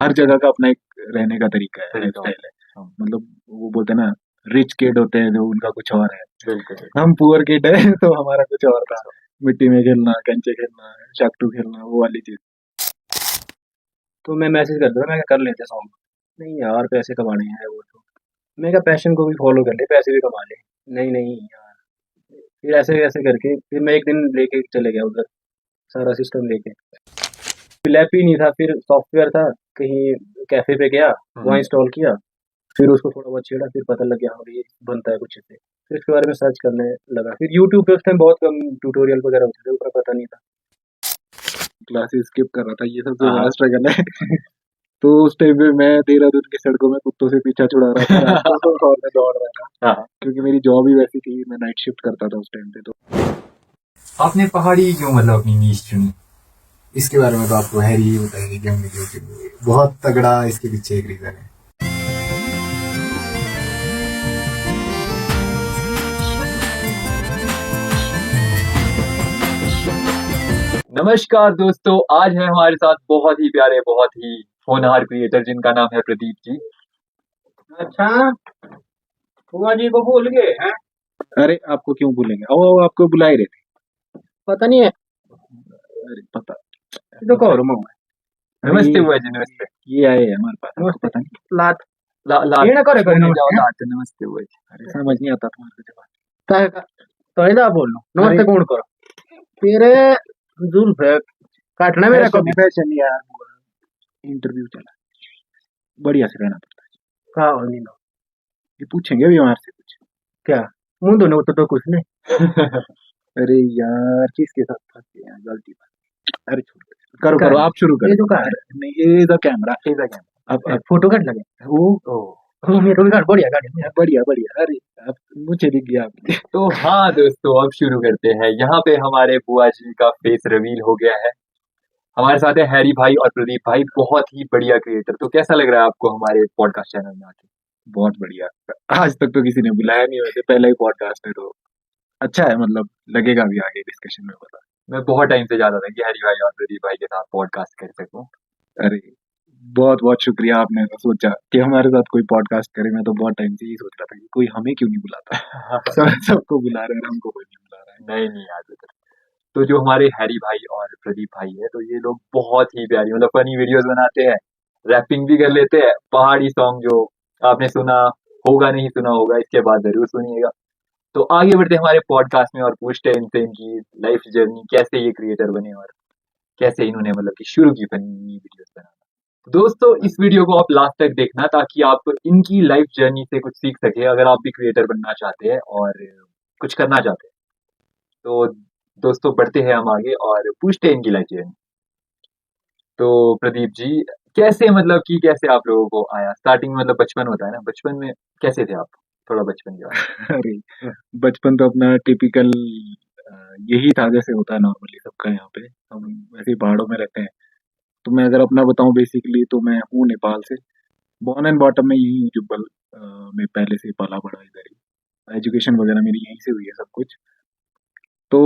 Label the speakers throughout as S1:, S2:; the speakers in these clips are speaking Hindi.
S1: हर जगह का अपना एक रहने का तरीका है,
S2: तरीका
S1: लाइफस्टाइल है।
S2: हाँ,
S1: मतलब वो बोलते हैं ना, रिच किड होते हैं जो उनका कुछ और है,
S2: बिल्कुल बिल्कुल।
S1: हम पुअर किड है तो हमारा कुछ और था। मिट्टी में खेलना, कंचे खेलना, शाक्टू खेलना, वो वाली चीज।
S2: तो मैं मैसेज कर दूंगा, मैं कर लेते सॉन्ग। नहीं यार पैसे कमाने हैं वो तो। मैं क्या पैशन को भी फॉलो कर ले, पैसे भी कमा ले। नहीं नहीं यार। फिर ऐसे ऐसे करके फिर मैं एक दिन लेके चले गया उधर, सारा सिस्टम लेके। लैप ही नहीं था, फिर सॉफ्टवेयर था कहीं, कैफे पे गया, वहाँ इंस्टॉल किया। फिर उसको थोड़ा बहुत छेड़ा, फिर पता लग गया हाँ भाई ये बनता है कुछ इससे। फिर इसके बारे में सर्च करने लगा। फिर यूट्यूब पे उस टाइम बहुत कम ट्यूटोरियल वगैरह होते थे, ऊपर पता नहीं था।
S1: क्लासेस स्किप कर रहा था, ये सबसे
S2: हाँ
S1: बड़ा
S2: हाँ।
S1: स्ट्रगल है। तो उस टाइम पे मैं देहरादून की सड़कों में कुत्तों से पीछा छुड़ा रहा था रात को और मैं दौड़ रहा था,
S2: हाँ हाँ।
S1: क्योंकि मेरी जॉब ही वैसी थी, मैं नाइट शिफ्ट करता था उस टाइम पे। तो
S3: आपने पहाड़ी क्यों मतलब अपनी नीश चुनी? इसके बारे में तो आपको हैरी ही बताएंगे कि हमने क्यों चुनी। बहुत तगड़ा इसके पीछे एक रीजन है।
S2: नमस्कार दोस्तों, आज है हमारे साथ बहुत ही प्यारे, बहुत ही होनहार क्रिएटर जिनका नाम है प्रदीप जी।
S4: अच्छा, बुआ जी को भूल गए हैं?
S1: अरे आपको क्यों भूलेंगे, ओ आपको बुला ही रहे थे।
S4: पता नहीं है।
S1: अरे पता,
S4: तो कहो रुमा मैं।
S1: अरे
S2: नमस्ते बुआ जी, नमस्ते।
S1: ये आए हैं हमारे पास, आपको
S4: नमस्ते।
S1: पता नहीं।
S4: लात
S2: लात
S4: ये ना करे
S2: छूने
S4: नमस्ते
S2: जाओ
S4: हैं?
S2: लात, नमस्ते बुआ जी।
S1: अरे समझ नहीं आता तुम्हारे जवाब।
S4: तो इधर बोल लो नमस्ते
S1: अरे
S4: कौन करो। तेरे जुल्फ है, काटना मेरा कभी।
S1: फैशन यार, इंटरव्यू चला, बढ़िया से रहना पड़ता
S4: कहा और नहीं ना।
S1: है। ये पूछेंगे अभी हमारे से कुछ।
S4: क्या मुंह धोने को तो कुछ नहीं।
S1: अरे यार किसके साथ फंस गए हैं, गलती बात। अरे छोड़ो, करो
S4: क्या
S1: करो,
S4: है?
S1: आप शुरू
S4: ये
S1: करो।
S4: तो कहा
S1: अरे नहीं, ये द कैमरा।
S2: ठीक है क्या?
S1: अब
S4: फोटो कट लगे।
S1: वो
S4: मेरे को भी काट, बढ़िया काट।
S1: बढ़िया बढ़िया। अरे अब मुझे दिख गया आपके।
S2: तो हाँ दोस्तों, अब शुरू करते हैं। यहाँ पे हमारे बुआ जी का फेस रिवील हो गया है। हमारे साथ है हैरी भाई और प्रदीप भाई, बहुत ही बढ़िया क्रिएटर। तो कैसा लग रहा है आपको हमारे पॉडकास्ट चैनल में आके?
S1: बहुत बढ़िया। आज तक तो किसी ने बुलाया नहीं, वैसे पहला ही पॉडकास्ट है, तो अच्छा है। मतलब लगेगा भी आगे डिस्कशन में, पता।
S2: मैं बहुत टाइम से चाहता था कि हैरी भाई और प्रदीप भाई के साथ पॉडकास्ट कर सकूं।
S1: अरे बहुत बहुत शुक्रिया, आपने तो सोचा कि हमारे साथ कोई पॉडकास्ट करे। मैं तो बहुत टाइम से यही सोच रहा था कि कोई हमें क्यों नहीं बुलाता। सबको बुला रहे हैं, हमको कोई नहीं बुला रहा है।
S2: नहीं नहीं यार बेटर। तो जो हमारे हैरी भाई और प्रदीप भाई है, तो ये लोग बहुत ही प्यारी मतलब फनी वीडियोस बनाते हैं, रैपिंग भी कर लेते हैं। पहाड़ी सॉन्ग जो आपने सुना होगा, नहीं सुना होगा, इसके बाद जरूर सुनिएगा। तो आगे बढ़ते हैं हमारे पॉडकास्ट में और पूछते हैं इनसे इनकी लाइफ जर्नी, कैसे ये क्रिएटर बने और कैसे इन्होंने मतलब कि शुरू की फनी वीडियोस बनाना। तो दोस्तों इस वीडियो को आप लास्ट तक देखना ताकि आप इनकी लाइफ जर्नी से कुछ सीख सके, अगर आप भी क्रिएटर बनना चाहते हैं और कुछ करना चाहते हैं। तो दोस्तों बढ़ते हैं हम आगे और पूछते हैं इनकी लाइफ जर्नी। तो प्रदीप जी, कैसे मतलब कि कैसे आप लोगों को आया स्टार्टिंग, मतलब बचपन होता है ना, बचपन में कैसे थे आप? थोड़ा बचपन के बारे
S1: अरे बचपन तो अपना टिपिकल यही था, जैसे होता है नॉर्मली सबका। यहाँ पे हम वैसे ही पहाड़ों में रहते हैं। तो मैं अगर अपना बताऊं बेसिकली, तो मैं हूँ नेपाल से। बॉर्न एंड बॉटम में यही हूँ, जुब्बल में पहले से पला बड़ा इधर ही। एजुकेशन वगैरह मेरी यहीं से हुई है सब कुछ। तो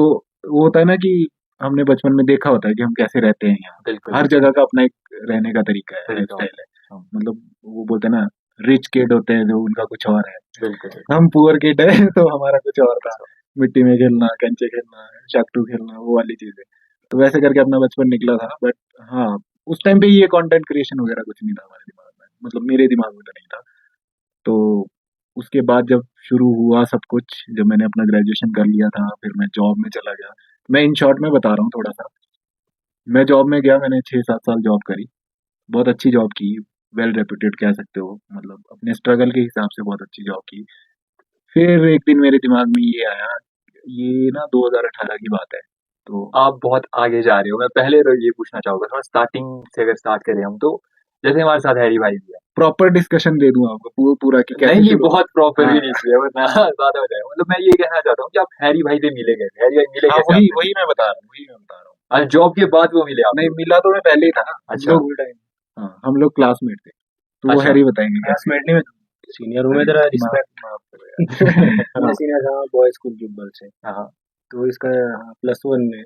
S1: वो होता है ना कि हमने बचपन में देखा होता है कि हम कैसे रहते हैं यहाँ।
S2: बिल्कुल
S1: हर जगह का अपना एक रहने का तरीका है,
S2: तरीका
S1: लाइफस्टाइल है।
S2: हाँ,
S1: मतलब वो बोलते हैं ना, रिच किड होते हैं जो उनका कुछ और है,
S2: बिल्कुल
S1: हम पुअर किड है तो हमारा कुछ और था। मिट्टी में खेलना, कंचे खेलना, शाक्टू खेलना, वो वाली चीजें। तो वैसे करके अपना बचपन निकला था। बट हाँ, उस टाइम पे ये कंटेंट क्रिएशन वगैरह कुछ नहीं था हमारे दिमाग में, मतलब मेरे दिमाग में तो नहीं था। तो उसके बाद जब शुरू हुआ सब कुछ, जब मैंने अपना ग्रेजुएशन कर लिया था, फिर मैं जॉब में चला गया। मैं इन शॉर्ट में बता रहा हूँ थोड़ा सा। मैं जॉब में गया, मैंने 6-7 साल जॉब करी। बहुत अच्छी जॉब की, वेल रेप्यूटेड कह सकते हो। मतलब अपने स्ट्रगल के हिसाब से बहुत अच्छी जॉब की। फिर एक दिन मेरे दिमाग में ये आया, ये ना 2018 की बात है। तो
S2: आप बहुत आगे जा रहे हो। मैं पहले तो ये पूछना चाहूंगा, थोड़ा स्टार्टिंग से अगर स्टार्ट करें हम, तो जैसे हमारे साथ हैरी भाई भी है।
S1: प्रॉपर डिस्कशन दे दूं आपको पूरा पूरा कि कैसे
S2: नहीं नहीं,
S1: शुरू।
S2: बहुत प्रॉपर भी
S1: हाँ
S2: नहीं चाहिए वरना ज्यादा हो जाएगा। मतलब मैं ये कहना चाहता हूँ कि आप हैरी भाई से मिले कैसे, हैरी भाई मिले
S1: हाँ,
S2: कैसे
S1: वही
S2: आपसे?
S1: वही मैं बता रहा हूँ, वही मैं बता रहा हूँ।
S2: आज जॉब के बाद वो मिले आप
S1: नहीं,
S2: लोग?
S1: मिला तो मैं पहले ही था ना। हम
S2: अच्छा
S1: लोग, हाँ हम लोग क्लासमेट थे। तो वो
S2: अच्छा।
S1: हैरी बताएंगे कैसे।
S4: क्लासमेट नहीं, मैं सीनियर हूँ। मैं
S1: अरे
S4: तेरा
S1: माफ
S4: रिस्पेक्ट।
S1: माफ करो यार।
S4: मैं
S1: हाँ
S4: सीनियर था बॉय स्कूल जुब्बल से।
S2: हाँ।
S4: तो इसका +1 में,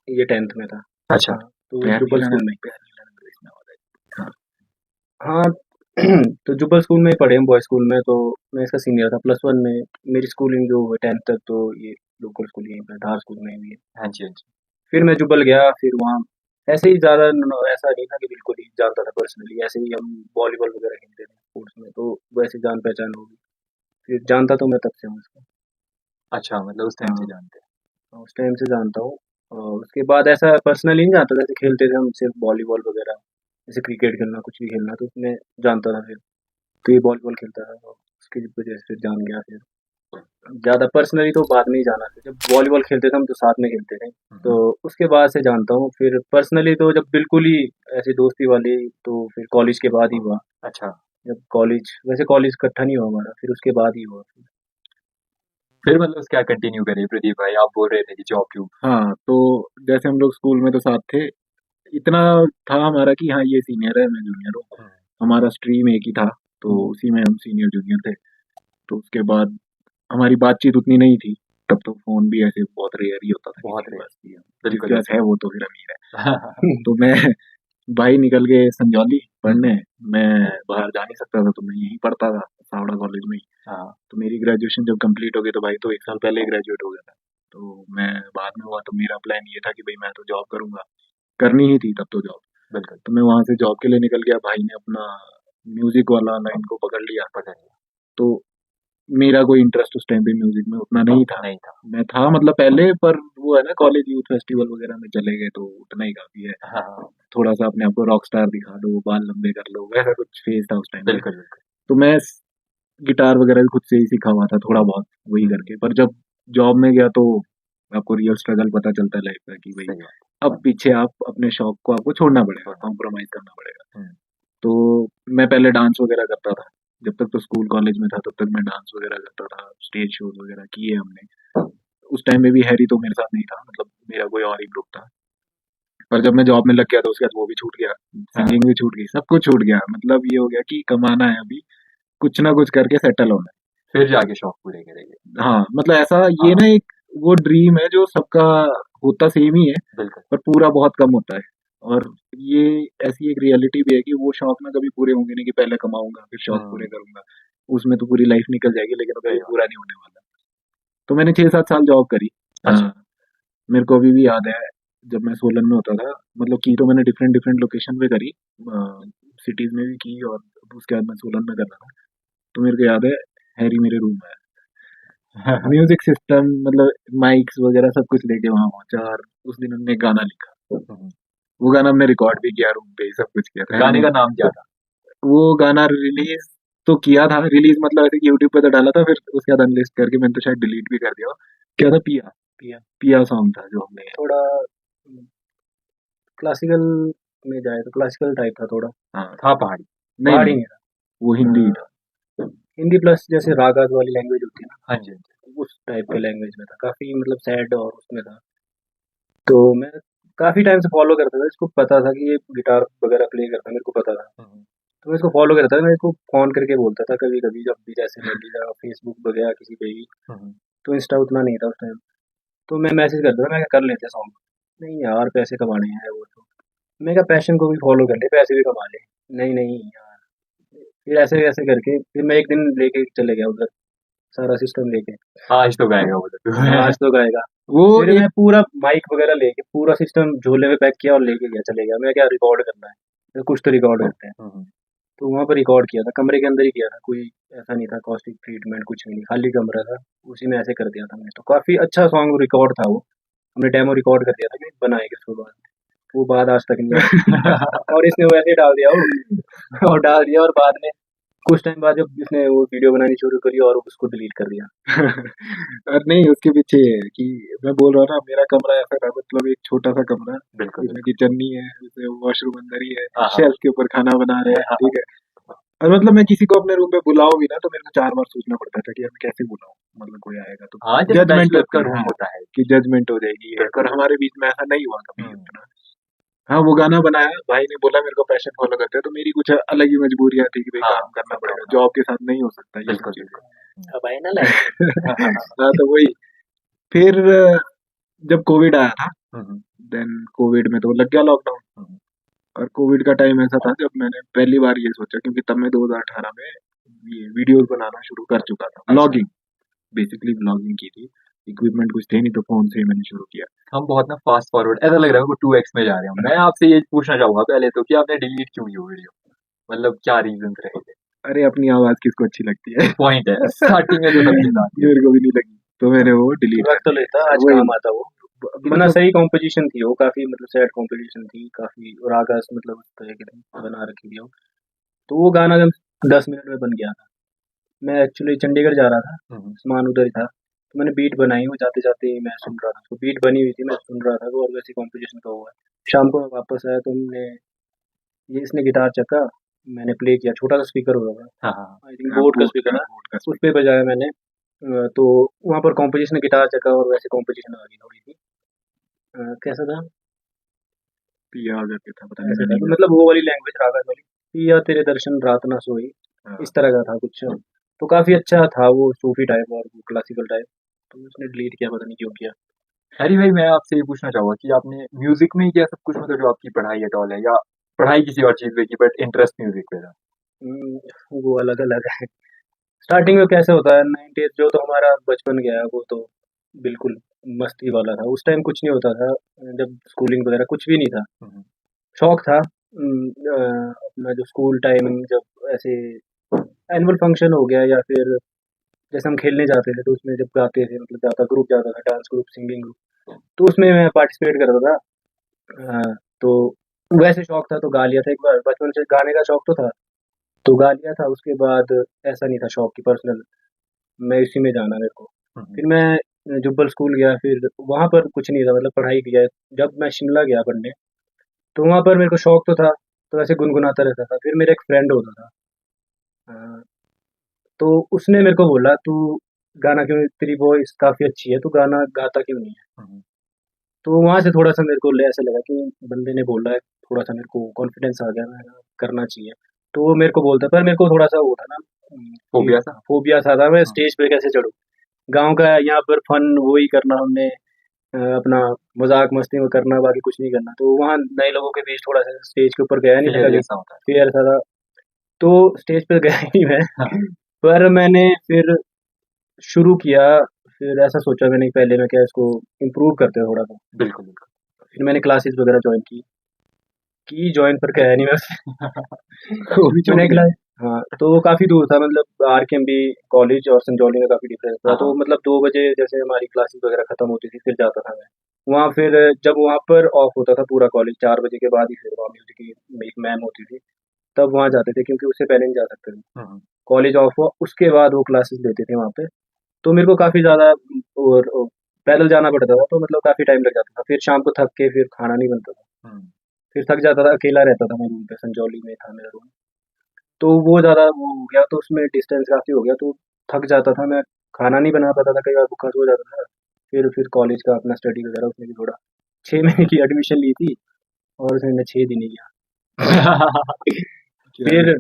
S4: ये 10th में था।
S2: अच्छा।
S4: हाँ, तो
S1: प्यार नहीं
S4: जुब्बल
S1: लाना,
S4: स्कूल में।
S1: प्यार नहीं लाना, तो इसमें हो जाएगा। हाँ
S4: हाँ तो जुब्बल स्कूल में ही पढ़े हम, बॉय स्कूल में। तो मैं इसका सीनियर था +1 में। मेरी स्कूलिंग जो है 10th तक तो ये लोकल स्कूल यहीं पे धार स्कूल में ही हुई है।
S2: हाँ जी, हाँ जी।
S4: फिर मैं जुब्बल गया, फिर वहाँ ऐसे ही ज़्यादा ऐसा नहीं था कि बिल्कुल ही जानता था पर्सनली, ऐसे ही हम वॉलीबॉल वगैरह खेलते थे स्पोर्ट्स में, तो वैसे जान पहचान हो गई। फिर जानता तो मैं तब से हूँ उसको।
S2: अच्छा, मतलब उस टाइम से
S4: हाँ,
S2: जानते हैं।
S4: उस टाइम से जानता हूँ। और उसके बाद ऐसा पर्सनली नहीं जानता था, जैसे खेलते थे हम सिर्फ वॉलीबॉल वगैरह, जैसे क्रिकेट खेलना कुछ भी खेलना, तो उसमें जानता था फिर। तो ये वॉलीबॉल खेलता था, तो उसकी वजह से जान गया फिर। ज़्यादा पर्सनली तो बाद में ही जाना फिर, जब वॉलीबॉल खेलते थे हम तो साथ में खेलते थे। तो उसके बाद से जानता हूँ। फिर पर्सनली तो जब बिल्कुल ही ऐसी दोस्ती वाली, तो फिर कॉलेज के बाद ही हुआ।
S2: अच्छा,
S4: जब कॉलेज, वैसे कॉलेज इकट्ठा नहीं हुआ हमारा, फिर उसके बाद ही हुआ।
S2: फिर मतलब क्या कंटिन्यू करें प्रदीप भाई, आप बोल रहे थे कि जॉब क्यों?
S1: हाँ, तो जैसे हम लोग स्कूल में तो साथ थे, इतना था हमारा कि हाँ ये सीनियर है, मैं जूनियर हूँ। हमारा स्ट्रीम एक ही था, तो उसी में हम सीनियर जूनियर थे। तो उसके बाद हमारी बातचीत उतनी नहीं थी। तब तो फ़ोन भी ऐसे बहुत रेयर ही होता था
S2: बहुत
S1: किसी के
S2: rare,
S1: पास कि
S2: बिल्कुल
S1: जिसके पास है वो तो फिर अमीर है।
S2: बिल्कुल।
S1: तो मैं भाई निकल गए संजौली पढ़ने, मैं बाहर जा नहीं सकता था तो मैं यहीं पढ़ता था सावड़ा कॉलेज में ही।
S2: हाँ,
S1: तो मेरी ग्रेजुएशन जब कंप्लीट हो गई तो भाई तो 1 साल पहले ही ग्रेजुएट हो गया था। तो मैं बाद में हुआ तो मेरा प्लान ये था कि भई मैं तो जॉब करूँगा, करनी ही थी तब तो जॉब।
S2: बिल्कुल,
S1: तो मैं वहाँ से जॉब के लिए निकल गया, भाई ने अपना म्यूज़िक वाला लाइन को पकड़ लिया।
S2: पकड़ लिया,
S1: तो मेरा कोई इंटरेस्ट उस टाइम पे म्यूज़िक में उतना नहीं था।
S2: नहीं था।
S1: मैं था मतलब पहले, पर वो है ना कॉलेज यूथ फेस्टिवल वगैरह में चले गए तो उतना ही काफ़ी है।
S2: हाँ,
S1: थोड़ा-सा अपने आप को रॉक स्टार दिखा लो, बाल लंबे कर लो, वैसा कुछ फेज़ था उस टाइम पे।
S2: बिल्कुल, बिल्कुल।
S1: तो मैं स गिटार वगैरह भी खुद से ही सीखा हुआ था थोड़ा बहुत, वही
S2: हुँ,
S1: करके। पर जब जॉब में गया तो आपको रियल स्ट्रगल पता चलता है लाइफ़ का कि भई
S2: सही बात।
S1: अब पीछे आप अपने शौक को आपको छोड़ना पड़ेगा,
S2: छोड़ना,
S1: कॉम्प्रोमाइज़ करना पड़ेगा।
S2: हुँ,
S1: तो मैं पहले डांस वगैरह करता था। जब तक तो स्कूल कॉलेज में था तब तक मैं डांस वगैरह करता था, स्टेज शोज़ वगैरह किए हमने। उस टाइम में भी हैरी तो मेरे साथ नहीं था, मतलब मेरा कोई और ही ग्रुप था। पर जब मैं जॉब में लग गया तो उसके बाद वो भी छूट गया,
S2: हाँ,
S1: सिंगिंग भी छूट गई, सब कुछ छूट गया। मतलब ये हो गया कि कमाना है अभी, कुछ ना कुछ करके सेटल होना
S2: फिर जाके शौक पूरे करेंगे।
S1: है। हाँ, मतलब ऐसा ये
S2: हाँ,
S1: ना एक वो ड्रीम है जो सबका होता सेम ही है,
S2: बिल्कुल,
S1: पर पूरा बहुत कम होता है। और ये ऐसी एक रियलिटी भी है कि वो शौक ना कभी पूरे होंगे नहीं कि पहले कमाऊँगा, फिर शौक पूरे
S2: हुँ,
S1: करूँगा। उसमें तो पूरी लाइफ निकल जाएगी लेकिन वो कभी
S2: सही बात।
S1: पूरा नहीं होने वाला। तो मैंने 6-7 साल जॉब करी।
S2: अच्छा,
S1: हाँ, मेरे को अभी भी याद है जब मैं सोलन में होता था, मतलब की तो मैंने डिफरेंट डिफरेंट लोकेशन पे करी, सिटीज़ में भी की और उसके बाद मैं सोलन में कर रहा था। तो मेरे को याद है हैरी मेरे रूम में आया। म्यूज़िक सिस्टम मतलब माइक्स वगैरह सब कुछ लेके वहाँ पहुँचा और उस दिन हमने एक गाना लिखा।
S2: हुँ,
S1: वो गाना हमने रिकॉर्ड भी किया रूम पे ही, सब कुछ किया
S2: तो
S1: था
S2: गाने
S1: हमने।
S2: का नाम क्या था?
S1: वो गाना रिलीज़ तो किया था, रिलीज़ मतलब ऐसे कि यूट्यूब पे तो डाला था, फिर उसके बाद अनलिस्ट करके मैंने तो शायद डिलीट भी कर दिया हो। क्या था पिया,
S4: पिया
S1: पिया सॉन्ग था जो हमने।
S4: थोड़ा क्लासिकल में जाए तो क्लासिकल टाइप था थोड़ा।
S1: हाँ,
S2: था पहाड़ी?
S1: नहीं,
S4: पहाड़ी
S1: नहीं,
S4: नहीं था।
S1: वो हिंदी ही था।
S4: हिंदी प्लस जैसे रागाज वाली लैंग्वेज होती है ना,
S2: हाँ जी, हाँ जी।
S4: उस टाइप के लैंग्वेज में था, काफी मतलब सैड और उसमें था। तो मैं काफी टाइम से फॉलो करता था इसको, पता था कि ये गिटार वगैरह प्ले करता है, मेरे को पता था।
S2: हुँ,
S4: तो मैं इसको फॉलो करता था, मैं इसको फोन करके बोलता था कभी कभी, जब भी जैसे मिल लिया फेसबुक वगैरह किसी पे भी।
S2: हुँ, हुँ,
S4: तो इंस्टा उतना नहीं था उस टाइम। तो मैं मैसेज करता था, मैं क्या कर लेते सॉन्ग। नहीं यार पैसे कमाने हैं वो तो। मैं क्या पैशन को भी फॉलो कर ले, पैसे भी कमा ले। नहीं नहीं यार। फिर ऐसे ऐसे करके फिर मैं एक दिन लेके चले गया उधर, सारा सिस्टम लेके।
S2: आज तो गाएगा वो तो।
S4: हाँ, आज तो गाएगा।
S1: वो
S4: फिर
S1: एक
S4: मैं पूरा माइक वगैरह लेके पूरा सिस्टम झोले में पैक किया और लेके गया, चले गया। मैं क्या रिकॉर्ड करना है, तो कुछ तो रिकॉर्ड करते हैं।
S2: हुँ, हुँ,
S4: तो वहाँ पर रिकॉर्ड किया था, कमरे के अंदर ही किया था, कोई ऐसा नहीं था कॉस्टिक ट्रीटमेंट कुछ भी नहीं, खाली कमरा था। उसी में ऐसे कर दिया था मैंने, तो काफी अच्छा सॉन्ग रिकॉर्ड था वो। हमने डेमो रिकॉर्ड कर दिया था कि बनाएंगे उसको बाद में। वो बात आज तक नहीं आई। और इसने वो ऐसे ही डाल दिया वो और डाल दिया, और बाद में कुछ टाइम बाद जब इसने वो वीडियो बनानी शुरू करी और उसको डिलीट कर दिया।
S1: और नहीं उसके पीछे ये है कि मैं बोल रहा हूँ ना मेरा कमरा ऐसा था, मतलब एक छोटा सा कमरा
S2: बिल्कुल,
S1: जिसमें किचन नहीं है, उसमें वॉशरूम अंदर ही है,
S2: हाँ, हाँ,
S1: शेल्फ के ऊपर खाना बना रहे हैं,
S2: हाँ,
S1: ठीक है। और मतलब मैं किसी को अपने रूम पे बुलाऊं भी ना तो मेरे को 4 बार सोचना पड़ता था कि अब मैं कैसे बुलाऊं, मतलब कोई आएगा तो
S2: हाँ, जब
S1: जजमेंट
S2: बैचलर्स का
S1: होती है।
S2: रूम
S1: हाँ,
S2: होता है।
S1: कि जजमेंट हो जाएगी ये,
S2: बिल्कुल,
S1: पर हमारे बीच में ऐसा नहीं हुआ कभी
S2: हुँ,
S1: उतना। हाँ, वो गाना बनाया, भाई ने बोला मेरे को पैशन फॉलो करते हैं, तो मेरी कुछ अलग ही मजबूरियाँ थी कि भाई
S2: हाँ,
S1: काम करना
S2: सबका
S1: पड़ेगा,
S2: अपना
S1: जॉब के साथ नहीं हो सकता ये सब
S2: बिल्कुल,
S1: चीज़ें।
S2: बिल्कुल।
S4: अब आए ना लाइन।
S1: हाँ, तो वही। फिर जब कोविड आया था,
S2: हुँ, हुँ,
S1: देन कोविड में तो लग गया लॉकडाउन।
S2: हुँ,
S1: और कोविड का टाइम ऐसा था जब मैंने पहली बार ये सोचा, क्योंकि तब मैं 2018 में ये वीडियोस बनाना शुरू कर चुका था,
S2: अच्छा।
S1: ब्लॉगिंग, बेसिकली ब्लॉगिंग की थी। इक्विपमेंट कुछ थे नहीं तो फोन से ही मैंने शुरू किया।
S2: हम बहुत ना फास्ट फॉरवर्ड, ऐसा लग रहा है मेरे को 2x में जा रहे हैं। मैं आपसे ये पूछना चाहूंगा पहले तो कि आपने डिलीट क्यों की वो वीडियो, मतलब क्या रीजन रहे थे?
S1: अरे अपनी आवाज किसको अच्छी लगती है?
S2: पॉइंट है, स्टार्टिंग में तो सबके साथ ही है।
S1: मेरे को भी नहीं लगी, तो मैंने वो डिलीट
S4: वक्त तो लेता, आज
S1: वही
S4: काम आता वो। वरना
S1: मतलब
S4: सही कॉम्पोजिशन थी वो, काफी मतलब सैड कॉम्पोजिशन थी काफी, और आगाज मतलब उस तरह की बना रखी थी वो। तो वो गाना जब 10 मिनट में बन गया था। मैं एक्चुअली चंडीगढ़ जा रहा था,
S2: हम्म,
S4: सामान उधर ही था, तो मैंने बीट बनाई, वो जाते जाते ही मैं सुन रहा था, तो बीट बनी हुई थी, मैं सुन रहा था वो, और वैसी कॉम्पोजिशन का हुआ है। शाम को मैं वापस आया तो हमने ये इसने गिटार चक्का, मैंने प्ले किया, छोटा सा स्पीकर होगा,
S2: हाँ हाँ
S4: आई थिंक बोट का स्पीकर है,
S1: बोट का
S4: उस पे बजाया मैंने। तो वहाँ पर कॉम्पोजिशन गिटार चक्का और वैसे कॉम्पोजिशन आ गई थोड़ी सी। कैसा था,
S1: पिया करके था, पता नहीं
S4: ऐसा था
S1: मैंने
S4: तो
S1: क्या।
S4: मतलब वो वाली लैंग्वेज रागा वाली, पिया तेरे दर्शन रात ना सोई,
S1: हाँ,
S4: इस तरह का था कुछ। तो काफी अच्छा था वो, सूफी टाइप और क्लासिकल टाइप। तो उसने डिलीट किया, पता नहीं क्यों किया।
S2: हैरी भाई, मैं आपसे ये पूछना चाहूंगा कि आपने म्यूजिक में ही किया सब कुछ, मतलब जो आपकी पढ़ाई एट ऑल है, या पढ़ाई किसी और चीज में की बट इंटरेस्ट म्यूजिक पे था?
S4: वो अलग अलग है। स्टार्टिंग में कैसे होता है, 90s जो तो हमारा बचपन गया है वो तो बिल्कुल मस्ती वाला था। उस टाइम कुछ नहीं होता था, जब स्कूलिंग वगैरह कुछ भी नहीं था।
S2: हम्म,
S4: शौक था अपना जो स्कूल टाइम, जब ऐसे एनुअल फंक्शन हो गया या फिर जैसे हम खेलने जाते थे तो उसमें जब गाते थे, मतलब जाता ग्रुप जाता था, डांस ग्रुप, सिंगिंग ग्रुप, तो उसमें मैं पार्टिसिपेट करता था। तो वैसे शौक था तो गा लिया था एक बार, बचपन से गाने का शौक तो था, तो गा लिया था। उसके बाद ऐसा नहीं था शौक की पर्सनल, मैं इसी में जाना मेरे को।
S2: हम्म,
S4: फिर मैं जुब्बल स्कूल गया, फिर वहाँ पर कुछ नहीं था, मतलब पढ़ाई किया। जब मैं शिमला गया पढ़ने, तो वहाँ पर मेरे को शौक तो था, तो ऐसे गुनगुनाता रहता था। फिर मेरा एक फ्रेंड होता था, अ, तो उसने मेरे को बोला, तू गाना क्यों, तेरी वॉइस काफ़ी अच्छी है, तू गाना गाता क्यों नहीं है?
S2: हम्म,
S4: तो वहाँ से थोड़ा सा मेरे को ऐसा लगा कि बंदे ने बोला है, थोड़ा सा मेरे को कॉन्फिडेंस आ गया, मैं करना चाहिए। तो वो मेरे को बोलता, पर मेरे को थोड़ा सा वो था ना, कि
S2: फोबिया था।
S4: फोबिया था मैं
S2: हम्म,
S4: स्टेज पे कैसे चढ़ूँ। गाँव का है, यहाँ पर फन वही करना हमने, अपना मजाक मस्ती में करना, बाकी कुछ नहीं करना। तो वहाँ नए लोगों के बीच थोड़ा सा स्टेज के ऊपर गया नहीं था
S2: फिर
S4: कभी,
S2: ऐसा होता है।
S4: फिर ऐसा था। तो स्टेज पे गया ही नहीं मैं।
S2: हाँ,
S4: पर मैंने फिर शुरू किया, फिर ऐसा सोचा मैंने कि पहले मैं क्या इसको इम्प्रूव करते हैं थोड़ा सा।
S2: बिल्कुल बिल्कुल।
S4: फिर मैंने क्लासेस वगैरह ज्वाइन की ज्वाइन पर गया नहीं मैं।
S1: वो भी छोड़
S4: मैंने
S1: दिया।
S4: क्लास, हाँ, तो वो काफ़ी दूर था, मतलब आरकेएमबी कॉलेज और संजौली में काफ़ी डिफरेंस था।
S2: हाँ
S4: तो
S2: हाँ।
S4: मतलब 2 बजे जैसे हमारी क्लासेस वगैरह खत्म होती थी, फिर जाता था मैं वहाँ। फिर जब वहाँ पर ऑफ होता था पूरा कॉलेज, 4 बजे के बाद ही फिर वहाँ म्यूजिक की एक मैम होती थी, तब वहाँ जाते थे, क्योंकि उससे पहले नहीं जा सकते थे।
S2: हम्म,
S4: कॉलेज ऑफ हुआ उसके बाद वो क्लासेस लेते थे वहाँ पे। तो मेरे को काफ़ी ज़्यादा और पैदल जाना पड़ता था, तो मतलब काफ़ी टाइम लग जाता था। फिर शाम को थक के फिर खाना नहीं बनता था,
S2: हम्म,
S4: फिर थक जाता था, अकेला रहता था मैं रूम पे, संजौली में था मेरा रूम। तो वो ज़्यादा वो हो गया, तो उसमें डिस्टेंस काफ़ी हो गया, तो थक जाता था मैं, खाना नहीं बना पाता था, कई बार भूखा सो जाता था। फिर कॉलेज का अपना स्टडी वगैरह, उसमें भी थोड़ा 6 महीने की एडमिशन ली थी, और उसमें मैं 6 दिन ही गया।
S1: क्या
S4: फिर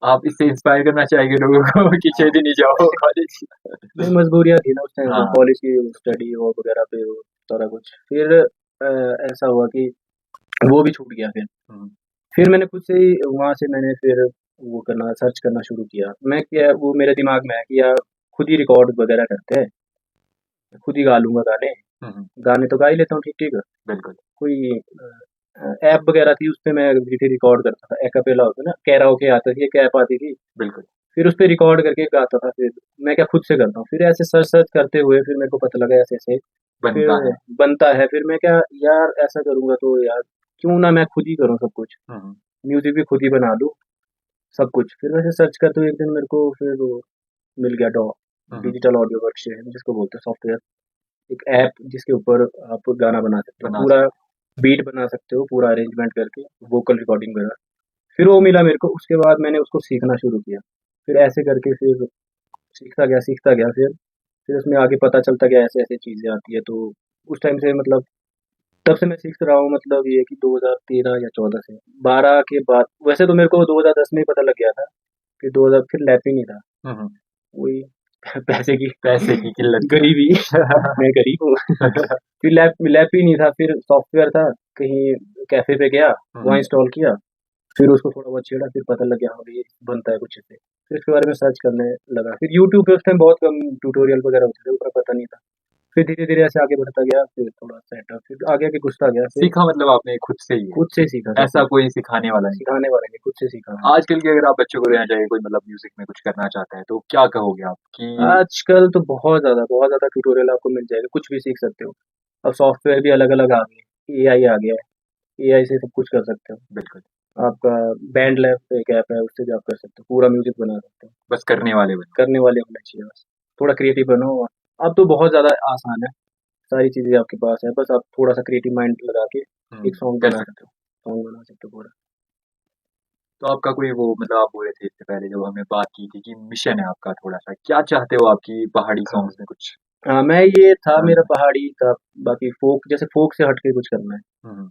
S2: आप इससे इंस्पायर करना चाहेंगे लोगों को कि 6 दिन ही जाओ कॉलेज?
S4: नहीं, मजबूरियाँ थी ना उस टाइम,
S2: हाँ।
S4: कॉलेज की स्टडी और वगैरह पे वो सारा कुछ। फिर ऐसा हुआ कि वो भी छूट गया।
S2: हम्म,
S4: फिर मैंने खुद से ही वहाँ से मैंने फिर वो करना, सर्च करना शुरू किया। मैं क्या, वो मेरे दिमाग में है कि यार खुद ही रिकॉर्ड वगैरह करते हैं, खुद ही गा लूँगा गाने।
S2: हम्म,
S4: गाने तो गा ही लेता हूँ ठीक-ठीक।
S2: बिल्कुल।
S4: कोई ऐप वगैरह थी, उसपे मैं फिर रिकॉर्ड करता था, एक्पेला होता है ना, कैराओके आता थी, एक ऐप आती थी,
S2: बिल्कुल।
S4: फिर उसपे रिकॉर्ड करके गाता था। फिर मैं क्या खुद से करता हूँ, फिर ऐसे सर्च सर्च करते हुए फिर मेरे को पता लगा ऐसे-ऐसे
S2: बनता
S4: फिर
S2: है।
S4: बनता है। फिर मैं क्या, यार ऐसा करूँगा तो यार क्यों ना मैं खुद ही करूँ सब कुछ,
S2: हम्म,
S4: म्यूज़िक भी खुद ही बना लूँ, सब कुछ। फिर वैसे सर्च करते हुए एक दिन मेरे को फिर वो मिल गया
S2: हम्म,
S4: डिजिटल ऑडियो वर्कस्टेशन जिसको बोलते हैं, सॉफ्टवेयर, एक ऐप जिसके ऊपर आप गाना बना सकते हो,
S2: बना
S4: पूरा
S2: सकते
S4: बीट बना सकते हो, पूरा अरेंजमेंट करके, वोकल रिकॉर्डिंग वगैरह। फिर वो मिला मेरे को, उसके बाद मैंने उसको सीखना शुरू किया। फिर ऐसे करके फिर सीखता गया। फिर उसमें आगे पता चलता गया ऐसे-ऐसे चीज़ें आती है। तो उस टाइम से मतलब तब से मैं सीख रहा हूँ, मतलब ये कि 2013 या 14 से। 12 के बाद वैसे तो मेरे को 2010 में ही पता लग गया था कि 2000 फिर लैप ही नहीं था।
S2: हम्म,
S4: वही पैसे की
S2: पैसे की किल्लत।
S4: गरीबी। मैं गरीब हूँ। फिर लैप लैप ही नहीं था, फिर सॉफ्टवेयर था। कहीं कैफ़े पे गया, वहाँ इंस्टॉल किया, फिर उसको थोड़ा बहुत छेड़ा, फिर पता लग गया हाँ भाई ये बनता है कुछ इससे। फिर इसके बारे में सर्च करने लगा। फिर यूट्यूब पे उस टाइम बहुत कम ट्यूटोरियल वगैरह होते थे, उतना पता नहीं था। फिर धीरे-धीरे ऐसे आगे बढ़ता गया, फिर थोड़ा सेटअप, फिर आगे आगे घुसता गया, फिर
S2: सीखा मतलब आपने खुद से ही है,
S4: खुद से सीखा सब
S2: ऐसा
S4: कुछ।
S2: कोई सिखाने वाला नहीं।
S4: सिखाने वाले नहीं, खुद से सीखा मैंने।
S2: आजकल के अगर आप बच्चों को देना चाहिए कोई मतलब म्यूजिक में कुछ करना चाहता है तो क्या कहोगे आप कि
S4: आजकल तो बहुत ज़्यादा ट्यूटोरियल आपको मिल जाएगा, कुछ भी सीख सकते हो। अब सॉफ्टवेयर भी अलग-अलग आ गए, एआई आ गया है, एआई से सब कुछ कर सकते हो।
S2: बिल्कुल,
S4: आपका बैंड लैब एक ऐप है, उससे भी आप कर सकते हो, पूरा म्यूजिक बना सकते हो।
S2: बस करने वाले बनो।
S4: करने वाले होने चाहिए बस, थोड़ा क्रिएटिव बनो। अब तो बहुत ज़्यादा आसान है, सारी चीज़ें आपके पास है, बस आप थोड़ा-सा क्रिएटिव माइंड लगा के एक सॉन्ग
S2: कर
S4: बना
S2: सकते
S4: सकते हो, सॉन्ग बना सकते हो पूरा।
S2: तो आपका कोई वो मतलब आप बोल रहे थे इससे पहले जब हमने बात की थी कि मिशन है आपका थोड़ा-सा, क्या चाहते हो आपकी पहाड़ी
S4: हाँ।
S2: सॉन्ग्स में कुछ?
S4: हाँ, मैं ये था
S2: हाँ।
S4: मेरा पहाड़ी था, बाकी फ़ोक जैसे फ़ोक से हट के कुछ करना है।
S2: हुँ,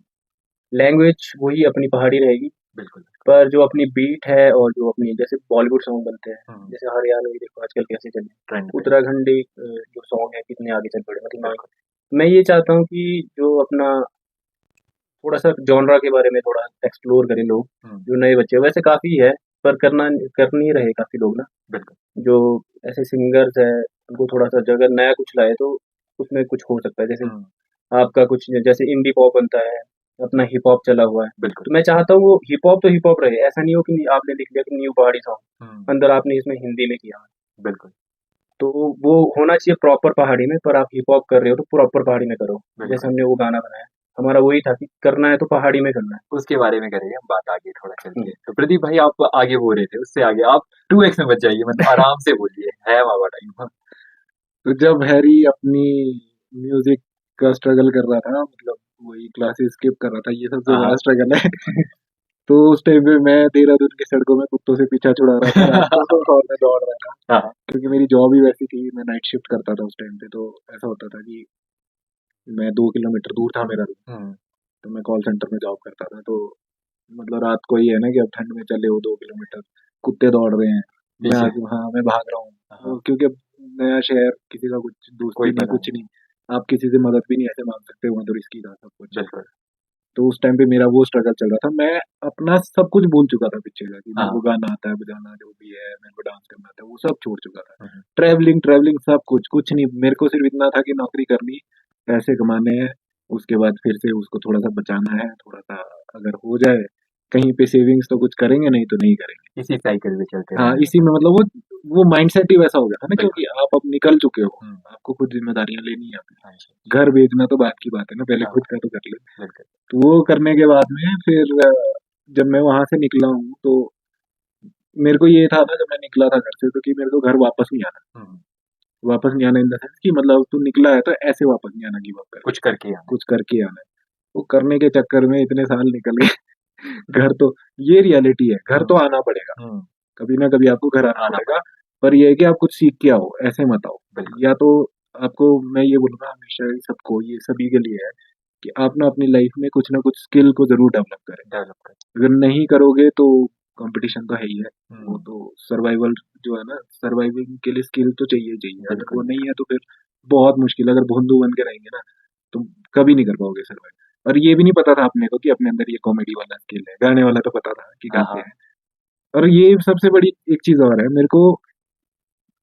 S4: लैंग्वेज वही अपनी पहाड़ी रहेगी,
S2: बिल्कुल,
S4: पर जो अपनी बीट है और जो अपनी जैसे बॉलीवुड सॉन्ग बनते हैं,
S2: हुँ,
S4: जैसे हरियाणवी देखो आजकल कैसे चले,
S2: ट्रेंड पे,
S4: उत्तराखंडी जो सॉन्ग है कितने आगे चल पड़े, मतलब
S2: बिल्कुल।
S4: मैं ये चाहता हूँ कि जो अपना थोड़ा-सा जॉनरा के बारे में थोड़ा एक्सप्लोर करें लोग,
S2: हुँ,
S4: जो नए बच्चे वैसे काफ़ी है, पर कर नहीं रहे काफ़ी लोग ना,
S2: बिल्कुल,
S4: जो ऐसे सिंगर्स हैं, उनको थोड़ा-सा जो अगर नया कुछ लाए तो उसमें कुछ हो सकता है। जैसे
S2: हुँ,
S4: आपका कुछ जैसे इंडी पॉप बनता है, अपना हिप हॉप चला हुआ है,
S2: बिल्कुल,
S4: तो मैं चाहता हूँ वो हिप हॉप रहे, ऐसा नहीं हो कि आपने लिख लिया कि न्यू पहाड़ी सॉन्ग,
S2: हुँ,
S4: अंदर आपने इसमें हिंदी में किया।
S2: बिल्कुल,
S4: तो वो होना चाहिए प्रॉपर पहाड़ी में, पर आप हिप हॉप कर रहे हो तो प्रॉपर पहाड़ी में करो। जैसे
S2: बिल्कुल।
S4: हमने वो गाना बनाया, हमारा वही था कि करना है तो पहाड़ी में करना है।
S2: उसके बारे में करेंगे हम बात आगे थोड़ा चल
S4: हुँ।
S2: के। तो प्रदीप भाई आप आगे बोल रहे थे, उससे आगे आप 2x में बच जाइए मतलब आराम से बोलिए, है हमारा टाइम।
S1: तो जब हैरी अपनी म्यूजिक का स्ट्रगल कर रहा था, मतलब वही क्लासेस स्किप कर रहा था, ये सबसे
S2: हाँ,
S1: बड़ा
S2: हाँ,
S1: स्ट्रगल है। तो उस टाइम पे मैं देहरादून की सड़कों में कुत्तों से पीछा छुड़ा रहा था रात को और मैं दौड़ रहा था,
S2: हाँ, हाँ,
S1: क्योंकि मेरी जॉब ही वैसी थी, मैं नाइट शिफ्ट करता था उस टाइम पे। तो ऐसा होता था कि मैं 2 किलोमीटर दूर था मेरा रूम,
S2: हुँ,
S1: तो मैं कॉल सेंटर में जॉब करता था। तो मतलब रात को ही है ना कि अब ठंड में चले हो 2 किलोमीटर, कुत्ते दौड़ रहे हैं, मैं
S2: पीछे,
S1: आगे, हाँ मैं भाग रहा हूँ।
S2: हाँ,
S1: वो क्योंकि अब नया शहर, किसी का कुछ दोस्ती
S2: कोई
S1: नहीं,
S2: पता
S1: कुछ
S2: नहीं,
S1: नहीं, आप किसी से मदद भी नहीं ऐसे मांग सकते, वहाँ तो रिस्की था सब कुछ।
S2: बिल्कुल,
S1: तो उस टाइम पे मेरा वो स्ट्रगल चल रहा था, मैं अपना सब कुछ भूल चुका था पीछे का, कि मेरे को
S2: हाँ,
S1: गाना आता है, बजाना जो भी है, मेरे को डांस करना आता है, वो सब छोड़ चुका था।
S2: हुँ, हुँ,
S1: ट्रैवलिंग ट्रैवलिंग सब कुछ कुछ नहीं, मेरे को सिर्फ इतना था कि नौकरी करनी, पैसे कमाने हैं, उसके बाद फिर से उसको थोड़ा सा बचाना है, थोड़ा सा अगर हो जाए कहीं पे सेविंग्स तो कुछ करेंगे, नहीं तो नहीं करेंगे।
S2: इसी साइकिल में चलते
S1: हाँ,
S2: रहना है।
S1: इसी में मतलब वो माइंडसेट ही वैसा हो गया था ना,
S2: बिल्कुल,
S1: क्योंकि आप अब निकल चुके हो,
S2: हुँ,
S1: आपको खुद जिम्मेदारियां लेनी है अपनी।
S2: हाँ जी,
S1: घर बेचना तो बात की बात है ना, पहले
S2: हाँ,
S1: खुद का तो कर ले।
S2: बिल्कुल,
S1: तो वो करने के बाद में फिर जब मैं वहां से निकला हूँ, तो मेरे को ये था ना, जब मैं निकला था घर से, तो कि मेरे को घर वापस नहीं आना।
S2: हुँ,
S1: वापस नहीं आना इन द सेंस कि मतलब तू निकला है तो ऐसे वापस नहीं आना गिव अप करके,
S2: कुछ करके आना
S1: कुछ करके आना है। वो करने के चक्कर में इतने साल निकल गए। घर तो, ये रियलिटी है,
S2: है।
S1: घर तो आना पड़ेगा,
S2: हुँ,
S1: कभी ना कभी आपको घर आना
S2: आना
S1: पड़ेगा। पर ये है कि आप कुछ सीख के आओ, ऐसे मत आओ।
S2: बिल्कुल,
S1: या तो आपको, मैं ये बोलूंगा हमेशा ही सबको, ये सभी के लिए है कि आप ना अपनी लाइफ में कुछ ना कुछ स्किल को जरूर डेवलप करें।
S2: डेवलप कर
S1: अगर नहीं करोगे तो कंपटीशन तो है ही है, वो
S2: हुँ,
S1: तो सर्वाइवल जो है ना, सर्वाइविंग के लिए स्किल तो चाहिए ही चाहिए। अगर
S2: बिल्कुल,
S1: वो नहीं है तो फिर बहुत मुश्किल है। अगर भोंदू बन के रहेंगे ना, तो कभी नहीं कर पाओगे सर्वाइव। और ये भी नहीं पता था अपने को कि अपने अंदर ये कॉमेडी वाला स्किल है, गाने वाला तो पता था कि
S2: हाँ,
S1: गाते
S2: हाँ,
S1: हैं। और ये सबसे बड़ी एक चीज और है, मेरे को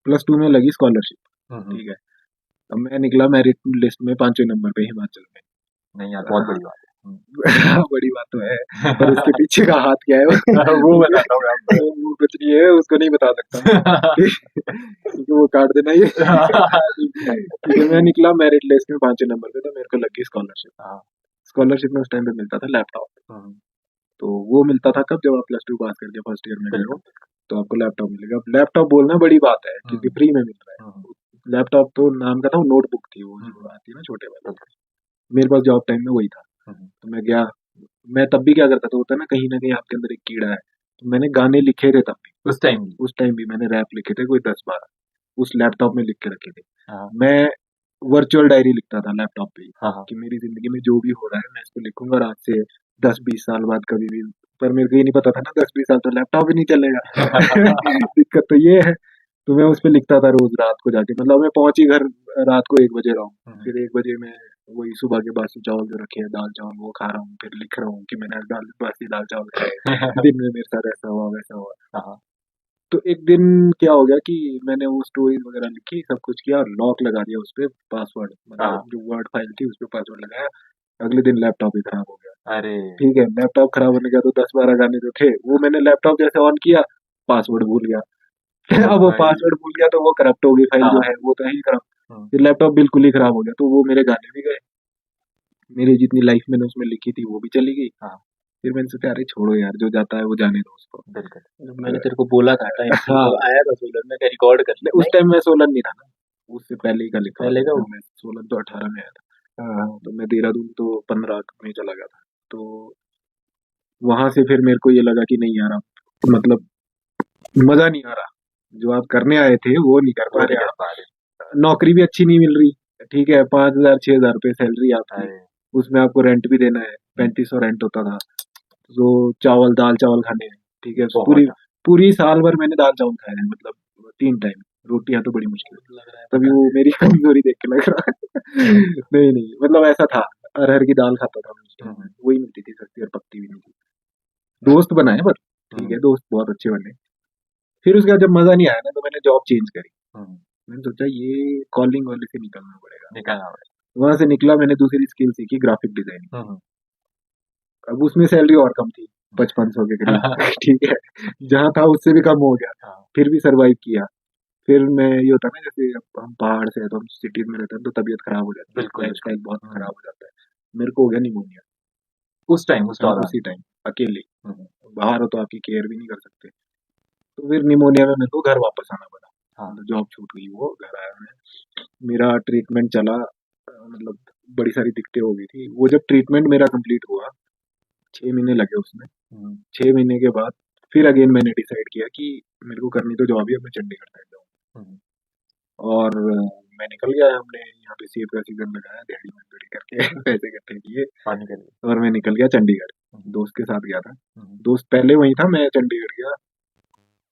S1: +2 में लगी स्कॉलरशिप,
S2: हुँ, हुँ,
S1: ठीक है। अब मैं निकला मेरिट लिस्ट में 5वें नंबर पे हिमाचल में।
S2: नहीं यार बहुत
S1: हाँ,
S2: बड़ी बात है। हुँ,
S1: बड़ी बात तो है, पर उसके पीछे का हाथ क्या है
S2: वो बताता हूँ मैं आपको।
S1: वो कुछ नहीं है, उसको नहीं बता सकता मैं। क्योंकि वो काट देना ये। ठीक है, मैं निकला मेरिट लिस्ट में 5वें नंबर पे, तो मेरे को लगी स्कॉलरशिप।
S2: हाँ,
S1: स्कॉलरशिप में उस टाइम पे मिलता था लैपटॉप।
S2: हुँ,
S1: तो वो मिलता था कब, जब आप +2 पास करके फर्स्ट ईयर में गए हो,
S2: बिल्कुल,
S1: तो आपको लैपटॉप मिलेगा। अब लैपटॉप बोलना बड़ी बात है, क्योंकि
S2: हुँ,
S1: फ्री में मिल रहा
S2: हुँ,
S1: है। लैपटॉप तो नाम का था, वो नोटबुक थी, वो जो
S2: हुँ,
S1: आती है ना छोटे वाली।
S2: बिल्कुल,
S1: मेरे पास जॉब टाइम में वही था।
S2: हुँ,
S1: तो मैं गया, मैं तब भी क्या करता था, होता है ना कहीं आपके अंदर एक कीड़ा है। तो मैंने गाने लिखे थे तब भी,
S2: उस टाइम भी
S1: उस टाइम भी मैंने रैप लिखे थे कोई 10-12, उस लैपटॉप में लिख के रखे थे।
S2: हाँ,
S1: मैं वर्चुअल डायरी लिखता था लैपटॉप पे ही,
S2: हाँ, हाँ,
S1: कि मेरी जिंदगी में जो भी हो रहा है मैं इसको लिखूंगा, और आज से 10-20 साल बाद कभी भी। पर मेरे को ये नहीं पता था ना 10-20 साल तो लैपटॉप ही नहीं चलेगा। दिक्कत तो ये है। तो मैं उस पे लिखता था रोज रात को जाके, मतलब मैं पहुंच ही घर रात को 1 बजे रहा हूँ।
S2: हुँ, हुँ,
S1: फिर 1 बजे मैं वही सुबह के बासी चावल जो रखे हैं, दाल चावल वो खा रहा हूँ, फिर लिख रहा हूँ कि मैंने आज बासी दाल चावल खाए, दिन में मेरे साथ ऐसा हुआ वैसा हुआ।
S2: हाँ,
S1: तो एक दिन क्या हो गया कि मैंने वो स्टोरीज वगैरह लिखी, सब कुछ किया, लॉक लगा दिया उस पे, पासवर्ड
S2: हाँ।
S1: मतलब जो वर्ड फाइल थी उस पे पासवर्ड लगाया। अगले दिन लैपटॉप ही खराब हो गया।
S2: अरे
S1: ठीक है, लैपटॉप खराब होने का तो 10-12 गाने जो थे, वो मैंने लैपटॉप जैसे ऑन किया, पासवर्ड भूल गया।
S2: ओ
S1: अब वो
S2: भाई।
S1: पासवर्ड भूल गया तो वो करप्ट हो गई फाइल जो
S2: हाँ।
S1: है, वो तो है ही खराब।
S2: हम्म,
S1: फिर लैपटॉप बिल्कुल ही खराब हो गया, तो वो मेरे गाने भी गए, मेरी जितनी लाइफ मैंने उसमें लिखी थी वो भी चली गई।
S2: हाँ।
S1: फिर मैंने सोचा अरे छोड़ो यार, जो जाता है वो जाने दो उसको।
S2: बिल्कुल।
S4: जब मैंने तेरे को बोला था टाइम पे,
S1: हाँ,
S4: तो आया था सोलन में रिकॉर्ड कर
S1: उस
S4: नहीं
S1: टाइम मैं सोलन नहीं था ना, उससे पहले ही का लिखा
S4: पहले
S1: हुआ
S4: का
S1: था मैं, सोलन तो 18 में आया था। हाँ, तो मैं देहरादून तो 15 में चला गया था। तो वहां से फिर मेरे को ये लगा कि नहीं यार, अब मतलब मजा नहीं आ रहा, जो आप करने आए थे वो नहीं कर
S2: वो
S1: पा
S2: नहीं
S1: रहे
S2: कर
S1: आप।
S2: पा रहे।
S1: नौकरी भी अच्छी नहीं मिल रही, ठीक है, 5,000 6,000 रुपये सैलरी आपकी,
S2: अरे
S1: उसमें आपको रेंट भी देना है, 3500 रेंट होता था। तो चावल दाल चावल खाने हैं, ठीक है, पूरी
S2: बहुत
S1: पूरी साल भर मैंने दाल चावल खाए हैं, मतलब 3 टाइम, रोटियां तो बड़ी मुश्किल है।
S4: लग रहा है
S1: तभी
S4: पता
S1: वो मेरी कमजोरी देख के लग रहा है। नहीं नहीं, मतलब ऐसा था, अरहर की दाल खाता था मैं उस टाइम,
S2: हम्म,
S1: वही मिलती थी सस्ती और पकती भी नहीं थी। दोस्त बनाए पर, ठीक
S2: हम्म,
S1: है, दोस्त बहुत अच्छे बने। फिर उसके बाद जब मजा नहीं आया ना, तो मैंने जॉब चेंज करी।
S2: हम्म,
S1: मैंने सोचा ये कॉलिंग वाले से निकलना पड़ेगा।
S2: निकालना पड़ेगा।
S1: वहां से निकला, मैंने दूसरी स्किल सीखी, ग्राफिक डिजाइनिंग।
S2: हम्म,
S1: अब उसमें सैलरी और कम थी, 5500 के करीब। ठीक है, जहाँ था उससे भी कम हो गया,
S2: हाँ।
S1: फिर भी सरवाइव किया। फिर मैं, ये होता है ना, जैसे अब हम पहाड़ से हैं तो हम सिटीज में रहते हैं, तो तबीयत खराब हो जाती है,
S2: बिल्कुल
S1: लाइफ
S2: बिल्कुल।
S1: स्टाइल बहुत खराब हो जाता है। मेरे को हो गया निमोनिया
S2: उस टाइम उस दौरान।
S1: उसी टाइम, अकेले।
S2: हम्म,
S1: बाहर हो तो आपकी केयर भी नहीं कर सकते। तो फिर निमोनिया में मेरे को घर वापस आना पड़ा,
S2: हाँ।
S1: मतलब जॉब छूट गई, वो घर आया मैं, मेरा ट्रीटमेंट चला, मतलब बड़ी सारी दिक्कतें हो गई थी। वो जब ट्रीटमेंट मेरा कंप्लीट हुआ, 6 महीने लगे उसमें।
S2: हम्म,
S1: 6 महीने के बाद फिर अगेन मैंने डिसाइड किया कि मेरे को करनी तो जॉब ही, अब मैं चंडीगढ़ साइड जाऊँ।
S2: हम्म,
S1: और मैं निकल गया, हमने यहाँ पे सेब का सीजन लगाया, दिहाड़ी मजदूरी करके पैसे इकट्ठे किए,
S2: पानी के लिए।
S1: और मैं निकल गया चंडीगढ़।
S2: हम्म,
S1: दोस्त के साथ गया था,
S2: हम्म,
S1: दोस्त पहले वहीं था, मैं चंडीगढ़ गया।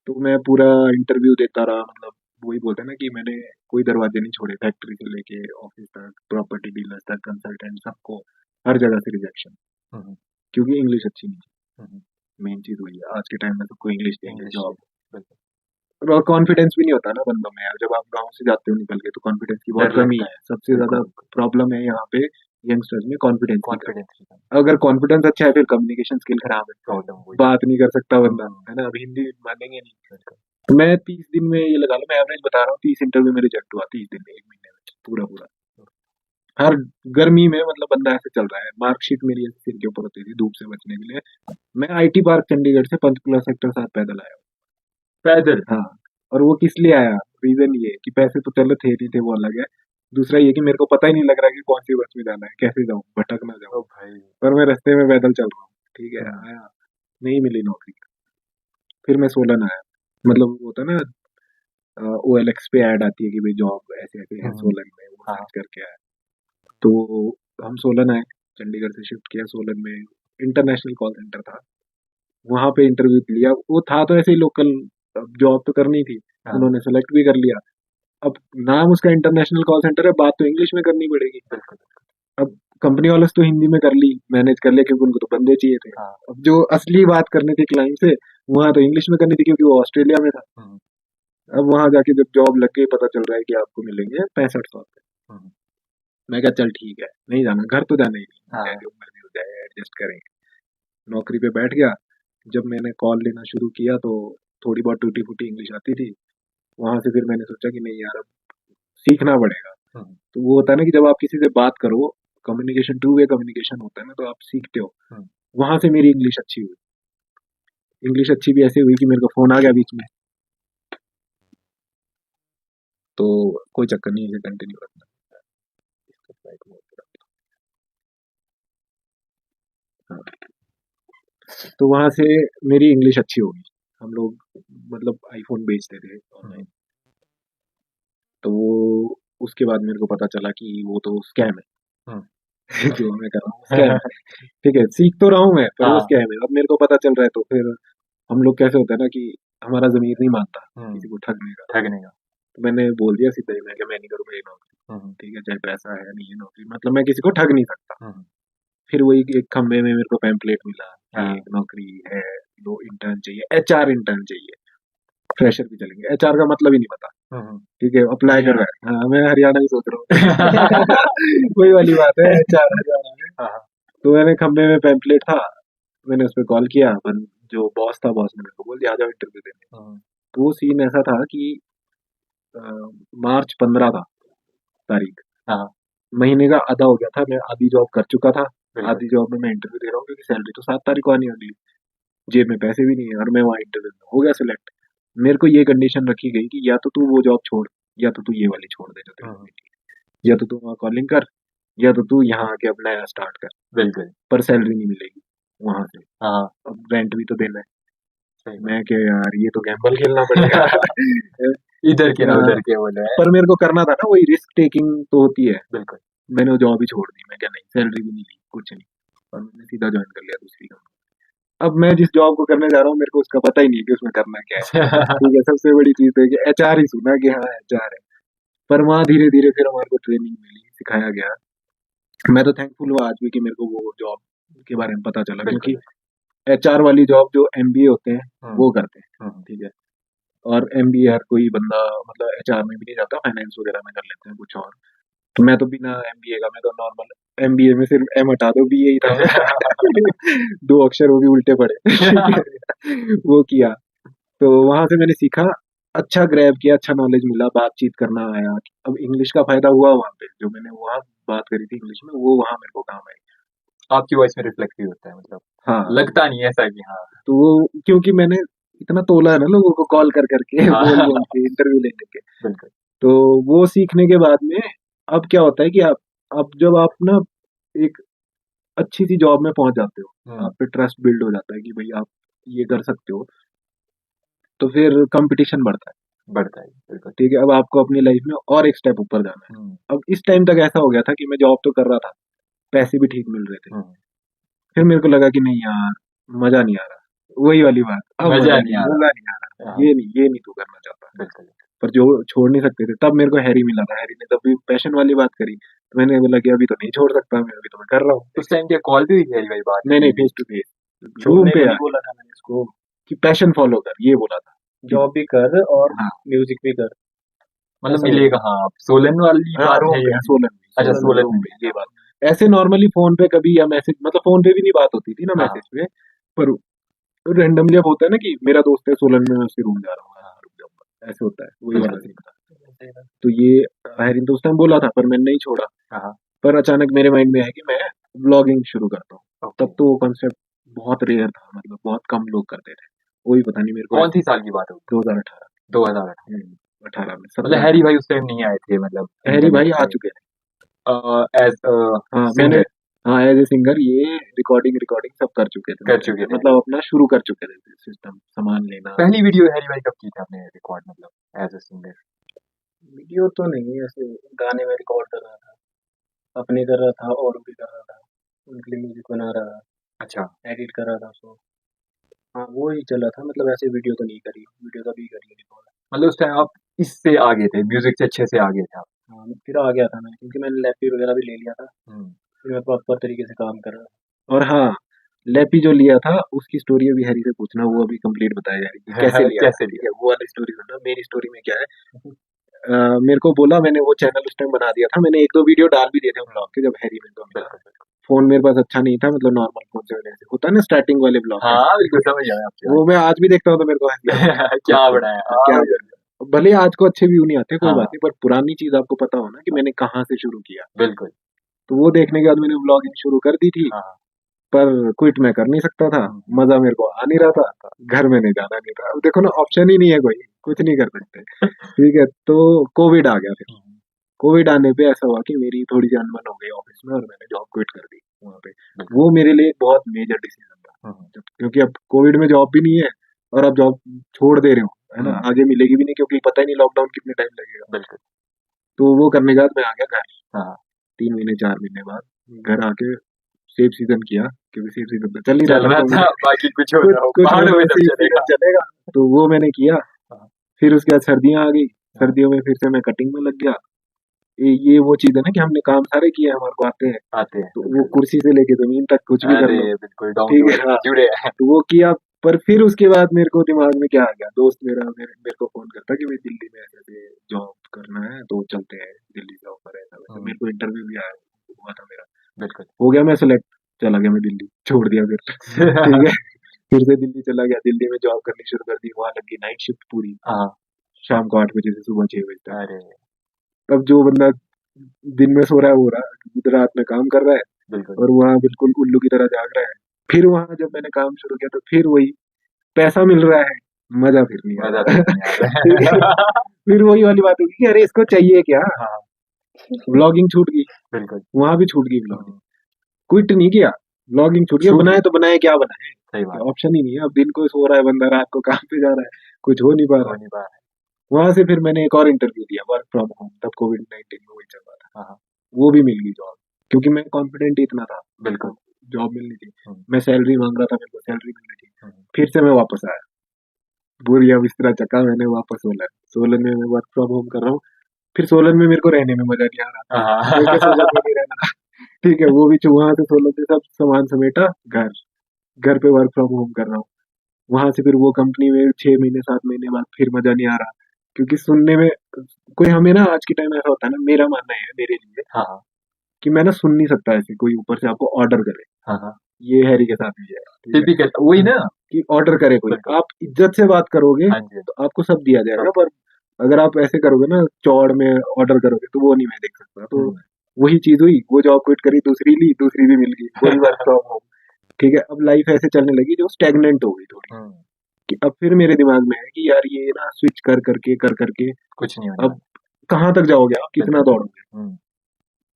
S1: तो मैं पूरा इंटरव्यू देता रहा, मतलब वही बोलते हैं ना कि मैंने कोई दरवाजे नहीं छोड़े, फैक्ट्री से लेके ऑफिस तक, प्रॉपर्टी डीलर्स तक, कंसल्टेंट, सबको, हर जगह से रिजेक्शन,
S2: हम्म,
S1: क्योंकि इंग्लिश अच्छी नहीं थी।
S2: हम्म,
S1: मेन चीज वही है, आज के टाइम में सबको इंग्लिश चाहिए
S2: इंग्लिश
S1: जॉब।
S2: बिल्कुल।
S1: और कॉन्फिडेंस भी नहीं होता ना बंदों में यार, जब आप गांव से जाते हो निकल के, तो कॉन्फिडेंस की बहुत
S2: डर
S1: कमी
S2: लगता
S1: है, सबसे
S2: बिल्कुल
S1: ज्यादा
S2: बिल्कुल।
S1: प्रॉब्लम है यहाँ पे यंगस्टर्स में, कॉन्फिडेंस की कमी।
S2: कॉन्फिडेंस की कमी।
S1: अगर कॉन्फिडेंस अच्छा है, फिर कम्युनिकेशन स्किल खराब है,
S2: प्रॉब्लम वही।
S1: बात नहीं कर सकता बंदा,
S2: हम्म,
S1: है ना, अब हिंदी मानेंगे नहीं।
S2: बिल्कुल।
S1: तो मैं 30 दिन में, ये लगा लो मैं एवरेज बता रहा हूँ, 30 इंटरव्यू में रिजेक्ट हुआ, 30 दिन में, 1 महीने में, पूरा पूरा। हर गर्मी में, मतलब बंदा ऐसे चल रहा है, मार्कशीट मेरी ऐसे सिर के ऊपर होती थी धूप से बचने के लिए। मैं आईटी पार्क चंडीगढ़ से पंचकुला सेक्टर 7 पैदल आया।
S2: पैदल।
S1: हाँ, और वो किस लिए आया, रीजन ये कि पैसे तो चलो थे नहीं थे, वो अलग है। दूसरा ये कि मेरे को पता ही नहीं लग रहा कि कौन सी बस में जाना है, कैसे जाऊँ, भटक ना
S2: ओ
S1: जाऊँ।
S2: भाई।
S1: पर मैं रास्ते में पैदल चल रहा हूँ, ठीक है,
S2: हम्म,
S1: आया, नहीं मिली नौकरी। फिर मैं सोलन आया, मतलब वो होता है ना, OLX पे ऐड आती है कि भाई जॉब ऐसे ऐसे है
S2: हम्म,
S1: सोलन में, वो
S2: हाँ।
S1: सर्च करके आया। तो हम सोलन आए, चंडीगढ़ से शिफ्ट किया सोलन में, इंटरनेशनल कॉल सेंटर था, वहां पे इंटरव्यू लिया। वो था तो ऐसे ही लोकल, जॉब तो करनी थी,
S2: हाँ,
S1: उन्होंने सेलेक्ट भी कर लिया। अब नाम उसका इंटरनेशनल कॉल सेंटर है, बात तो इंग्लिश में करनी पड़ेगी।
S2: बिल्कुल।
S1: अब कंपनी वालों से तो हिंदी में कर ली, मैनेज कर लिया, क्योंकि उनको तो बंदे चाहिए थे।
S2: हाँ।
S1: अब जो असली बात करनी थी क्लाइंट से, वहां तो इंग्लिश में करनी थी, क्योंकि वो ऑस्ट्रेलिया में था।
S2: हम्म,
S1: अब वहां जाके जब जॉब लग गई, पता चल रहा है कि आपको मिलेंगे 6500 रुपये।
S2: हम्म,
S1: मैं कहा चल ठीक है, नहीं जाना, घर तो जाना ही नहीं,
S2: हाँ।
S1: चाहे जो मर्जी हो जाए, एडजस्ट करेंगे। नौकरी पे बैठ गया। जब मैंने कॉल लेना शुरू किया, तो थोड़ी बहुत टूटी फूटी इंग्लिश आती थी। वहां से फिर मैंने सोचा कि नहीं यार, अब सीखना पड़ेगा।
S2: हम्म,
S1: तो वो होता है ना कि जब आप किसी से बात करो, कम्युनिकेशन, टू वे कम्युनिकेशन होता है ना, तो आप सीखते हो।
S2: हम्म,
S1: वहां से मेरी इंग्लिश अच्छी हुई। इंग्लिश अच्छी भी ऐसे हुई कि मेरे को फोन आ गया बीच में, तो कोई चक्कर नहीं, इसे कंटिन्यू रखना। हाँ, तो वहां से मेरी इंग्लिश अच्छी होगी। हम लोग मतलब आईफोन बेचते थे ऑनलाइन। तो वो, उसके बाद मेरे को पता चला कि वो तो स्कैम है।
S2: हम्म,
S1: जो मैं कर रहा हूँ स्कैम है। ठीक है, सीख तो रहा हूँ मैं, पर वो
S2: हाँ।
S1: स्कैम है। अब मेरे को पता चल रहा है, तो फिर हम लोग कैसे होता है ना कि हमारा जमीर नहीं मानता
S2: हम्म,
S1: किसी को ठगने का।
S2: ठगने का।
S1: तो मैंने बोल दिया सीधा ही, मैं क्या मैं नहीं करूँगा ये नौकरी, ठीक है, चाहे पैसा है नहीं है नौकरी, मतलब मैं किसी को ठग नहीं सकता। फिर वही एक खंबे में मेरे को पैम्पलेट मिला कि
S2: हाँ।
S1: एक नौकरी है, दो इंटर्न चाहिए, एचआर इंटर्न चाहिए, फ्रेशर भी चलेंगे, एचआर का मतलब ही नहीं पता, ठीक है, अप्लाई कर रहा है, हाँ मैं हरियाणा भी सोच रहा हूँ वही वाली बात है, एचआर हरियाणा में।
S2: हाँ।
S1: तो मैंने खंबे में पैम्पलेट था, मैंने उस पर कॉल किया, पर जो बॉस था, बॉस ने मेरे को बोल दिया आ जाओ इंटरव्यू देने। तो वो सीन ऐसा था कि मार्च 15 था तारीख,
S2: हाँ।
S1: महीने का आधा हो गया था, मैं आधी जॉब कर चुका था,
S2: बिल्कुल।
S1: आधी जॉब में मैं इंटरव्यू दे रहा हूँ क्योंकि सैलरी तो 7 तारीख को आनी होगी, जेब में पैसे भी नहीं है, और मैं वहाँ इंटरव्यू में हो गया सिलेक्ट। मेरे को ये कंडीशन रखी गई कि या तो तू वो जॉब छोड़, या तो तू ये वाली छोड़ दे जो तेरे को मिली है। या तो तू वहाँ कॉलिंग कर, या तो तू यहाँ आके अपना नया स्टार्ट कर,
S2: बिल्कुल।
S1: पर सैलरी नहीं मिलेगी वहाँ से,
S2: हाँ।
S1: अब रेंट भी तो देना है।
S2: सही बात।
S1: मैं क्या यार, ये तो गैम्बल खेलना पड़ेगा
S2: इधर के ना
S1: हाँ,
S2: उधर के बोले हैं।
S1: पर मेरे को करना था ना, वही रिस्क टेकिंग तो होती है।
S2: बिल्कुल।
S1: मैंने वो जॉब ही छोड़ दी, मैं क्या नहीं, सैलरी भी नहीं ली, कुछ नहीं, और मैंने सीधा ज्वाइन कर लिया दूसरी कंपनी। अब मैं जिस जॉब को करने जा रहा हूँ, मेरे को उसका पता ही नहीं है कि उसमें करना क्या है, ठीक है। सबसे बड़ी चीज है कि एचआर ही सुना कि हाँ एचआर है, पर वहाँ धीरे धीरे फिर हमारे को ट्रेनिंग मिली, सिखाया गया। मैं तो थैंकफुल हुआ आज भी कि मेरे को वो जॉब के बारे में पता चला, क्योंकि एचआर वाली जॉब जो एमबीए होते हैं वो करते हैं, ठीक है, और एमबीए हर कोई बंदा मतलब एचआर में भी नहीं जाता, फाइनेंस वगैरह में कर लेते हैं कुछ और। तो मैं तो बिना एमबीए का, मैं तो नॉर्मल एमबीए में सिर्फ एम हटा दो, बीए ही था दो अक्षर वो भी उल्टे पड़े वो किया, तो वहां से मैंने सीखा, अच्छा ग्रैब किया, अच्छा नॉलेज मिला, बातचीत करना आया। अब इंग्लिश का फायदा हुआ वहां पे, जो मैंने वहां बात करी थी इंग्लिश में, वो वहां मेरे को काम आई।
S2: आपकी वॉइस में रिफ्लेक्ट भी होता है, मतलब
S1: हाँ,
S2: लगता नहीं है ऐसा कि हाँ।
S1: तो वो क्योंकि मैंने इतना तोला है ना लोगों को कॉल कर करके
S2: हाँ।
S1: बोल के इंटरव्यू लेने के,
S2: बिल्कुल।
S1: तो वो सीखने के बाद में अब क्या होता है कि आप, अब जब आप ना एक अच्छी सी जॉब में पहुंच जाते हो, आप पे ट्रस्ट बिल्ड हो जाता है कि भाई आप ये कर सकते हो, तो फिर कंपटीशन बढ़ता है,
S2: बढ़ता है। बिल्कुल।
S1: ठीक है। अब आपको अपनी लाइफ में और एक स्टेप ऊपर जाना है। अब इस टाइम तक ऐसा हो गया था कि मैं जॉब तो कर रहा था, पैसे भी ठीक मिल रहे थे, फिर मेरे को लगा कि नहीं यार मजा नहीं आ रहा, वही वाली बात, अब
S2: मजा नहीं आ रहा।
S1: मजा नहीं आ रहा,
S2: हाँ।
S1: ये नहीं तू करना चाहता।
S2: बिल्कुल।
S1: पर जो छोड़ नहीं सकते थे, तब मेरे को हैरी मिला था, हैरी ने तब भी पैशन वाली बात करी, तो मैंने बोला कि अभी तो नहीं छोड़ सकता मैं, अभी तो मैं कर रहा हूँ।
S2: उस टाइम क्या कॉल भी हुई थी भाई बात?
S1: नहीं फेस टू फेस, रूम
S4: छोड़ने
S1: पे
S4: को
S1: यार,
S4: नहीं बोला था मैंने इसको,
S1: कि पैशन फॉलो कर, ये बोला था।
S4: जॉब भी कर और
S1: हाँ
S4: म्यूजिक भी कर।
S2: मतलब
S4: ऐसा
S2: मिलेगा, हाँ सोलन वाली
S1: हाँ,
S2: बात
S1: रूम
S2: है
S1: पे,
S2: ये?
S1: सोलन में,
S2: अच्छा, सोलन
S1: रूम
S2: में।
S1: पे ये बात। ऐसे नॉर्मली फोन पे कभी या मैसेज, मतलब फोन पे भी नहीं बात होती थी ना,
S2: हाँ।
S1: मैसेज पे, पर रेंडमली अब होता है ना कि मेरा दोस्त है सोलन में, मैं उसके रूम जा रहा हूँ, हाँ रुक जाऊंगा, ऐसे होता है, वही वाला सीन था। तो ये हैरी तो उस टाइम बोला था, पर मैंने नहीं छोड़ा।
S2: हाँ।
S1: पर अचानक मेरे माइंड में है कि मैं व्लॉगिंग शुरू करता हूँ।
S2: ओके।
S1: तब तो वो कॉन्सेप्ट बहुत रेयर था, मतलब बहुत कम लोग करते थे, वही पता नहीं मेरे को।
S2: कौन सी साल की बात है?
S1: 2018
S2: 2018
S1: में,
S2: मतलब हैरी भाई उस टाइम नहीं आए थे, मतलब
S1: हैरी भाई आ चुके थे,
S2: एज
S1: हाँ मैंने,
S2: सिंगर
S1: हाँ एज ए सिंगर, ये रिकॉर्डिंग सब कर चुके थे, मतलब अपना शुरू कर चुके थे, सिस्टम सामान लेना।
S2: पहली वीडियो हैरी भाई कब की थी आपने रिकॉर्ड, मतलब एज ए सिंगर?
S4: वीडियो तो नहीं, ऐसे गाने में रिकॉर्ड कर रहा था, अपने कर रहा था और भी कर रहा था, उनके लिए म्यूजिक बना रहा था,
S2: अच्छा।
S4: एडिट कर रहा था उसको, हाँ वो ही चला था, मतलब ऐसे वीडियो तो नहीं करी, वीडियो तभी करी रिकॉर्ड।
S2: मतलब उस टाइम आप इससे आगे थे, म्यूजिक से अच्छे से आगे थे आप?
S4: हाँ फिर आ गया था मैं, क्योंकि मैंने लैपी वगैरह भी ले लिया था, फिर मैं प्रॉपर तरीके से काम कर रहा था।
S1: और हाँ, लैपी जो लिया था उसकी स्टोरी अभी हैरी से पूछना, वो अभी कंप्लीट बताया जाएगी कैसे लिया
S2: कैसे
S1: था, ठीक है, वो वाली स्टोरी सुनना। मेरी स्टोरी में क्या है, मेरे को बोला, मैंने वो चैनल उस टाइम बना दिया था, मैंने 1-2 वीडियो डाल भी दिए थे ब्लॉग के, जब हैरी मेरे को मिला। फोन मेरे पास अच्छा नहीं था, मतलब नॉर्मल फोन से वजह से होता है ना स्टार्टिंग वाले ब्लॉग,
S2: हाँ बिल्कुल समझ आया आपकी
S1: वो मैं आज भी देखता हूँ तो मेरे को हंसी आती है।
S2: क्या बनाया,
S1: क्या बनाया। भले आज को अच्छे व्यू नहीं आते, कोई
S2: हाँ।
S1: बात नहीं, पर पुरानी चीज आपको पता हो ना कि मैंने कहाँ से शुरू किया।
S2: बिल्कुल।
S1: तो वो देखने के बाद मैंने व्लॉगिंग शुरू कर दी थी,
S2: हाँ।
S1: पर क्विट मैं कर नहीं सकता था, मजा मेरे को आ नहीं रहा था, घर में नहीं जाना नहीं था। अब देखो ना, ऑप्शन ही नहीं है, कोई कुछ नहीं कर सकते, ठीक है। तो कोविड आ गया, फिर कोविड आने पे ऐसा हुआ कि मेरी थोड़ी सी अनबन हो गई ऑफिस में, और मैंने जॉब क्विट कर दी वहाँ पे। वो मेरे लिए बहुत मेजर डिसीजन था, क्योंकि अब कोविड में जॉब भी नहीं है, और अब जॉब छोड़ दे रहे हो, है ना, आगे मिलेगी भी नहीं, क्योंकि पता ही नहीं लॉकडाउन कितने टाइम लगेगा।
S2: बिल्कुल।
S1: तो वो करने के बाद मैं आ गया घर,
S2: हाँ।
S1: 3 महीने 4 महीने बाद घर आके सेफ सीजन किया, क्योंकि सेफ सीजन तो चल ही रहा था,
S2: बाकी कुछ
S1: चलेगा, तो वो मैंने किया। फिर उसके बाद सर्दियां आ गई, सर्दियों में फिर से मैं कटिंग में लग गया। ये वो चीज है ना कि हमने काम सारे किए, हमारे को आते हैं,
S2: आते हैं
S1: तो वो कुर्सी से लेके जमीन तक कुछ भी कर
S2: अरे
S1: लो,
S2: बिल्कुल डाउन
S1: ठीक
S2: टू
S1: है, हाँ।
S2: जुड़े हैं
S1: तो वो किया, पर फिर उसके बाद मेरे को दिमाग में क्या आ गया, दोस्त मेरे को फोन करता कि भाई दिल्ली में ऐसे जॉब करना है तो चलते हैं, दिल्ली से ऑफर है ऐसा वैसा। मेरे को इंटरव्यू भी आया हुआ था मेरा,
S2: बिल्कुल
S1: हो गया मैं सेलेक्ट, चला गया मैं दिल्ली, छोड़ दिया फिर ठीक है, फिर से दिल्ली चला गया, दिल्ली में जॉब करनी शुरू कर दी, वहां लगी नाइट शिफ्ट पूरी,
S2: हाँ
S1: शाम को 8 बजे से सुबह 6 बजे तक।
S2: अरे
S1: अब जो बंदा दिन में सो रहा है वो रात में काम कर रहा है,
S2: बिल्कुल
S1: और वहाँ बिल्कुल उल्लू की तरह जाग रहा है। फिर वहां जब मैंने काम शुरू किया तो फिर वही पैसा मिल रहा है, मजा फिर नहीं आ
S2: मजा
S1: रहा
S2: तो नहीं आ रहा
S1: ठीक है?
S2: है
S1: फिर वही वाली बात होगी कि अरे इसको चाहिए क्या,
S2: हाँ
S1: व्लॉगिंग छूट गई,
S2: बिल्कुल
S1: वहां भी छूट गई व्लॉगिंग, क्विट नहीं किया, व्लॉगिंग छूट गया,
S2: छूट
S1: बनाए
S2: गई।
S1: तो बनाए क्या बनाए,
S2: सही बात
S1: ऑप्शन ही नहीं है। अब दिन को सो रहा है बंदा, रात को काम पे जा रहा है, कुछ हो नहीं पा
S2: हो
S1: रहा।
S2: नहीं पा रहा
S1: वहां से फिर मैंने एक और इंटरव्यू दिया वर्क फ्रॉम होम, तब कोविड-19 में वही चल रहा था,
S2: हाँ
S1: वो भी मिल गई जॉब, क्योंकि मैं कॉन्फिडेंट ही इतना था,
S2: बिल्कुल
S1: जॉब मिलनी थी,
S2: हम्म,
S1: मैं सैलरी मांग रहा था, मेरे को सैलरी मिलनी थी।
S2: हम्म,
S1: फिर से मैं वापस आया, बोरिया बिस्तरा चका मैंने, वापस सोलन में मैं वर्क फ्रॉम होम कर रहा हूँ। फिर सोलन में मेरे को रहने में मजा नहीं आ रहा, क्योंकि सोलन में
S2: हाँ
S1: नहीं रहना ठीक है, वो भी वहां से सोलन से सब सामान समेटा, घर घर पे वर्क फ्रॉम होम कर रहा हूँ। वहां से फिर वो कंपनी में 6 महीने 7 महीने बाद फिर मजा नहीं आ रहा, क्योंकि सुनने में कोई हमें ना, आज के टाइम में ऐसा होता है ना, मेरा मानना है मेरे लिए
S2: हाँ हाँ
S1: कि मैं ना सुन नहीं सकता ऐसे कोई ऊपर से आपको ऑर्डर करे।
S2: हाँ हाँ
S1: ये हैरी के साथ भी है, ठीक है,
S2: टिपिकल वही ना
S1: कि ऑर्डर करे कोई,
S2: बिल्कुल
S1: आप इज्जत से बात करोगे
S2: हाँ जी
S1: तो आपको सब दिया जाएगा, पर अगर आप ऐसे करोगे ना चौड़ में ऑर्डर करोगे तो वो नहीं मैं देख सकता। तो
S2: हम्म,
S1: वही चीज हुई, वो जॉब क्विट करी, दूसरी ली, दूसरी भी मिल गई, वो भी वर्क फ्रॉम होम, ठीक है। अब लाइफ ऐसे चलने लगी जो स्टेगनेंट हो गई थोड़ी,
S2: हम्म,
S1: कि अब फिर मेरे दिमाग में है कि यार ये ना स्विच कर करके
S2: कुछ नहीं होने
S1: अब कहाँ तक जाओगे, आप कितना
S2: बिल्कुल
S1: दौड़ोगे,
S2: हम्म,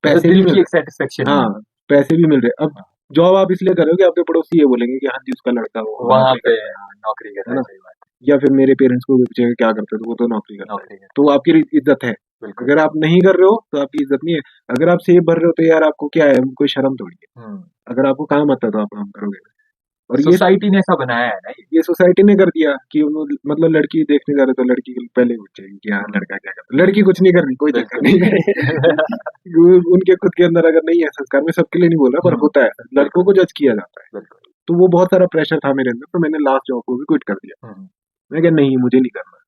S1: पैसे भी
S2: दिल
S1: मिल
S2: की एक
S1: रहे,
S2: सेटिस्फेक्शन
S1: हाँ,
S2: नहीं है
S1: पैसे भी मिल रहे। अब
S2: हाँ,
S1: जॉब आप इसलिए करोगे, आपके पड़ोसी ये बोलेंगे कि हाँ जी उसका लड़का वो
S2: वहां
S1: नौकरी
S2: पे
S1: करता है
S2: नौकरी कर
S1: है
S2: रहा है
S1: ना,
S2: सही बात
S1: या फिर मेरे पेरेंट्स को भी पूछेंगे क्या करते हो, तो वो तो नौकरी करता है,
S2: नौकरी कर
S1: तो वो आपकी इज्जत है।
S2: बिल्कुल
S1: अगर आप नहीं कर रहे हो तो आपकी इज्जत नहीं है, अगर आप सेब भर रहे हो तो यार आपको क्या है, कोई शर्म थोड़ी है, अगर आपको काम आता है तो आप काम करोगे। और
S2: सोसाइटी ने ऐसा बनाया है ना
S1: ये सोसाइटी ने कर दिया कि मतलब लड़की देखने जा रहे तो लड़की को पहले पूछेगी कि हाँ लड़का क्या करता है, लड़की कुछ नहीं कर रही, कोई चक्कर
S2: बिल्कुल
S1: नहीं है उनके खुद के अंदर अगर नहीं है संस्कार, मैं सबके लिए नहीं बोल रहा, पर होता है, लड़कों को जज किया जाता है।
S2: बिल्कुल
S1: तो वो बहुत सारा प्रेशर था मेरे अंदर, तो मैंने लास्ट जॉब को भी क्विट कर दिया, मैं कहा नहीं मुझे नहीं करना।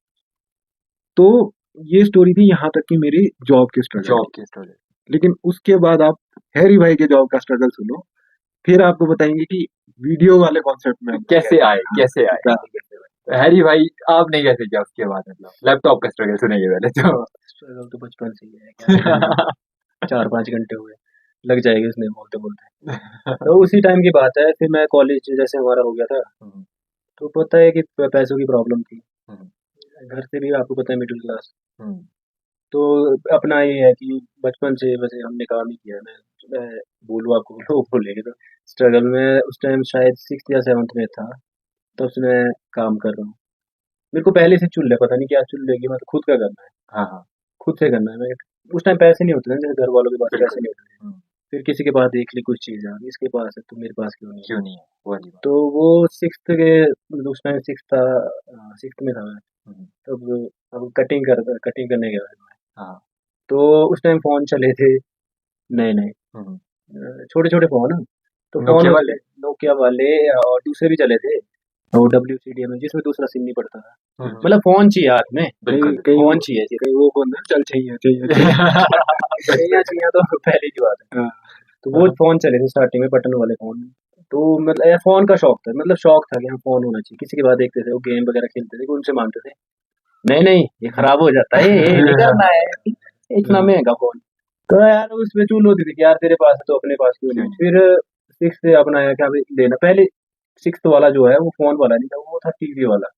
S1: तो ये स्टोरी थी यहाँ तक कि मेरी जॉब की स्ट्रगल
S2: जॉब
S1: की।
S2: की स्टोरी
S1: लेकिन उसके बाद आप हैरी भाई के जॉब का स्ट्रगल सुनो, फिर आपको बताएंगे कि वीडियो वाले कॉन्सेप्ट में हम लोग
S2: कैसे आए कैसे आए
S1: कैसे आए।
S2: हैरी भाई आपने कैसे किया उसके बाद मतलब लैपटॉप का स्ट्रगल सुनेंगे पहले तो
S4: स्ट्रगल तो बचपन से ही है, क्या करें, 4-5 घंटे हुए लग जाएगी उसमें बोलते बोलते। तो उसी टाइम की बात है, फिर मैं कॉलेज जैसे हमारा हो गया था, तो पता है कि पैसों की प्रॉब्लम थी, घर से भी आपको पता है मिडिल क्लास, तो अपना ये है कि बचपन से वैसे हमने काम ही किया। मैं बोलूँ आपको लोग बोलेंगे तो स्ट्रगल में उस टाइम शायद 6th या 7th में था, तब से मैं काम कर रहा हूँ। मेरे को पहले से चुल है, पता नहीं क्या चुल है कि मतलब खुद का करना है,
S2: हाँ हाँ
S4: खुद से करना है। मैं उस टाइम पैसे नहीं होते थे, जैसे घर वालों के पास पैसे
S2: बिल्कुल
S4: नहीं होते थे। फिर किसी के पास देख ली कुछ चीज़ यार, इसके पास है तो मेरे पास क्यों नहीं है।
S2: क्यों नहीं है वो वाली बात
S4: तो वो 6th के मतलब उस टाइम 6th था, 6th में था मैं, तब अब कटिंग करने गया था मैं।
S2: हाँ
S4: तो उस टाइम फ़ोन चले थे नए-नए, छोटे-छोटे फ़ोन, तो फ़ोन
S2: नोकिया वाले
S4: नोकिया वाले, और दूसरे भी चले थे, वो WCDM में जिसमें दूसरा सिम नहीं पड़ता था।
S2: हम्म,
S4: मतलब फ़ोन चाहिए हाथ में,
S2: बिल्कुल
S1: कहीं
S4: फ़ोन चाहिए जी।
S1: कहीं वो बोल चल चाहिए चाहिए
S4: चाहिए तो पहले की बात है।
S1: हाँ,
S4: तो वो फ़ोन चले थे स्टार्टिंग में, बटन वाले फ़ोन। तो मतलब फ़ोन का शौक था, मतलब शौक था कि हाँ फ़ोन होना चाहिए। किसी के पास देखते थे, वो गेम वगैरह खेलते थे, उनसे माँगते थे। नहीं, नहीं, ये खराब हो जाता है, ये नहीं करना है, इतना महँगा फ़ोन। तो यार उसमें चुल होती थी कि यार तेरे पास है तो अपने पास क्यों नहीं। फिर 6th से अपनाया क्या भाई लेना। पहले 6th वाला जो है वो फ़ोन वाला नहीं था, वो था टीवी वाला।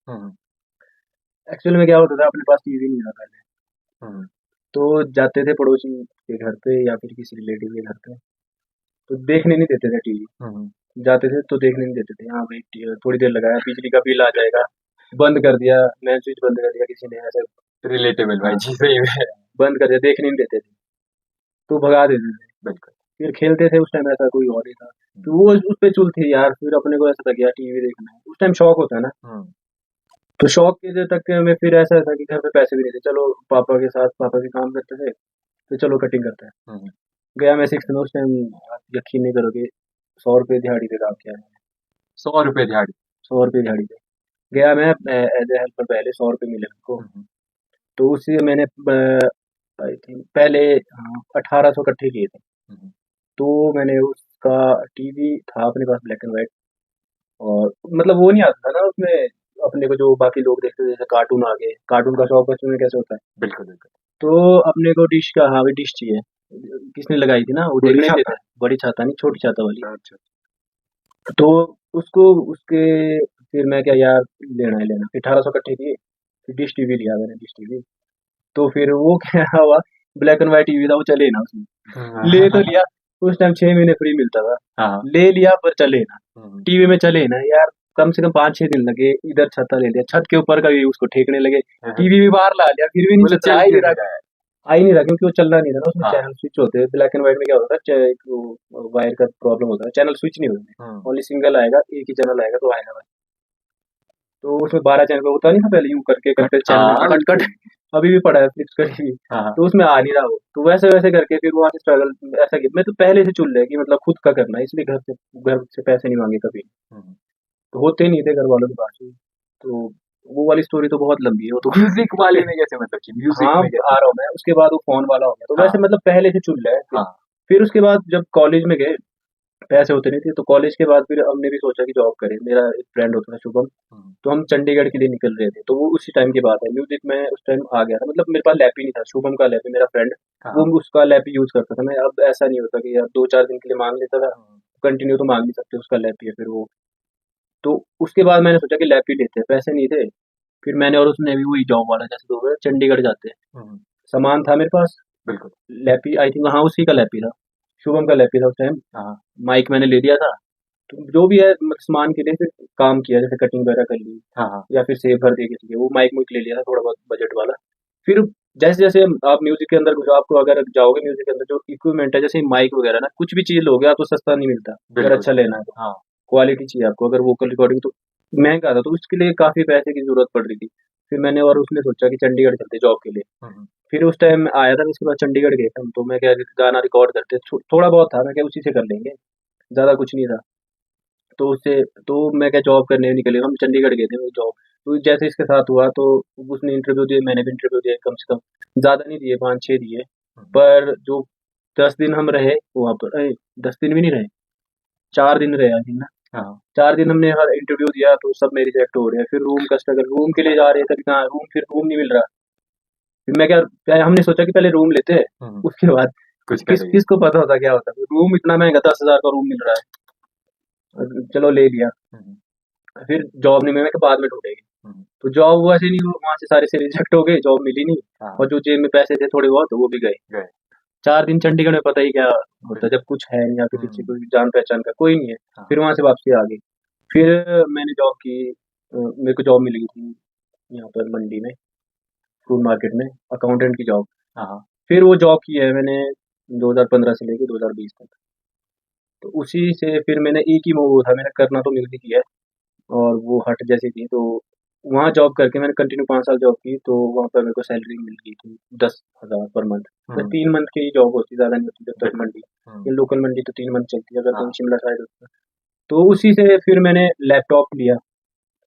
S4: एक्चुअल में क्या होता था, अपने पास टीवी नहीं था पहले। तो जाते थे पड़ोसी के घर पे या फिर किसी रिलेटिव के घर पे, तो देखने नहीं देते थे टीवी। जाते थे तो देखने नहीं देते थे, हाँ भाई थोड़ी देर लगाया, बिजली का बिल आ जाएगा, बंद कर दिया, मेन स्विच बंद कर दिया किसी ने ऐसे,
S2: रिलेटेबल भाई
S4: हाँ,
S2: जी सही है
S4: बंद कर दिया, देखने नहीं देते थे, तो भगा देते थे।
S2: बिल्कुल
S4: फिर खेलते थे, उस टाइम ऐसा कोई और ही था, तो वो उस पे चुल थी यार। फिर अपने को ऐसा था कि यार टीवी देखना है, उस टाइम शौक होता है ना, तो शौक के तक में फिर ऐसा था कि घर पे पैसे भी नहीं थे, चलो पापा के साथ, पापा भी काम करते थे, तो चलो कटिंग करते हैं।
S2: हम्म,
S4: गया मैं 6th में, उस टाइम आप यकीन नहीं करोगे, 100 रुपये दिहाड़ी पे काम किया है।
S2: 100 रुपए दिहाड़ी।
S4: 100 रुपये दिहाड़ी पे गया मैं एज ए हेल्पर, पहले 100 रुपये मिले हमको।
S2: हम्म,
S4: तो उससे मैंने आई थिंक पहले 1800 इकट्ठे किए थे।
S2: हम्म,
S4: तो मैंने उसका टीवी था अपने पास, ब्लैक एंड व्हाइट, और मतलब वो नहीं आता था ना उसमें अपने को जो बाकी लोग देखते थे, जैसे कार्टून आ गए, कार्टून का शौक बचपन में कैसे होता है।
S2: बिल्कुल बिल्कुल।
S4: तो अपने को डिश का, हाँ भाई डिश चाहिए, किसने लगाई थी ना वो,
S1: बड़ी
S4: देखने नहीं
S1: छाता।
S4: देता, बड़ी छाता नहीं, छोटी छाता वाली।
S1: अच्छा।
S4: तो उसको उसके फिर मैं क्या यार, लेना ही लेना, फिर 1800 इकट्ठे किए, फिर डिश टीवी लिया मैंने, डिश टीवी। तो फिर वो क्या हुआ, ब्लैक एंड व्हाइट टीवी था, वो चले ना उसमें, ले तो लिया, उस टाइम 6 महीने फ्री मिलता था,
S2: हाँ।
S4: ले लिया पर चले ना,
S2: हम्म,
S4: टीवी में चले ना यार, कम से कम 5-6 दिन लगे, इधर छत्ता ले लिया, छत के ऊपर का भी उसको ठेकने लगे, टीवी भी बाहर ला लिया, फिर भी नहीं
S2: बोले
S4: चल
S2: चल
S4: आ ही
S2: क्यों
S4: नहीं
S2: नहीं
S4: रहा,
S2: रहा है।
S4: आ ही नहीं रहा, क्योंकि वो चलना नहीं था ना, उसमें
S2: हाँ।
S4: चैनल स्विच होते हैं, ब्लैक एंड व्हाइट में क्या होता है, वायर का प्रॉब्लम होता है, चैनल स्विच नहीं होते,
S2: हम्म,
S4: ओनली सिंगल आएगा, एक ही चैनल आएगा तो आएगा बस। तो उसमें 12 चैनल का होता नहीं था पहले, यूं करके करके
S2: हाँ
S4: चैनल कट कट, अभी भी पड़ा है फ्लिप्स का टीवी।
S2: हाँ।
S4: तो उसमें आ नहीं रहा वो, तो वैसे वैसे करके फिर वहां से स्ट्रगल ऐसा किया, मैं तो पहले से चुन लिया कि मतलब खुद का करना है, इसलिए घर से पैसे नहीं मांगे कभी,
S2: हम्म।
S4: तो होते नहीं थे घर वालों के पास में। तो वो वाली स्टोरी तो बहुत लंबी है वो तो।
S2: म्यूजिक वाले में कैसे, मतलब कि म्यूजिक
S4: हाँ
S2: में
S4: आ
S2: कैसे।
S4: रहा हूँ मैं, उसके बाद वो फोन वाला हो गया, तो वैसे
S2: हाँ
S4: मतलब पहले से चुन लिया है। फिर
S2: हाँ।
S4: फिर उसके बाद जब कॉलेज में गए, पैसे होते नहीं थे, तो कॉलेज के बाद फिर हमने भी सोचा कि जॉब करें, मेरा एक फ्रेंड होता था शुभम,
S2: हम्म,
S4: तो हम चंडीगढ़ के लिए निकल रहे थे, तो वो उसी टाइम की बात है, म्यूजिक में उस टाइम आ गया था, मतलब मेरे पास लैप ही नहीं था, शुभम का लैप है मेरा फ्रेंड, वो
S2: हाँ।
S4: उसका लैप ही यूज करता था मैं। अब ऐसा नहीं होता कि यार 2-4 दिन के लिए मांग लेता था,
S2: हम्म,
S4: कंटिन्यू तो मांग नहीं सकते, उसका लैप ही है फिर वो। तो उसके बाद मैंने सोचा कि लैप ही लेते हैं, पैसे नहीं थे, फिर मैंने और उसने भी वही जॉब वाला, जैसे दो चंडीगढ़ जाते हैं,
S2: हम्म,
S4: सामान था मेरे पास,
S2: बिल्कुल।
S4: लैपी आई थिंक, हाँ उसी का लैपी था, शुभम का लैपी था उस टाइम।
S2: हाँ
S4: माइक मैंने ले दिया था, तो जो भी है मतलब सामान के लिए फिर काम किया, जैसे कटिंग वगैरह कर ली,
S2: हाँ हाँ।
S4: या फिर सेव भर दिए किसी के, वो माइक मुइक ले लिया था थोड़ा बहुत बजट वाला। फिर जैसे जैसे आप म्यूजिक के अंदर घुसो, आपको अगर जाओगे म्यूजिक के अंदर, जो इक्विपमेंट है जैसे माइक वगैरह ना, कुछ भी चीज लोगे आपको सस्ता नहीं मिलता, अगर
S2: बिल्कुल।
S4: अच्छा लेना है तो,
S2: हाँ।
S4: क्वालिटी चाहिए आपको, अगर वोकल रिकॉर्डिंग तो महंगा था, तो उसके लिए काफी पैसे की जरूरत पड़ रही थी। फिर मैंने और उसने सोचा कि चंडीगढ़ चलते जॉब के लिए।
S2: हम्म,
S4: फिर उस टाइम आया था, उसके बाद चंडीगढ़ गए थे हम, तो मैं क्या, गाना रिकॉर्ड करते थोड़ा बहुत था, मैं क्या उसी से कर लेंगे, ज़्यादा कुछ नहीं था। तो उससे, तो मैं क्या जॉब करने निकले, हम चंडीगढ़ गए थे वो जॉब। तो जैसे इसके साथ हुआ, तो उसने इंटरव्यू दिए, मैंने भी इंटरव्यू दिया, कम से कम ज़्यादा नहीं दिए, 5-6 दिए।
S2: हम्म,
S4: पर जो 10 दिन हम रहे वहाँ पर, 10 दिन भी नहीं रहे, 4 दिन रहे आई थिंक ना।
S2: हाँ
S4: 4 दिन हमने हर इंटरव्यू दिया, तो सब में रिजेक्ट हो रहे हैं, फिर रूम का स्ट्रगल, रूम के लिए जा रहे थे, कभी कहाँ रूम, फिर रूम नहीं मिल रहा। फिर मैं क्या, हमने सोचा कि पहले रूम लेते हैं,
S2: हम्म,
S4: उसके बाद
S2: कुछ
S4: किस
S2: करेंगे।
S4: किसको पता होता क्या होता है, रूम इतना महंगा, 10,000 का रूम मिल रहा है, चलो ले लिया।
S2: हम्म,
S4: फिर जॉब नहीं, मैं बाद में ढूंढेगी,
S2: हम्म,
S4: तो जॉब वैसे नहीं, वहां से सारे से रिजेक्ट हो गए, जॉब मिली नहीं,
S2: हाँ।
S4: और जो जेब में पैसे थे थोड़े बहुत, वो भी गए।
S2: गए।
S4: 4 दिन चंडीगढ़ में पता ही क्या होता है,
S2: बिल्कुल।
S4: जब कुछ है नहीं, या फिर किसी
S2: हम्म,
S4: को जान पहचान का कोई नहीं है।
S2: हाँ।
S4: फिर वहां से वापसी आ गई। फिर मैंने जॉब की, मेरे को जॉब मिल गई थी यहाँ पर मंडी में, फूड मार्केट में, अकाउंटेंट की जॉब।
S2: हाँ हाँ।
S4: फिर वो जॉब की है मैंने 2015 से लेके 2020 तक। तो उसी से फिर मैंने एक ही वो था मेरा, करना तो म्यूजिक ही है, और वो हट जैसी थी, तो वहाँ जॉब करके मैंने कंटिन्यू 5 साल जॉब की, तो वहाँ पर मेरे को सैलरी मिल गई थी 10,000 पर मंथ। तो
S2: हम्म,
S4: 3 मंथ की ही जॉब होती, ज़्यादा नहीं होती जब तक
S2: बिल्कुल।
S4: मंडी,
S2: हम्म,
S4: ये लोकल मंडी तो 3 मंथ चलती है, अगर कहीं
S2: हाँ।
S4: शिमला साइड होता है। तो उसी से फिर मैंने लैपटॉप लिया,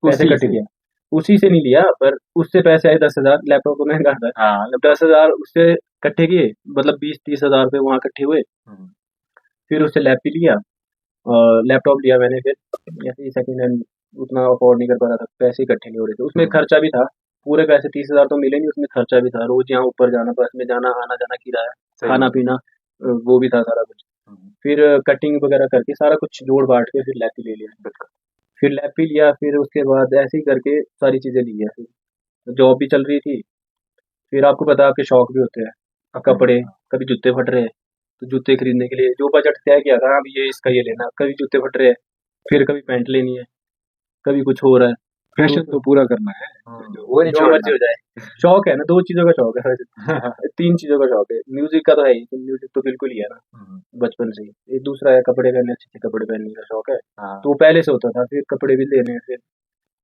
S4: पैसे
S2: उसी
S4: कट
S2: से।
S4: गया, उसी से नहीं लिया, पर उससे पैसे आए 10,000, लैपटॉप तो महंगा था,
S2: हाँ लैपटॉप।
S4: 10,000 उससे इकट्ठे किए, मतलब 20-30 हज़ार रुपये वहाँ इकट्ठे हुए।
S2: हम्म,
S4: फिर उससे लैप भी लिया, और लैपटॉप लिया मैंने, फिर ऐसे ही सेकंड हैंड, उतना अफोर्ड नहीं कर पा रहा था, पैसे इकट्ठे नहीं हो रहे थे, उसमें
S2: हम्म,
S4: खर्चा भी था, पूरे पैसे 30,000 तो मिले नहीं, उसमें खर्चा भी था, रोज यहाँ ऊपर जाना, बस में जाना, आना जाना, किराया,
S2: सही
S4: खाना
S2: बात है।
S4: पीना, वो भी था सारा कुछ।
S2: हम्म,
S4: फिर कटिंग वगैरह करके सारा कुछ जोड़ बांट के फिर लैप ही ले लिया।
S2: बिल्कुल।
S4: फिर लैप ही लिया, फिर उसके बाद ऐसे ही करके सारी चीज़ें ली है, फिर जॉब भी चल रही थी। फिर आपको पता है, आपके शौक भी होते हैं,
S2: अपने।
S4: कपड़े,
S2: हाँ।
S4: कभी जूते फट रहे हैं, तो जूते खरीदने के लिए जो बजट तय किया था, अब ये इसका ये लेना, कभी जूते फट रहे हैं, फिर कभी पैंट लेनी है, कभी कुछ हो रहा है,
S1: पैशन
S4: तो
S1: तो पूरा करना है।
S2: वो नहीं
S4: जो
S2: छोड़ना।
S4: मर्जी हो जाए, शौक है ना, 2 चीज़ों का शौक है वैसे। 3 चीज़ों का शौक है, म्यूजिक का तो है ही, तो म्यूजिक तो बिल्कुल ही है ना,
S2: हम्म,
S4: बचपन से ही। एक दूसरा है कपड़े पहनने, अच्छे अच्छे कपड़े पहनने का शौक है,
S2: हाँ।
S4: तो वो पहले से होता था, फिर कपड़े भी लेने हैं, फिर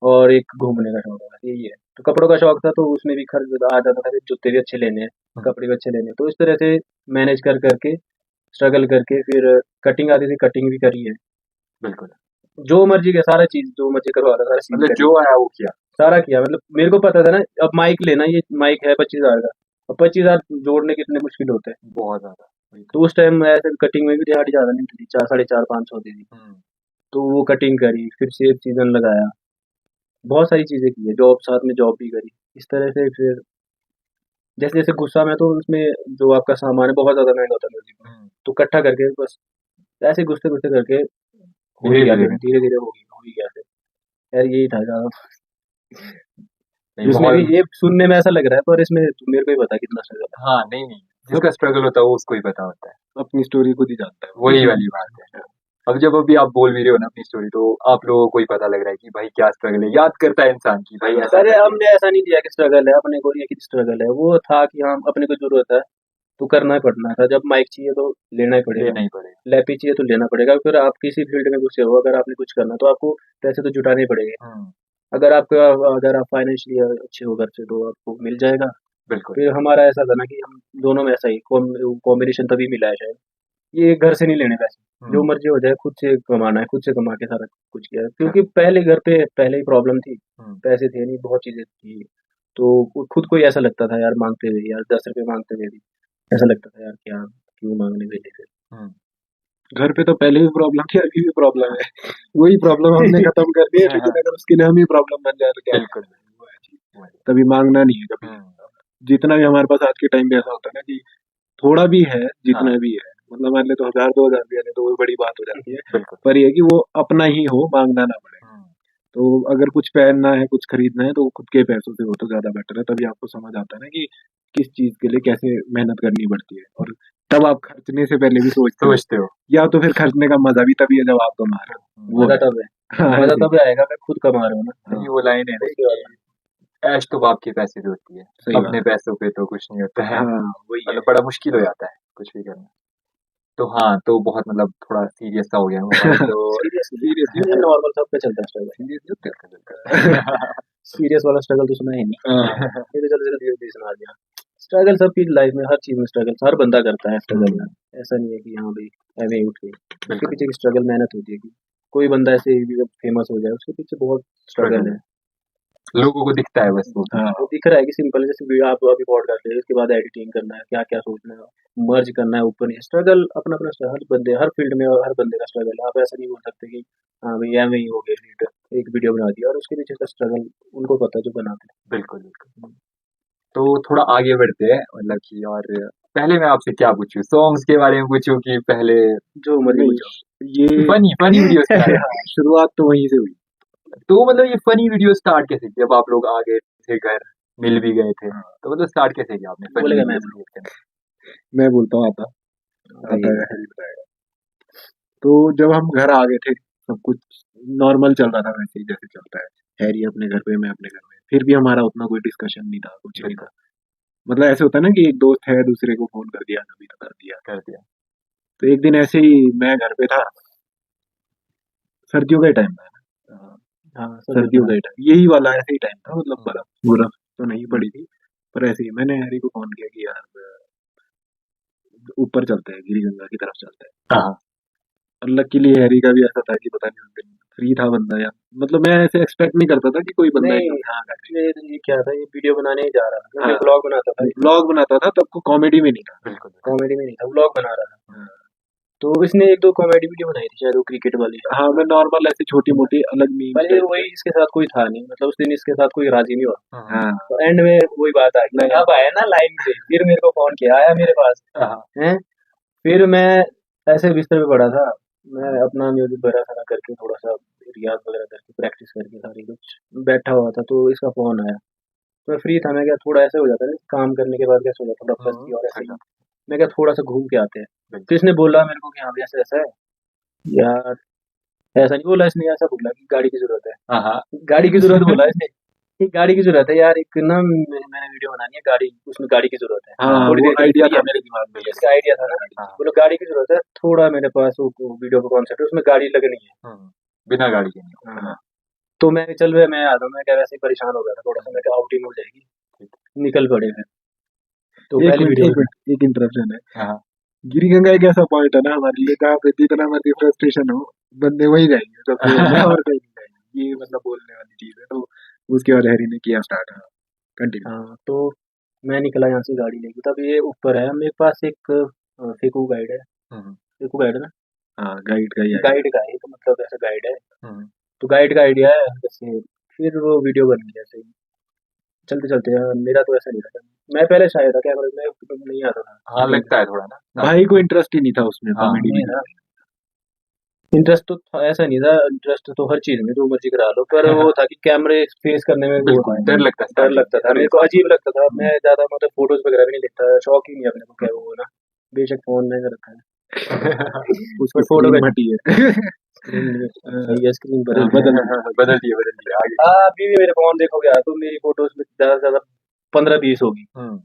S4: और एक घूमने का शौक है, बस यही है। तो कपड़ों का शौक था, तो उसमें भी खर्च आ जाता था कि जूते भी अच्छे लेने हैं, कपड़े भी अच्छे लेने हैं। तो इस तरह से मैनेज कर करके, स्ट्रगल करके फिर कटिंग आती थी, कटिंग भी करी है।
S2: बिल्कुल,
S4: जो मर्जी का सारा चीज़, जो मर्जी करवा रहा, सारा सीन
S2: मतलब
S4: करी,
S2: जो आया वो किया।
S4: सारा किया। मतलब मेरे को पता था ना, अब माइक लेना, ये माइक है 25,000 का, अब 25,000 जोड़ने कितने मुश्किल होते हैं।
S2: बहुत ज़्यादा, वही
S4: तो उस टाइम ऐसे कटिंग में भी दिहाड़ी ज़्यादा नहीं थी, 4 साढ़े 4 500 होती थी।
S2: हुँ,
S4: तो वो कटिंग करी, फिर सेब सीज़न लगाया, बहुत सारी चीज़ें की है, जॉब साथ में जॉब भी करी। इस तरह से फिर जैसे-जैसे घुसा मैं, तो उसमें जो आपका सामान है बहुत ज़्यादा महँगा होता है म्यूज़िक में,
S2: हुँ,
S4: तो इकट्ठा करके बस ऐसे घुसते-घुसते करके हो ही गया
S2: धीरे-धीरे
S4: फिर, धीरे-धीरे हो ही गया फिर। यार यही था ज़्यादा।
S2: नहीं
S4: इसमें भी
S2: बहुत
S4: ये सुनने में ऐसा लग रहा है, पर इसमें तो मेरे को ही पता है कितना स्ट्रगल है।
S2: हाँ, नहीं, जिसका स्ट्रगल होता है वो उसको ही पता होता है।
S1: अपनी स्टोरी खुद ही जानता है।
S2: वही वाली बात है। अब जब अभी आप बोल भी रहे हो ना अपनी स्टोरी, तो आप लोगों को ही पता लग रहा है कि भाई क्या स्ट्रगल है। याद करता है इंसान कि भाई ऐसा
S4: अरे
S2: था।
S4: हमने ऐसा नहीं दिया कि स्ट्रगल है, अपने को ये कि स्ट्रगल है, वो था कि हाँ अपने को ज़रूरत है, तो करना ही पड़ना था। जब माइक चाहिए तो लेना ही पड़ेगा,
S2: लेना ही पड़ेगा।
S4: लैपी चाहिए तो लेना पड़ेगा। फिर आप किसी फील्ड में घुसे हो, अगर आपने कुछ करना तो आपको पैसे तो जुटाने ही पड़ेंगे।
S2: हुँ,
S4: अगर आप फाइनेंशियली अच्छे हो घर से, तो आपको मिल जाएगा।
S2: बिल्कुल।
S4: फिर हमारा ऐसा था ना कि हम दोनों में ऐसा ही कॉम्बिनेशन तभी मिला है शायद। ये घर से नहीं लेने पैसे, जो
S2: हुँ,
S4: मर्जी हो जाए, खुद से कमाना है, खुद से कमा के सारा कुछ किया है।
S2: हाँ,
S4: क्योंकि पहले घर पे पहले ही प्रॉब्लम थी,
S2: हुँ,
S4: पैसे थे नहीं, बहुत चीज़ें थी। तो खुद को ही ऐसा लगता था यार, माँगते हुए यार, ₹10 माँगते हुए भी ऐसा लगता था यार, क्या क्यों माँगने वेले फिर।
S2: हुँ।
S1: घर पे तो पहले भी प्रॉब्लम थी, अभी भी प्रॉब्लम है। वही प्रॉब्लम हमने खत्म कर दी है,
S2: हाँ, हाँ,
S1: लेकिन अगर उसके लिए हम ही प्रॉब्लम बन जाए तो क्या
S2: बिल्कुल,
S1: करें? वो है चीज़।
S2: वही।
S1: तभी माँगना नहीं है कभी।
S2: हुँ,
S1: जितना भी हमारे पास आज के टाइम पे ऐसा होता है ना कि थोड़ा भी है,
S2: हाँ,
S1: जितना भी है, मतलब मान ले तो 1000 2000 भी आ जाए तो वो बड़ी बात हो जाती है।
S2: बिल्कुल।
S1: पर ये है कि वो अपना ही हो, माँगना ना पड़े।
S2: हुँ,
S1: तो अगर कुछ पहनना है, कुछ खरीदना है, तो वो खुद के पैसों से हो तो ज़्यादा बेटर है। तभी आपको समझ आता है ना कि किस चीज़ के लिए कैसे मेहनत करनी पड़ती है, और तब आप खर्चने से पहले भी सोचते हो,
S2: सोचते हो।
S1: या तो फिर खर्चने का मज़ा भी तभी है जब आप कमा रहे हो, वो
S4: मज़ा
S1: है।
S4: तब है,
S1: हाँ,
S4: मज़ा
S1: ऐसे ही।
S4: तब आएगा अगर खुद कमा रहे हो ना,
S1: हाँ,
S2: नहीं वो लाइन है ना
S4: उसके बाद।
S2: कि ऐश तो बाप के पैसे से होती है।
S1: सही
S2: अपने
S1: बात
S2: पैसों पे तो कुछ नहीं होता
S1: है।
S2: है।
S1: हाँ, वही है।
S2: मतलब बड़ा मुश्किल हो जाता है कुछ भी करना। तो हाँ, तो बहुत मतलब थोड़ा सीरियस सा हो गया हूँ और तो
S4: सीरियसली
S1: सीरियसली
S4: ये नॉर्मल सब पे चलता है स्ट्रगल।
S1: सीरियस नहीं होते।
S2: बिल्कुल, बिल्कुल।
S4: सीरियस वाला स्ट्रगल तो सुना है नहीं।
S1: हाँ,
S4: ये तो चलो धीरे-धीरे सुना दिया। स्ट्रगल सबकी लाइफ में, हर चीज़ में स्ट्रगल हर बंदा करता है स्ट्रगल
S2: हुँ,
S4: यार। ऐसा नहीं है कि हाँ भाई ऐवें ही उठ गई। उसके
S2: बिल्कुल,
S4: पीछे की स्ट्रगल मेहनत होती है कि कोई बंदा ऐसे ही फेमस हो जाए, उसके पीछे बहुत स्ट्रगल
S2: स्ट्रगल
S4: है।
S2: है। लोगों को दिखता है बस वो।
S1: हाँ,
S4: वो दिख रहा है कि सिंपल, जैसे आप अभी पॉडकास्ट है, उसके बाद एडिटिंग करना है, क्या-क्या सोचना है, मर्ज करना है, ऊपर नीचे स्ट्रगल अपना-अपना हर बंदे, हर फील्ड में और हर बंदे का स्ट्रगल है। आप ऐसा नहीं बोल सकते कि हाँ भाई ऐवें ही हो गए हिट, एक वीडियो बना दी, और उसके पीछे का स्ट्रगल उनको पता है जो बनाते
S2: बिल्कुल, बिल्कुल। तो थोड़ा आगे बढ़ते हैं मतलब कि और पहले मैं आपसे क्या पूछूँ? सॉन्ग्स के बारे में पूछूँ कि पहले
S4: हैं। जो मर्जी
S1: नहीं,
S4: पूछो।
S1: ये
S2: फनी फनी वीडियोज़ के बारे में?
S1: हाँ, शुरुआत तो वहीं से हुई।
S2: तो मतलब ये फनी वीडियो स्टार्ट कैसे किए? जब आप लोग आ गए थे घर, मिल भी गए थे,
S1: हाँ,
S2: तो मतलब स्टार्ट कैसे किया आपने फनी
S4: बोलेगा मैं
S2: वीडियोज़
S4: बोलूँ।
S2: क्रिएट करना?
S1: मैं बोलता हूँ आता
S4: हाँ,
S1: आता
S4: ये
S1: है, हैरी बताएगा। तो जब हम घर आ गए थे, सब कुछ नॉर्मल चल रहा था, वैसे ही जैसे चलता है। हैरी अपने घर पे, मैं अपने घर में। फिर भी हमारा उतना कोई डिस्कशन नहीं था, कुछ नहीं
S2: बिल्कुल,
S1: था। मतलब ऐसे होता है ना कि एक दोस्त है, दूसरे को फ़ोन कर दिया, कभी तो कर दिया।
S2: कर दिया।
S1: तो एक दिन ऐसे ही मैं घर पे था, सर्दियों का ही टाइम था।
S4: हाँ, हाँ, सब
S1: सर्दियों का
S4: होता है।
S1: ही टाइम, यही वाला ऐसे ही टाइम था, मतलब
S2: हुँ,
S1: बर्फ़ तो नहीं पड़ी थी, पर ऐसे ही मैंने हैरी को फ़ोन किया कि यार ऊपर चलते हैं, गिरी-गंगा की तरफ चलते हैं।
S2: हाँ, हाँ।
S1: और लकीली हैरी का भी ऐसा था कि पता नहीं उस दिन फ्री था बंदा, या मतलब मैं ऐसे एक्सपेक्ट नहीं करता था कि कोई बंदा
S4: नहीं,
S1: एकदम से हाँ कर दे।
S4: ये क्या था, ये वीडियो बनाने ही जा रहा था, क्योंकि
S2: हाँ,
S4: ब्लॉग बनाता था,
S1: व्लॉग बनाता था, तब को कॉमेडी में नहीं था।
S2: बिल्कुल, बिल्कुल।
S4: कॉमेडी में नहीं था, ब्लॉग बना रहा था।
S1: हाँ,
S4: तो इसने 1-2 कॉमेडी वीडियो बनाई थी शायद, वो क्रिकेट वाली।
S1: हाँ, मैं नॉर्मल ऐसे छोटी-मोटी अलग मीम्स
S4: पर ये
S1: टाइप के।
S4: वही, इसके साथ कोई था नहीं, मतलब उस दिन इसके साथ कोई राज़ी नहीं हुआ।
S2: हुँ, हुँ।
S1: हाँ,
S4: तो एंड में वही बात आ गई,
S1: नहीं,
S4: अब आया ना लाइन पे, फिर मेरे को फ़ोन किया, आया मेरे पास,
S2: हाँ, हाँ।
S4: हैं? फिर मैं ऐसे बिस्तर पे पड़ा था, मैं अपना म्यूज़िक वगैरह करके, थोड़ा-सा रियाज़ वगैरह करके, प्रैक्टिस करके सारी कुछ, बैठा हुआ था, तो इसका फ़ोन आया। तो मैं फ्री था, मैं कहा थोड़ा ऐसे हो जाता है ना, काम करने के बाद कैसे हो जाता है, थोड़ा
S2: हुँ,
S4: पस्ती और ऐसे
S2: सही
S4: ही,
S2: बात।
S4: मैं कहा थोड़ा-सा घूम के आते हैं। तो
S2: बिल्कुल।
S4: इसने बोला मेरे को कि हाँ, भई ऐसा-ऐसा है। यार ऐसा नहीं बोला इसने, ऐसा बोला कि गाड़ी की ज़रूरत है।
S2: हाँ, हाँ।
S4: गाड़ी की ज़रूरत बोला इसने, कि गाड़ी की ज़रूरत है यार, एक ना मैंने वीडियो बनानी है, गाड़ी, उसमें गाड़ी की ज़रूरत है।
S1: हाँ,
S4: थोड़ी
S1: वो
S4: देर के लिए
S1: आइडिया
S4: फ्री
S1: था
S4: है।
S1: मेरे दिमाग में ये।
S4: इसका आइडिया था ना,
S2: हाँ,
S4: बोलो गाड़ी की ज़रूरत है, थोड़ा मेरे पास वो वीडियो का कॉन्सेप्ट है, उसमें गाड़ी लगनी है।
S2: हुँ, बिना गाड़ी के नहीं।
S1: हाँ,
S4: तो मैं चल रहा मैं आता हूँ, मैं क्या वैसे ही परेशान हो गया था थोड़ा सा, मैं क्या आउटिंग हो जाएगी, निकल पड़े फिर। तो
S1: एक
S4: पहली
S1: मिनट
S4: वीडियो
S1: एक मिनट एक इंटरप्शन है।
S2: हाँ
S1: गिरी गंगा एक ऐसा पॉइंट है ना हमारे लिए जहाँ पे जितना मर्जी फ्रस्ट्रेशन हो, बंदे वही जाएंगे सबसे पहले और कहीं नहीं जाएंगे, ये मतलब बोलने वाली चीज है। तो उसके बाद हैरी ने किया स्टार्ट। हाँ, कंटिन्यू।
S4: हाँ, तो मैं निकला यहाँ से गाड़ी लेके, तब ये ऊपर है मेरे पास एक फेकू गाइड है,
S2: हम्म,
S4: फेकू गाइड है ना,
S1: हाँ, गाइड का ही आइडिया।
S4: गाइड का है तो मतलब ऐसा गाइड है,
S2: हम्म,
S4: तो गाइड का आइडिया है जैसे, फिर वो वीडियो बन गया ऐसे ही चलते चलते। मेरा तो ऐसा नहीं था, मैं पहले शायद था कैमरे में नहीं आता था
S2: हाँ
S4: shooting
S2: लगता है थोड़ा ना। हाँ
S1: भाई को इंटरेस्ट ही नहीं था उसमें
S2: हाँ
S1: कॉमेडी
S4: में।
S1: वीडियो।
S4: इंटरेस्ट तो था, ऐसा नहीं था, इंटरेस्ट तो हर चीज में जो मर्जी करा लो, पर वो था कि कैमरे फेस करने में वो
S2: बिल्कुल
S4: था,
S2: डर लगता है
S4: डर
S2: starting
S4: लगता
S2: में,
S4: था,
S2: हर
S4: मेरे को
S2: इंसान
S4: अजीब लगता था।
S2: हम्म,
S4: मैं ज्यादा मतलब फोटोज वगैरह भी नहीं देखता, शौक ही नहीं अपने को क्या वो ना, बेशक फोन में रखा है
S1: उसकी
S4: पर फोटो
S1: स्क्रीन
S4: का
S1: फटी है।
S4: स्क्रीन
S1: हाँ,
S4: सही है, स्क्रीन बदल दी।
S2: बदल दिए आगे।
S4: हाँ, अभी भी मेरे फोन देखोगे तो मेरी फोटोज में ज्यादा से ज्यादा 15-20 होगी,
S2: हम्म,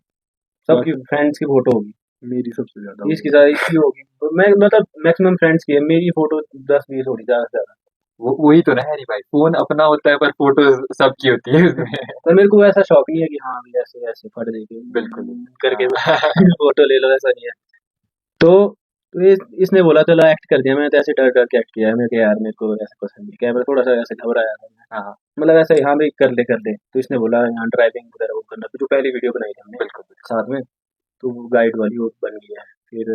S4: सबकी फ्रेंड्स की फोटो होगी,
S1: मेरी सबसे ज्यादा
S4: 20 की ज्यादा इसकी होगी, तो मैं मतलब मैक्सिमम फ्रेंड्स की है, मेरी फोटो 10-20 होगी ज्यादा से ज्यादा।
S2: वही तो ना हैरी भाई, फोन अपना होता है पर फोटो सबकी होती है उसमें।
S4: पर मेरे को ऐसा शौक नहीं है कि हाँ भी ऐसे ऐसे फट देके
S2: बिल्कुल
S4: करके
S2: हाँ
S4: फोटो ले लो, ऐसा नहीं है। तो इसने बोला चलो एक्ट कर दिया, मैंने तो ऐसे डर डर के एक्ट किया है, मैं कि यार मेरे को ऐसा पसंद नहीं, कैमरा थोड़ा सा ऐसे घबराया था मैं,
S2: हाँ
S4: मतलब ऐसे ही हाँ भाई कर ले। तो इसने बोला यहाँ ड्राइविंग वगैरह वो करना, फिर जो पहली वीडियो बनाई थी हमने
S2: बिल्कुल बिल्कुल।
S4: साथ में, तो वो गाइड वाली वो बन गई है, फिर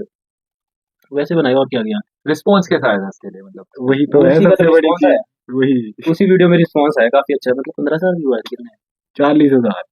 S4: वैसे बनाई और क्या किया।
S2: रिस्पॉन्स कैसा आया था उसके लिए मतलब?
S1: वही तो है
S4: उसी का तो
S1: सबसे बड़ी
S4: रिस्पॉन्स
S1: चीज।
S4: है,
S1: वही
S4: उसी वीडियो में रिस्पॉन्स है काफी अच्छा, मतलब 15,000 व्यू आए थे कितने,
S1: 40,000।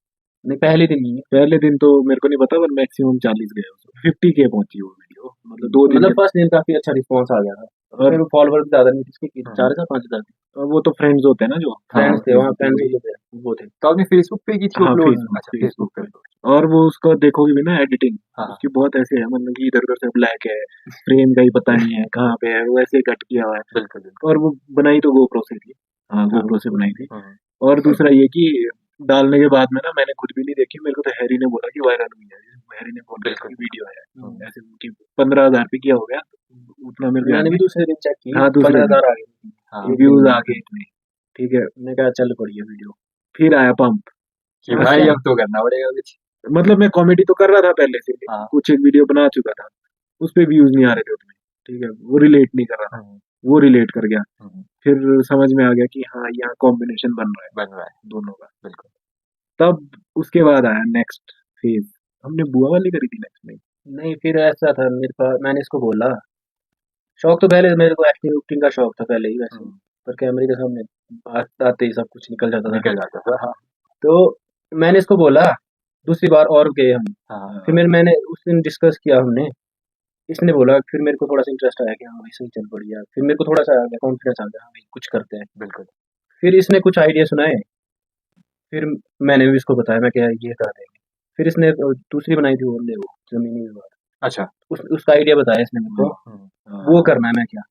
S4: नहीं पहले दिन ही,
S1: पहले दिन तो मेरे को नहीं पता पर मैक्सिमम 40 गए, 50K पहुंची वो वीडियो, मतलब 2 दिन
S4: मतलब
S1: के।
S4: फर्स्ट दिन काफी अच्छा रिस्पॉन्स आ गया था,
S1: और
S4: फिर फॉलोवर भी ज्यादा नहीं थे इसके,
S2: हम्म,
S4: 4,000-5,000
S1: वो तो फ्रेंड्स होते हैं ना जो।
S2: हाँ
S4: फ्रेंड्स थे वहाँ,
S1: फेसबुक पे
S4: फ्रेंड्स
S1: वही।
S4: जो थे वो थे।
S2: तो आपने फेसबुक पे की थी
S1: हाँ,
S2: अपलोड?
S1: फेसबुक
S2: अच्छा
S1: फेसबुक
S2: फेसबुक पे
S1: पे।
S2: upload।
S1: और वो उसको देखोगे भी ना एडिटिंग,
S2: हाँ
S1: उसकी बहुत ऐसे है, मतलब कि इधर उधर से ब्लैक है, फ्रेम का ही पता नहीं है कहाँ पे है, वो ऐसे कट किया हुआ है।
S2: बिल्कुल बिल्कुल।
S1: और वो बनाई तो गोप्रो से थी। हाँ,
S2: हाँ
S1: गोप्रो से बनाई थी।
S2: हम्म,
S1: और दूसरा ये कि डालने के बाद में ना मैंने खुद भी नहीं देखी, मेरे को तो हैरी ने बोला कि वायरल हुई है, हैरी ने फोन किया
S2: बिल्कुल
S1: कि वीडियो है।
S2: हम्म,
S1: ऐसे कि 15,000 पे किया हो गया, उतना मेरे को याद
S4: मैंने भी
S1: नहीं।
S4: दूसरे दिन चेक की,
S1: हाँ, दूसरे
S4: 15,000 आ गए
S2: हाँ
S4: एक दिन
S1: व्यूज
S4: में।
S1: आ गए इतने। ठीक है।
S4: मैंने कहा चल पड़ी है वीडियो।
S1: फिर आया पंप।
S2: कि भाई अब तो करना पड़ेगा कुछ।
S1: मतलब मैं कॉमेडी तो कर रहा था पहले से,
S2: हाँ
S1: कुछ एक वीडियो बना चुका था, उस पे व्यूज नहीं आ रहे थे उतने। ठीक है, वो रिलेट नहीं कर रहा था,
S2: हम्म,
S1: वो रिलेट कर गया।
S2: हम्म,
S1: फिर समझ में आ गया कि हाँ यहाँ कॉम्बिनेशन बन रहा है
S2: बन रहा है
S1: दोनों का।
S2: बिल्कुल।
S1: तब उसके बाद आया नेक्स्ट फेज। हमने बुआ वाली करी थी नेक्स्ट में।
S4: नहीं, फिर ऐसा था मेरे पास, मैंने इसको बोला, शौक तो पहले मेरे को एक्टिंग उक्टिंग का शौक था पहले ही वैसे,
S2: हम्म,
S4: पर कैमरे के सामने आते ही सब कुछ निकल जाता था।
S2: निकल जाता था हाँ
S4: तो मैंने इसको बोला, दूसरी बार और गए हम,
S2: हाँ
S4: फिर मैंने उस दिन डिस्कस किया हमने, इसने बोला, फिर मेरे को थोड़ा सा इंटरेस्ट आया कि हाँ भाई सही चल पड़ी यार, फिर मेरे को थोड़ा सा आ गया कॉन्फिडेंस आ गया, हाँ भाई कुछ करते हैं।
S2: बिल्कुल।
S4: फिर इसने कुछ आइडिया सुनाए, फिर मैंने भी इसको बताया, मैं क्या ये कर देंगे। फिर इसने दूसरी बनाई थी वो, हमने वो जमीनी विवाद,
S2: अच्छा
S4: उसका आइडिया बताया इसने मेरे को,
S2: हम्म,
S4: वो करना है। मैं क्या,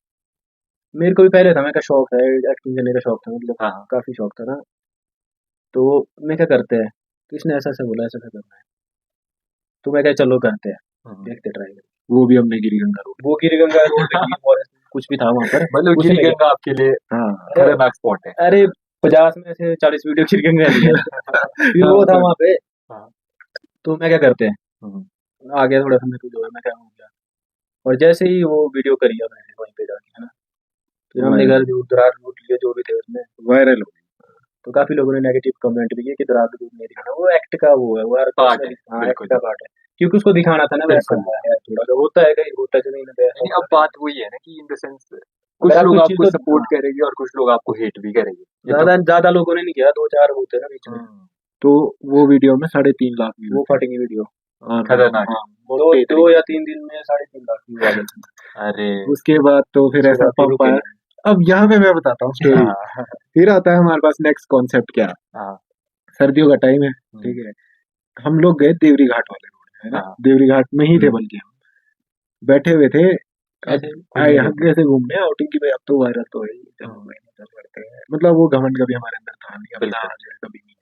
S4: मेरे को भी पहले था, मैं का शौक है एक्टिंग करने का, शौक था मतलब
S2: हाँ हाँ
S4: काफी शौक था ना, तो मैं क्या करते हैं, तो इसने ऐसा ऐसा बोला, ऐसा ऐसा करना है, तो मैं क्या चलो करते हैं,
S2: हम्म।
S4: देखते ट्राई करते।
S1: वो भी हमने गिरी गंगा रोड।
S4: वो गिरी गंगा रोड पे की, फॉरेस्ट कुछ भी था वहां पर,
S2: मतलब
S4: उसी
S2: गिरी
S4: में गए।
S2: गंगा आपके लिए
S1: हाँ
S4: अरे
S2: खतरनाक स्पॉट है।
S4: अरे 50 में से 40 वीडियो गिरी गंगा ली है फिर
S1: हाँ,
S4: वो था
S1: सर।
S4: वहां पे,
S2: हाँ
S4: तो मैं क्या करते हैं,
S2: हम्म,
S4: आ गया थोड़ा सा मेरे को जो है, मैं क्या हो गया, और जैसे ही वो वीडियो करी है मैंने वहीं पे जाके, है ना, फिर हमने घर जो दरार लूट लिए जो भी थे उसमें,
S1: वायरल हो
S4: तो काफी लोगों ने नेगेटिव कमेंट भी किए कि दरार लूट नहीं दिखाना, वो एक्ट का वो है, वो यार
S2: पार्ट है
S4: हाँ एक्ट
S2: बिल्कुल
S4: का पार्ट है, क्योंकि उसको दिखाना था ना वैसा
S2: बिल्कुल।
S4: है, थोड़ा सा होता है कहीं, होता है नहीं ना वैसा
S2: नहीं अब
S4: होता है।
S2: बात वही है ना कि इन द सेंस कुछ
S4: अगर आप
S2: लोग
S4: कोई चीज
S2: आपको
S4: को
S2: सपोर्ट करेंगे और कुछ लोग आपको हेट भी करेंगे, ये तो
S4: ज्यादा ज्यादा लोगों ने नहीं किया, 2-4 होते हैं ना बीच में,
S1: तो वो वीडियो में 3.5 लाख
S4: वो
S1: व्यूज थे।
S4: फटेंगी वीडियो,
S1: और
S2: खतरनाक।
S1: हाँ,
S4: दो
S1: मोटे
S4: दो
S1: तरीके
S4: या 3 दिन में 3.5 लाख व्यू आ गए थे।
S2: अरे
S1: से। उसके बाद तो फिर
S4: उसके
S1: ऐसा
S4: बाद फिर
S1: पंप
S4: रुके
S1: आया।
S4: नहीं।
S1: अब यहाँ पे मैं बताता हूँ स्टोरी।
S2: हाँ
S1: फिर आता है हमारे पास नेक्स्ट कॉन्सेप्ट क्या।
S2: हाँ
S1: सर्दियों का टाइम है, ठीक है, हम लोग गए देवरी घाट वाले रोड, है ना,
S2: हाँ
S1: देवरी घाट में ही थे, बल्कि हम बैठे हुए थे। अब
S2: ऐसे
S1: आए
S2: घूमने
S1: यहाँ
S2: गए थे।
S1: कैसे घूमने आउटिंग की, भाई अब तो वायरल तो है ही, चलो
S2: हम्म,
S1: भाई चल करते हैं, मतलब वो घमंड कभी हमारे अंदर था नहीं, अपना
S2: बिल्कुल
S1: जो है कभी नहीं।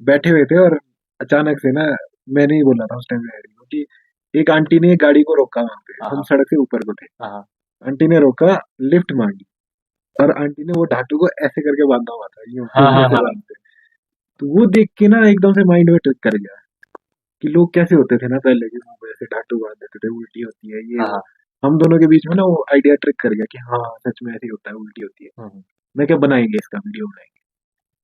S1: बैठे हुए थे और अचानक से ना, मैंने ही बोला था उस टाइम में कि एक आंटी ने एक गाड़ी को रोका वहां पे, हम
S2: हाँ
S1: सड़क से ऊपर को थे,
S2: हाँ
S1: आंटी ने रोका, लिफ्ट मांगी, और आंटी ने वो ढाटू को ऐसे करके बांधा हुआ था, यूं
S2: हाँ, हाँ,
S1: ऐसे
S2: हाँ।
S1: बांधते। तो वो देख के ना एकदम से माइंड में ट्रिक कर गया कि लोग कैसे होते थे ना पहले, कि मुंह पे ऐसे ढाटू बांध देते थे, उल्टी होती है ये
S2: हाँ,
S1: वो।
S2: हाँ।
S1: हम दोनों के बीच में ना वो आइडिया ट्रिक कर गया कि हाँ सच में ऐसे ही होता है, उल्टी होती है।
S2: हम्म,
S1: मैं क्या, बनाएंगे इसका वीडियो बनाएंगे।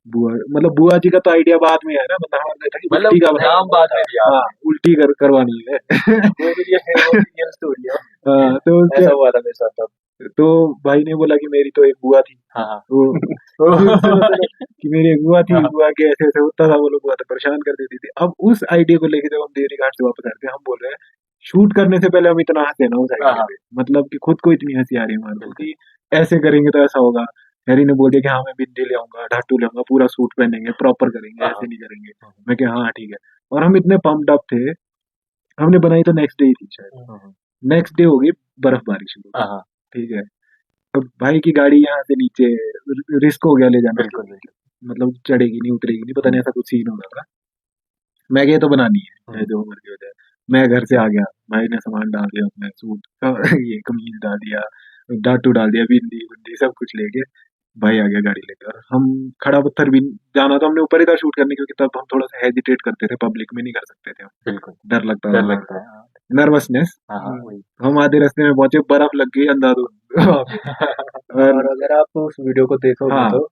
S1: बुआ मतलब बुआ जी का तो आइडिया बाद में आया ना, मतलब हमारा था कि
S2: मतलब
S1: उल्टी का
S2: नाम बाद में दिया
S1: हाँ
S2: आपने।
S1: उल्टी करवानी है।
S4: वो भी वो रियल स्टोरी है।
S1: हाँ, तो
S4: ऐसा
S1: उसके
S4: हुआ था मेरे साथ तब।
S1: तो भाई ने बोला कि मेरी तो एक बुआ थी,
S2: हाँ, हाँ।
S1: वो सुनो सुनो कि मेरी एक बुआ थी,
S2: हाँ,
S1: बुआ के ऐसे ऐसे होता था, वो लोग बुआ तो परेशान कर देती थी। अब उस आइडिया को लेके जब हम देवरी घाट से वापस आ रहे थे, हम बोल रहे हैं शूट करने से पहले हम इतना हंसे ना उस
S2: हाँ,
S1: आइडिया
S2: हाँ।
S1: पे, मतलब कि खुद को इतनी हंसी आ रही है हमारे को
S2: बिल्कुल।
S1: कि ऐसे करेंगे तो ऐसा होगा। हैरी ने बोल दिया कि हाँ मैं बिंदी ले आऊंगा, ढाटू ले आऊंगा, पूरा सूट पहनेंगे, प्रॉपर करेंगे,
S2: हाँ,
S1: ऐसे
S2: हाँ।
S1: नहीं करेंगे। मैं क्या हाँ ठीक है। और हम इतने पम्प्ड अप थे, हमने बनाई तो नेक्स्ट डे ही थी शायद।
S2: हम्म,
S1: नेक्स्ट डे हो गई बर्फबारी शुरू,
S2: हाँ, हाँ।
S1: ठीक है। अब भाई की गाड़ी यहाँ से नीचे, रिस्क हो गया ले जाना
S2: बिल्कुल,
S1: क्योंकि
S2: बिल्कुल।
S1: मतलब चढ़ेगी नहीं उतरेगी नहीं, पता नहीं
S2: हम्म,
S1: ऐसा कुछ सीन होगा था। मैं गया तो बनानी है चाहे
S2: हम्म,
S1: जो मर्जी हो जाए। मैं घर से आ गया, भाई ने सामान डाल दिया अपने सूट ये कमीज डाल दिया, डाटू डाल दिया, बिंदी बिंदी सब कुछ लेके भाई आ गया गाड़ी लेकर। और हम खड़ा पत्थर भी जाना तो हमने ऊपर ही था शूट करने, क्योंकि तब हम थोड़ा सा हेजिटेट करते थे, पब्लिक में नहीं कर सकते थे हम,
S2: बिल्कुल।
S1: डर लगता
S2: डर
S1: था,
S2: लगता है। हाँ,
S1: नर्वसनेस।
S2: हाँ, हाँ, वही।
S1: हम आधे रास्ते में पहुंचे, बर्फ लग गई अंधाधुंध वहाँ पे।
S4: और
S1: और
S4: अगर आप उस वीडियो को देखोगे
S1: हाँ
S4: तो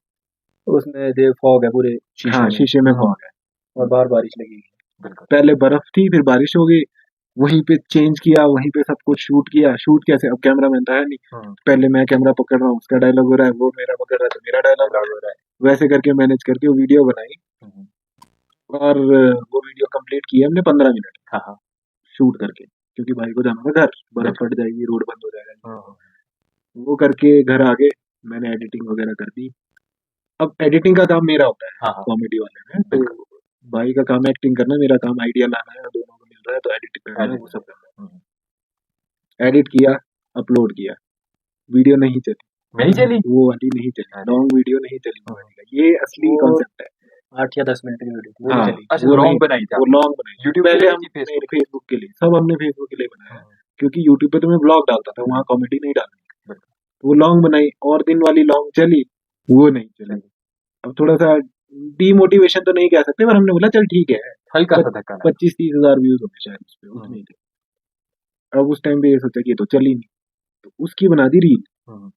S4: उसमें जो फॉग है पूरे शीशे
S1: हाँ
S4: में,
S1: शीशे में फॉग है।
S4: और बाहर बारिश लगी है।
S2: बिल्कुल।
S1: पहले बर्फ थी, फिर बारिश हो गई, वहीं पे चेंज किया, वहीं पे सब कुछ शूट किया। शूट कैसे, अब कैमरा मैन था है नहीं,
S2: हम्म,
S1: पहले मैं कैमरा पकड़ रहा हूँ, उसका डायलॉग हो रहा है, वो मेरा पकड़ रहा है तो मेरा डायलॉग हो रहा है, वैसे करके मैनेज करके वो वीडियो बनाई।
S2: हम्म,
S1: और वो वीडियो कंप्लीट की हमने 15 मिनट
S2: हाँ, हाँ।
S1: शूट करके, क्योंकि भाई को जाना था घर, बर्फ
S2: बिल्कुल।
S1: फट जाएगी, रोड बंद हो जाएगा।
S2: हम्म,
S1: वो करके घर आ गए, मैंने एडिटिंग वगैरह कर दी। अब एडिटिंग का काम मेरा होता है
S2: हाँ, हाँ।
S1: कॉमेडी वाले में, तो
S2: बिल्कुल।
S1: भाई का काम एक्टिंग करना, मेरा काम आइडिया लाना है, दोनों को मिल रहा है तो एडिटिंग करना है,
S2: Edit।
S1: वो सब करना
S2: हम्म,
S1: है। एडिट किया, अपलोड किया, वीडियो नहीं चली,
S2: नहीं चली।
S1: वो वाली नहीं चली,
S2: अरे।
S1: लॉन्ग वीडियो नहीं चली वो वाली का। ये असली
S4: वो
S1: कॉन्सेप्ट है।
S4: 8 या 10 मिनट की वीडियो थी, वो
S1: हाँ
S4: नहीं चली।
S2: अच्छा,
S1: वो नहीं,
S2: लॉन्ग बनाई थी
S1: वो
S2: आपने?
S1: लॉन्ग बनाई।
S2: यूट्यूब के
S1: पहले
S2: लिए
S1: हम
S2: कि फेसबुक?
S1: फेसबुक के लिए, सब हमने फेसबुक के लिए बनाया, क्योंकि यूट्यूब पे तो मैं ब्लॉग डालता था, वहाँ कॉमेडी नहीं डालनी।
S2: बिल्कुल।
S1: वो लॉन्ग बनाई, और दिन वाली लॉन्ग चली, वो नहीं चली। अब थोड़ा सा डीमोटिवेशन तो नहीं कह सकते, पर हमने बोला चल ठीक है,
S2: हल्का सा धक्का लगा।
S1: 25-30 हजार व्यूज होंगे शायद उस पे, उतने ही थे। अब उस टाइम पे ये सोचा कि ये तो चली नहीं, तो उसकी बना दी रील,
S2: हम्म,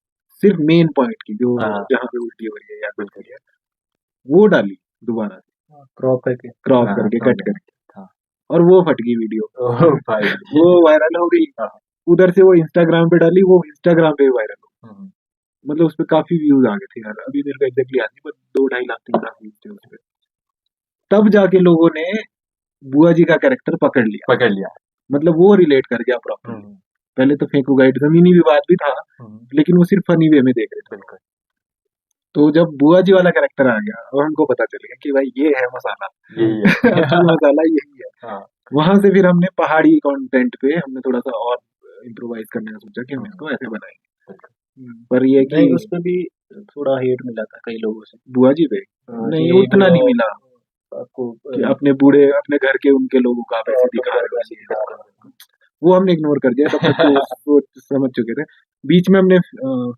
S1: सिर्फ मेन पॉइंट की, जो
S2: हाँ।
S1: जहाँ पे उल्टी हो रही है या कुछ हो रही है, वो डाली दोबारा से,
S4: क्रॉप करके।
S1: क्रॉप
S2: हाँ,
S1: करके,
S2: समझ
S1: कट
S2: गया।
S1: करके,
S2: हाँ।
S1: और वो फट गई वीडियो।
S2: ओह भाई।
S1: वो वायरल हो गई,
S2: हाँ।
S1: उधर से वो इंस्टाग्राम पे डाली, वो इंस्टाग्राम पे वायरल हो,
S2: हम्म,
S1: मतलब उस पे काफी व्यूज आ गए थे यार, अभी मेरे को एग्जैक्टली याद नहीं, पर 2-2.5 लाख 3 लाख व्यूज थे उस पे। तब जाके लोगों ने बुआ जी का कैरेक्टर पकड़ लिया,
S2: पकड़ लिया।
S1: मतलब वो रिलेट कर गया प्रॉपर।
S2: हम्म,
S1: पहले तो फेंकू गाइड जमीनी विवाद भी था,
S2: हम्म,
S1: लेकिन वो सिर्फ फनी वे में देख रहे थे।
S2: बिल्कुल।
S1: तो जब बुआ जी वाला कैरेक्टर आ गया और हमको पता चल गया कि भाई ये है मसाला,
S2: यही है।
S1: असली मसाला यही है,
S2: हाँ।
S1: वहां से फिर हमने पहाड़ी कंटेंट पे हमने थोड़ा सा और इम्प्रोवाइज करने का सोचा कि हम इसको ऐसे बनाएंगे।
S2: बिल्कुल।
S1: पर ये कि
S4: नहीं, उसमें भी थोड़ा हेट मिला था कई लोगों से।
S1: बुआ जी पे नहीं,
S4: कि
S1: उतना नहीं
S4: ब्लॉग
S1: मिला
S4: आपको
S1: कि अपने बूढ़े अपने घर के उनके लोगों का आप ऐसे दिखा रहे हो,
S2: बिल्कुल।
S1: वो हमने इग्नोर कर दिया, तब तक तो वो समझ चुके थे। बीच में हमने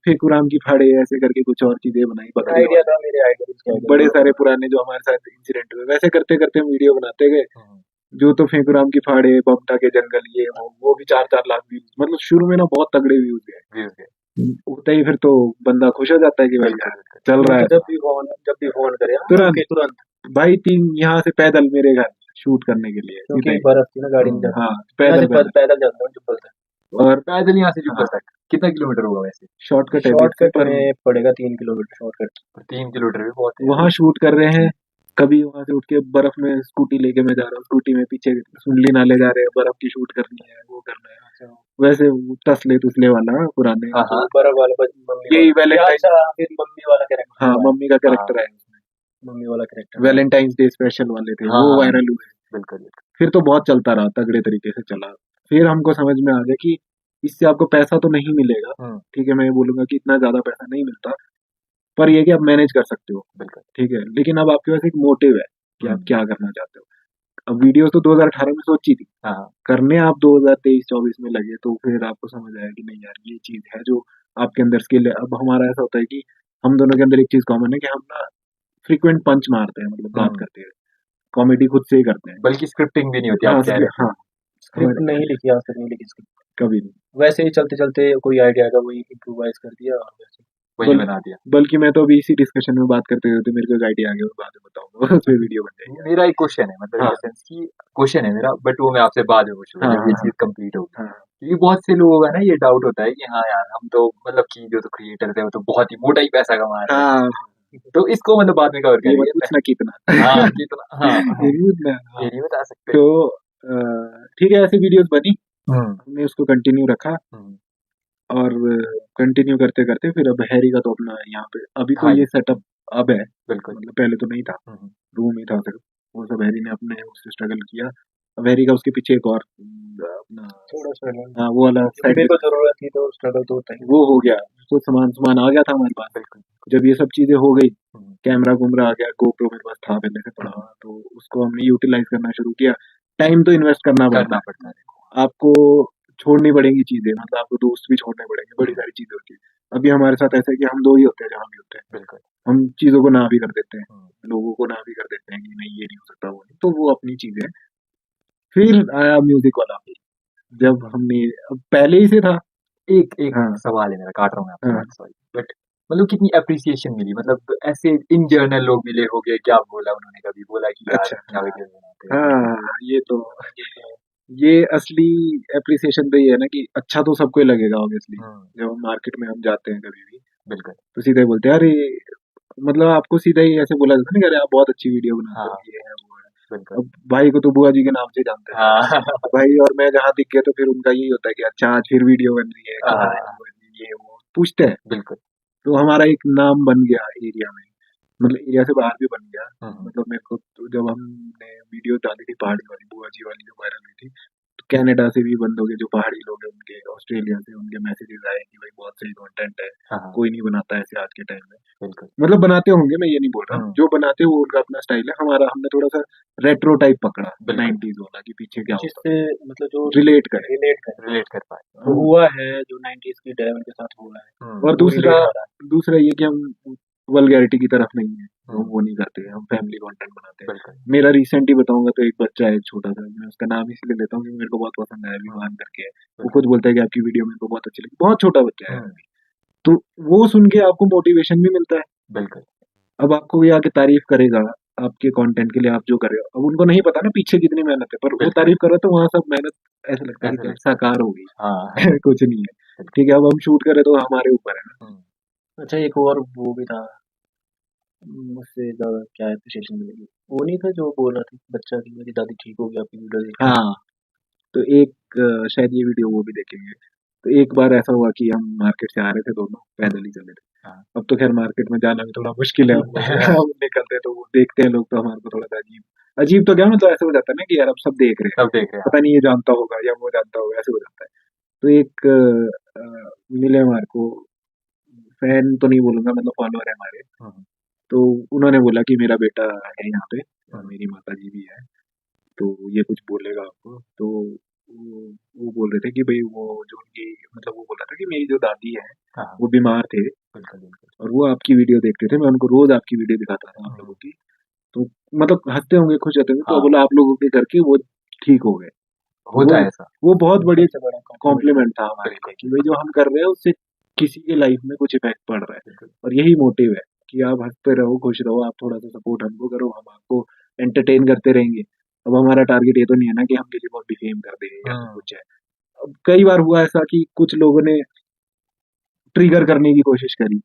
S1: फेकुराम की फाड़े ऐसे करके कुछ और चीजें बनाई, बकरी
S4: आइडिया था मेरे आइडिया।
S1: बड़े सारे पुराने जो हमारे साथ इंसिडेंट हुए, वैसे करते करते हम वीडियो बनाते गए।
S2: हम्म,
S1: जो तो फेकुराम की फाड़े, बमटा के जंगल, ये वो भी 4-4 लाख व्यूज, मतलब शुरू में ना बहुत तगड़े व्यूज गए।
S2: व्यूज है।
S1: होता ही फिर तो बंदा खुश हो जाता है कि भाई
S2: बिल्कुल,
S1: यार
S2: बिल्कुल।
S1: चल रहा है।
S4: जब भी फोन करे
S1: तुरंत।
S4: तुरंत,
S1: भाई 3 यहाँ से पैदल मेरे घर शूट करने के लिए,
S4: क्योंकि
S1: सीधे।
S4: बर्फ थी ना, गाड़ी में जाना।
S1: हाँ
S4: यहाँ
S1: पैदल
S4: से
S1: पैदल।
S4: पैदल जाता हूँ जुब्बल तक।
S1: और
S2: पैदल यहाँ से जुब्बल
S1: हाँ,
S2: तक कितना किलोमीटर होगा वैसे?
S1: शॉर्टकट है बीच से,
S4: शॉर्टकट
S1: पर
S4: में पड़ेगा 3 किलोमीटर शॉर्टकट।
S2: 3 किलोमीटर भी बहुत है।
S1: वहां शूट कर रहे हैं, कभी वहां से उठ के बर्फ में स्कूटी लेके मैं जा रहा हूँ, स्कूटी में पीछे सुनली नाले जा रहे हैं, बर्फ की शूट करनी है, वो करना है। वैसे वो तसले तुसले वाला पुराने,
S2: हाँ, हाँ।
S4: बर्फ वाला मम्मी
S1: यही
S4: वाला।
S1: वैलेंटाइन,
S4: अच्छा, फिर मम्मी वाला कैरेक्टर।
S1: हाँ मम्मी का कैरेक्टर है उसमें,
S4: मम्मी वाला कैरेक्टर।
S1: वैलेंटाइंस डे स्पेशल वाले थे,
S2: हाँ,
S1: वो
S2: हाँ।
S1: वायरल हुए।
S2: बिल्कुल, बिल्कुल।
S1: फिर तो बहुत चलता रहा, तगड़े तरीके से चला। फिर हमको समझ में आ गया कि इससे आपको पैसा तो नहीं मिलेगा,
S2: हम्म,
S1: ठीक है, मैं ये बोलूंगा कि इतना ज्यादा पैसा नहीं मिलता, पर ये कि आप मैनेज कर सकते हो,
S2: बिल्कुल।
S1: ठीक है। लेकिन अब आपके पास एक मोटिव है कि आप
S2: हम्म,
S1: क्या करना चाहते हो। अब वीडियोस तो 2018 में सोची थी,
S2: हाँ, हाँ।
S1: करने आप 2023-24 में लगे, तो फिर आपको समझ आया कि नहीं यार ये चीज है जो आपके अंदर स्किल है। अब हमारा ऐसा होता है कि हम दोनों के अंदर एक चीज कॉमन है कि हम ना फ्रीक्वेंट पंच मारते हैं, मतलब बात
S2: हम्म,
S1: करते हैं, कॉमेडी खुद से ही करते हैं।
S2: बल्कि स्क्रिप्टिंग भी नहीं होती,
S1: हाँ
S2: आप कह रहे थे।
S1: हाँ,
S4: स्क्रिप्ट
S1: हमारे
S4: नहीं लिखी, आज तक नहीं लिखी स्क्रिप्ट।
S1: कभी नहीं।
S4: वैसे ही चलते-चलते कोई आइडिया आएगा, वही इम्प्रोवाइज़ कर दिया और वैसे।
S2: वही
S1: बल,
S2: बना दिया।
S1: बल्कि मैं तो अभी इसी डिस्कशन में बात करते हुए मेरे को एक आइडिया आ गया, और बाद में बताऊंगा, उसमें वीडियो बन जाएगी।
S2: मेरा एक क्वेश्चन है, मतलब इन
S1: हाँ
S2: द सेंस कि क्वेश्चन है मेरा, बट वो मैं आपसे बाद में पूछूंगा
S1: हाँ
S2: जब ये
S1: हाँ
S2: चीज कंप्लीट होगी।
S1: हाँ
S2: क्योंकि बहुत से लोगों का ना ये डाउट होता है कि हाँ यार, हम तो मतलब कि जो तो क्रिएटर थे वो तो बहुत ही मोटा ही पैसा कमा रहे
S1: हाँ।
S2: हैं, तो इसको मतलब बाद में कवर
S1: ये मत
S2: करेंगे।
S1: पूछना कितना।
S2: हाँ कितना, हाँ
S1: ये
S2: हाँ,
S1: नहीं पूछना। हाँ,
S2: ये नहीं बता सकते।
S1: तो ठीक है, ऐसी वीडियोस बनी,
S2: हम्म
S1: हमने उसको कंटिन्यू रखा,
S2: हम्म,
S1: और कंटिन्यू करते करते फिर अब हैरी का तो अपना यहाँ पे अभी तो
S2: हाँ
S1: ये
S2: जी,
S1: सेटअप अब है,
S2: बिल्कुल।
S1: मतलब पहले तो नहीं था,
S2: हम्म,
S1: रूम ही था सिर्फ। वो सब हैरी ने अपने उससे स्ट्रगल किया। अब हैरी का उसके पीछे एक और अपना,
S4: थोड़ा स्ट्रगल,
S1: हाँ, वो वाला
S4: क्योंकि
S1: साइड
S4: मेरे को
S1: बिजनेस
S4: ज़रूरत थी तो स्ट्रगल तो होता ही है।
S1: वो हो गया। तो सामान सामान आ गया था हमारे पास।
S2: बिल्कुल।
S1: जब ये सब चीजें हो गई,
S2: हम्म,
S1: कैमरा कुमरा आ गया, गोप्रो मेरे पास था पहले से पड़ा
S2: हम्म,
S1: हुआ, तो उसको हमने यूटिलाइज करना शुरू किया। टाइम तो इन्वेस्ट करना पड़ता
S2: करना
S1: है,
S2: पड़ता है।
S1: आपको छोड़नी पड़ेंगी चीजें, मतलब आपको दोस्त भी छोड़ने पड़ेंगे, बड़ी सारी चीजें होती है। अभी हमारे साथ ऐसा है कि हम दो ही होते हैं जहाँ भी होते हैं,
S2: बिल्कुल।
S1: हम चीजों को ना भी कर देते हैं,
S2: हम्म,
S1: लोगों को ना भी कर देते हैं कि नहीं ये नहीं हो सकता, वो नहीं, तो वो अपनी चीज है। फिर आया म्यूजिक वाला, जब हमने, अब पहले ही से था।
S2: एक एक
S1: हाँ
S2: सवाल है मेरा, काट रहा हूँ मैं आपकी
S1: हाँ
S2: बात, सॉरी, बट मतलब कितनी अप्रिसिएशन मिली, मतलब ऐसे इन जनरल लोग मिले होंगे, क्या बोला उन्होंने, कभी बोला कि यार
S1: अच्छा,
S2: क्या वीडियो बनाते हो,
S1: हाँ हाँ, ये असली एप्रिसिएशन तो ये है ना कि अच्छा तो सबको ही लगेगा ऑब्वियसली।
S2: हम्म,
S1: जब हम मार्केट में हम जाते हैं कभी भी,
S2: बिल्कुल।
S1: तो सीधे ही बोलते हैं अरे, मतलब आपको सीधा ही ऐसे बोला जाता है ना कि अरे आप बहुत अच्छी वीडियो बनाते हो,
S2: हाँ,
S1: ये है वो है।
S2: बिल्कुल।
S1: अब भाई को तो बुआ जी के नाम से जानते हैं,
S2: हाँ
S1: तो भाई और मैं जहाँ दिख गया तो फिर उनका यही होता है कि अच्छा आज फिर वीडियो बन रही है, कहाँ है
S2: हाँ,
S1: वो, ये वो पूछते हैं।
S2: बिल्कुल।
S1: तो हमारा एक नाम बन गया एरिया में, मतलब एरिया से बाहर भी बन गया।
S2: हम्म,
S1: मतलब मेरे को तो जब हमने वीडियो डाली थी पहाड़ी वाली, बुआ जी वाली जो वायरल हुई थी, तो कनाडा से भी बंद हो गए, जो पहाड़ी लोग हैं उनके, ऑस्ट्रेलिया से उनके मैसेजेस आए कि भाई बहुत सही कंटेंट है,
S2: हाँ हाँ,
S1: कोई नहीं बनाता ऐसे आज के टाइम में।
S2: बिल्कुल।
S1: मतलब बनाते होंगे, मैं ये नहीं बोल रहा,
S2: हम्म,
S1: जो बनाते हैं वो उनका अपना स्टाइल है, हमारा हमने थोड़ा सा रेट्रो टाइप पकड़ा,
S2: बिल्कुल।
S1: 90s वाला कि पीछे क्या होता
S4: जिससे मतलब जो
S1: था, रिलेट करे।
S4: रिलेट कर,
S2: रिलेट कर पाए।
S4: वो
S1: हम,
S4: हुआ है, जो 90s की डेवन के साथ हुआ है,
S1: और
S4: वो
S1: दूसरा,
S4: रिलेट आ रहा है।
S1: दूसरा ये कि हम वल्गैरिटी की तरफ नहीं है, तो हम
S2: हम्म,
S1: वो नहीं करते हैं, हम फैमिली कंटेंट बनाते हैं।
S2: बिल्कुल।
S1: मेरा रिसेंट ही बताऊंगा तो एक बच्चा है छोटा सा, मैं उसका नाम इसलिए लेता हूँ क्योंकि मेरे को बहुत पसंद आया,
S2: हम्म,
S1: विमान करके है। वो
S2: बिल्कुल।
S1: खुद बोलता है कि आपकी वीडियो मेरे को बहुत अच्छी लगी, बहुत छोटा बच्चा है
S2: हम्म,
S1: अभी। तो वो सुन के आपको मोटिवेशन भी मिलता है।
S2: बिल्कुल।
S1: अब आपको ये आके तारीफ करेगा आपके कंटेंट के लिए, आप जो कर रहे हो, अब उनको नहीं पता ना पीछे कितनी मेहनत है, पर वो
S2: बिल्कुल।
S1: तारीफ कर रहा है तो वहां सब मेहनत ऐसा लगता है कि
S2: ऐसे
S1: चल
S2: लगता है।
S1: साकार हो गई।
S2: हाँ
S1: कुछ नहीं है,
S2: बिल्कुल।
S1: ठीक है, अब हम शूट करें तो हमारे ऊपर है ना।
S2: हम्म,
S4: अच्छा, एक और वो भी था, उससे ज़्यादा क्या एप्रिसिएशन मिलेगी? वो नहीं था जो बोल रहा था बच्चा कि मेरी दादी ठीक हो गई आपकी वीडियो देख के?
S1: हाँ, तो एक शायद ये वीडियो वो भी देखेंगे। तो एक बार ऐसा हुआ कि हम मार्केट से आ रहे थे, दोनों पैदल ही चले थे।
S2: हाँ
S1: अब तो खैर मार्केट में जाना भी थोड़ा मुश्किल है, हम निकलते हैं तो वो देखते हैं लोग, तो हमारे को थोड़ा सा अजीब, अजीब तो क्या, मतलब ऐसे हो जाता है ना कि यार अब सब देख रहे हैं,
S2: सब देख रहे हैं।
S1: पता नहीं ये जानता होगा या वो जानता होगा, ऐसे हो जाता है। तो एक मिले हमारे को, फैन तो नहीं बोलूंगा, मतलब फॉलोअर है हमारे।
S2: हम्म,
S1: तो उन्होंने बोला कि मेरा बेटा है यहाँ पे,
S2: हम्म,
S1: मेरी माता जी भी है, तो ये कुछ बोलेगा आपको। तो वो बोल रहे थे कि भाई वो जो उनकी, मतलब वो बोल रहा था कि मेरी जो दादी है
S2: हाँ हाँ,
S1: वो बीमार थे,
S2: बिल्कुल बिल्कुल।
S1: और वो आपकी वीडियो देखते थे, मैं उनको रोज आपकी वीडियो दिखाता था आप लोगों की। तो मतलब हंसते होंगे, खुश होते होंगे, तो
S2: हाँ,
S1: बोला आप लोगों के करके वो ठीक हो गए। तो
S2: होता है ऐसा।
S1: वो बहुत बड़ी
S4: सबसे बड़ा कॉम्प्लीमेंट।
S1: कॉम्प्लीमेंट था हमारे
S2: बिल्कुल
S1: लिए कि भाई जो हम कर रहे हैं उससे किसी के लाइफ में कुछ इफेक्ट पड़ रहा है।
S2: बिल्कुल।
S1: और यही मोटिव है कि आप हंसते रहो, खुश रहो, आप थोड़ा सा सपोर्ट हमको करो, हम आपको एंटरटेन करते रहेंगे। अब हमारा टारगेट ये तो नहीं है ना कि हम किसी को डिफेम कर दें या फिर
S2: हम्म,
S1: कुछ है। अब कई बार हुआ ऐसा कि कुछ लोगों ने ट्रिगर करने की कोशिश करी कि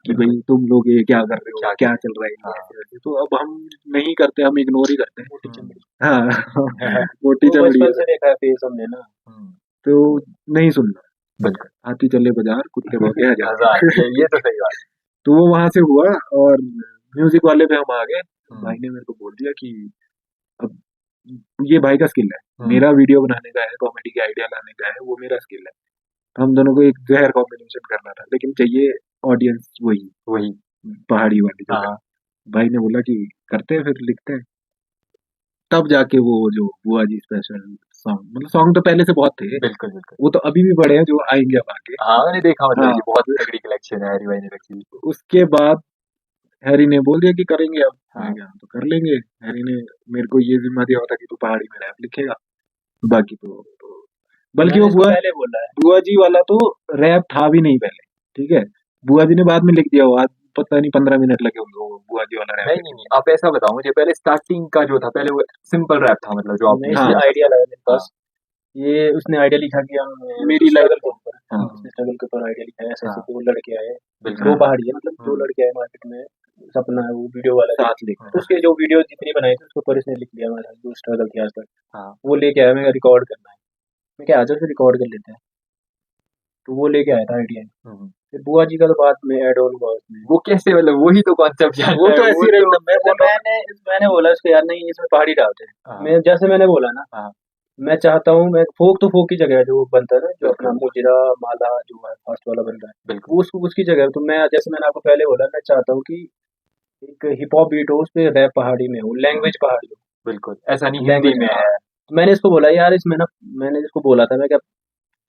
S2: बिल्कुल।
S1: भाई तुम लोग ये क्या कर रहे हो,
S2: क्या कर
S1: क्या
S2: रहे
S1: चल रहा है,
S2: हैं?
S1: ये
S2: हाँ।
S1: ऐसे वैसे, तो अब हम नहीं करते, हम इग्नोर ही करते हैं।
S4: मोटी
S2: हम्म,
S4: चमड़ी।
S1: हाँ मोटी
S4: वो
S1: चमड़ी
S4: बचपन
S1: है,
S4: से देखा है फेस हमने ना।
S2: हम्म,
S1: तो नहीं सुनना।
S2: बिल्कुल।
S1: हाथी चले बाजार, कुत्ते भौंके
S2: हजार,
S1: हजार।
S2: ये तो सही बात
S1: तो वो वहां से हुआ, और म्यूजिक वाले पे हम आ गए।
S2: है।
S1: भाई ने मेरे को बोल दिया कि अब ये भाई का स्किल है,
S2: हम्म,
S1: मेरा वीडियो बनाने का है, कॉमेडी की आइडिया लाने का है, वो मेरा स्किल है। तो हम दोनों को एक जहर कॉम्बिनेशन करना था, लेकिन चाहिए ऑडियंस वही
S2: वही।
S1: पहाड़ी वाली जो है।
S2: हाँ
S1: भाई ने बोला कि करते हैं, फिर लिखते हैं। तब जाके वो जो बुआ जी स्पेशल सॉन्ग, मतलब सॉन्ग तो पहले से बहुत थे,
S2: बिल्कुल बिल्कुल।
S1: वो तो अभी भी बड़े हैं जो आएंगे अब आगे।
S2: हाँ मैंने देखा, मतलब
S1: हाँ,
S2: ये बहुत तगड़ी कलेक्शन है हैरी भाई ने रखी।
S1: उसके बाद हैरी ने बोल दिया कि करेंगे अब, मैं
S2: हाँ
S1: क्या तो कर लेंगे। हैरी ने मेरे को ये जिम्मा दिया होता कि तू पहाड़ी में रैप लिखेगा, बाकी तो बल्कि
S4: मैंने
S1: वो
S4: इसको पहले बोला है।
S1: बुआ जी वाला तो रैप था भी नहीं पहले, ठीक है, बुआ जी ने बाद में लिख दिया वो, आज पता नहीं 15 मिनट लगे होंगे वो बुआ जी वाला रैप।
S2: नहीं, आप ऐसा बताओ मुझे, पहले स्टार्टिंग का जो था पहले वो सिंपल रैप था, मतलब जो
S4: नहीं,
S2: आपने
S1: हाँ
S4: इसने
S2: किया।
S4: आइडिया लगा मेरे पास। ये उसने आइडिया लिखा कि हम
S1: मेरी लाइफ
S4: स्ट्रगल के ऊपर,
S1: हाँ
S4: उसने स्ट्रगल के ऊपर आइडिया लिखा है। ऐसे ऐसे
S2: हाँ
S4: दो लड़के आए,
S2: बिल्कुल।
S4: दो पहाड़ी है, मतलब दो
S2: हम्म,
S4: लड़के आए मार्केट में, सपना है वो वीडियो वाला है।
S1: साथ लेकर।
S4: तो उसके जो वीडियो जितनी बनाई थी उसके ऊपर इसने लिख दिया हमारा जो स्ट्रगल किया आज तक,
S2: हाँ
S4: वो लेके आया। मैं रिकॉर्ड करना है, मैं क्या आज से रिकॉर्ड कर लेते हैं, तो वो लेके आया था आइडिया।
S2: हम्म।
S4: फिर बुआ जी का तो बाद में ऐड ऑन हुआ उसमें।
S2: वो कैसे, मतलब वही तो कॉन्सेप्ट जानना
S1: वो
S2: है,
S1: तो ऐसे ही रैंडम, मैं बोल रहा
S4: मैंने बोला उसको यार नहीं इसमें पहाड़ी डालते हैं।
S2: हाँ
S4: मैं जैसे मैंने बोला ना,
S2: हाँ
S4: मैं चाहता हूँ, मैं फोक तो फोक की जगह है जो बनता है ना, जो अपना
S2: बिल्कुल
S4: मुजरा माला जो है फास्ट वाला बनता है,
S2: बिल्कुल
S4: वो उसको उसकी जगह है। तो मैं जैसे मैंने आपको पहले बोला, मैं चाहता हूँ कि एक हिप हॉप बीट हो, उस पे रैप पहाड़ी में हो, लैंग्वेज पहाड़ी हो,
S2: बिल्कुल, ऐसा नहीं हिंदी
S4: लैंग्वेज
S2: में है।
S4: तो मैंने इसको बोला यार इसमें ना, मैंने इसको बोला था, मैं क्या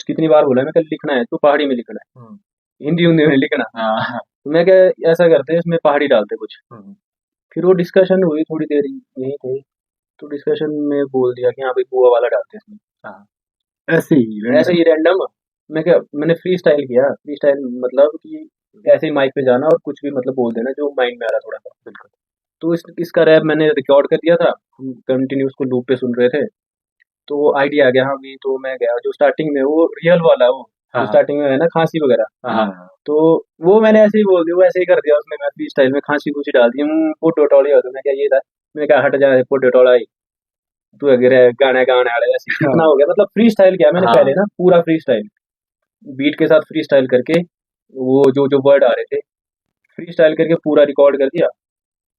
S4: कितनी बार बोला, मैं कल लिखना है तो पहाड़ी में लिखना है,
S2: हम्म,
S4: हिंदी हिंदी में लिखना।
S2: हाँ
S4: तो मैं क्या ऐसा करते हैं इसमें पहाड़ी डालते कुछ।
S2: हम्म,
S4: फिर वो डिस्कशन हुई थोड़ी देर यही थे, तो डिस्कशन में बोल दिया कि हाँ भाई बुआ वाला डालते हैं इसमें,
S2: हाँ
S1: ऐसे ही
S4: ऐसे
S1: रैंडम।
S4: ही रैंडम। मैं क्या मैंने फ्री स्टाइल किया, फ्री स्टाइल मतलब कि ऐसे ही माइक पे जाना और कुछ भी मतलब बोल देना जो माइंड में आ रहा थोड़ा सा।
S2: बिल्कुल।
S4: तो इसका रैप मैंने रिकॉर्ड कर दिया था, हम कंटिन्यू उसको लूप पे सुन रहे थे, तो वो आइडिया आ गया। हाँ भी, तो मैं गया जो स्टार्टिंग में वो रियल वाला वो
S2: हाँ
S4: जो
S2: हाँ
S4: स्टार्टिंग में है ना खांसी वगैरह,
S2: हाँ हाँ,
S4: तो वो मैंने ऐसे ही बोल दिया, वो ऐसे ही कर दिया उसने। मैं फ्री स्टाइल में खांसी खुशी डाल दी, पोटो टोली हो, तो मैं क्या ये था, मैं क्या हट जा पोटो टोला ही, तू अगर गाने गाने वाले ऐसे इतना हो गया। मतलब फ्री स्टाइल किया मैंने
S2: हाँ
S4: पहले ना, पूरा फ्री स्टाइल बीट के साथ फ्री स्टाइल करके, वो जो जो वर्ड आ रहे थे फ्री स्टाइल करके पूरा रिकॉर्ड कर दिया।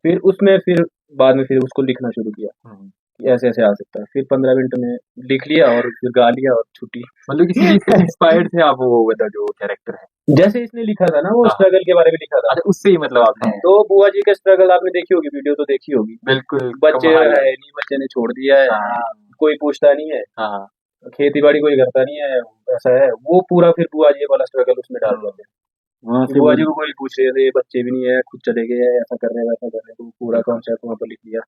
S4: फिर उसमें फिर बाद में फिर उसको लिखना शुरू किया
S2: हम्म।
S4: कि ऐसे ऐसे आ सकता है। फिर 15 मिनट में लिख लिया और फिर गा लिया और छुट्टी।
S2: मतलब किसी चीज से इंस्पायर्ड थे आप, वो वाला जो कैरेक्टर है।
S4: जैसे इसने लिखा था ना वो
S2: हाँ
S4: स्ट्रगल के बारे में लिखा था,
S2: अच्छा, उससे ही मतलब आपने।
S4: तो बुआ जी का स्ट्रगल आपने देखी होगी, वीडियो तो देखी होगी।
S2: बिल्कुल
S4: बच्चे
S2: कमाल।
S4: है नहीं, बच्चे ने छोड़ दिया है,
S2: हाँ
S4: कोई पूछता नहीं है,
S2: हाँ
S4: खेती बाड़ी कोई करता नहीं है, ऐसा है। वो पूरा फिर बुआ जी वाला स्ट्रगल उसमें डाल दिया।
S1: वहां
S4: कि
S1: से
S4: बुआ
S1: वो
S4: जी को कोई पूछ रहे थे, बच्चे भी नहीं है, खुद चले गए हैं, ऐसा कर रहे हैं वैसा कर रहे हैं, तो पूरा कॉन्सेप्ट वहाँ पर लिख दिया।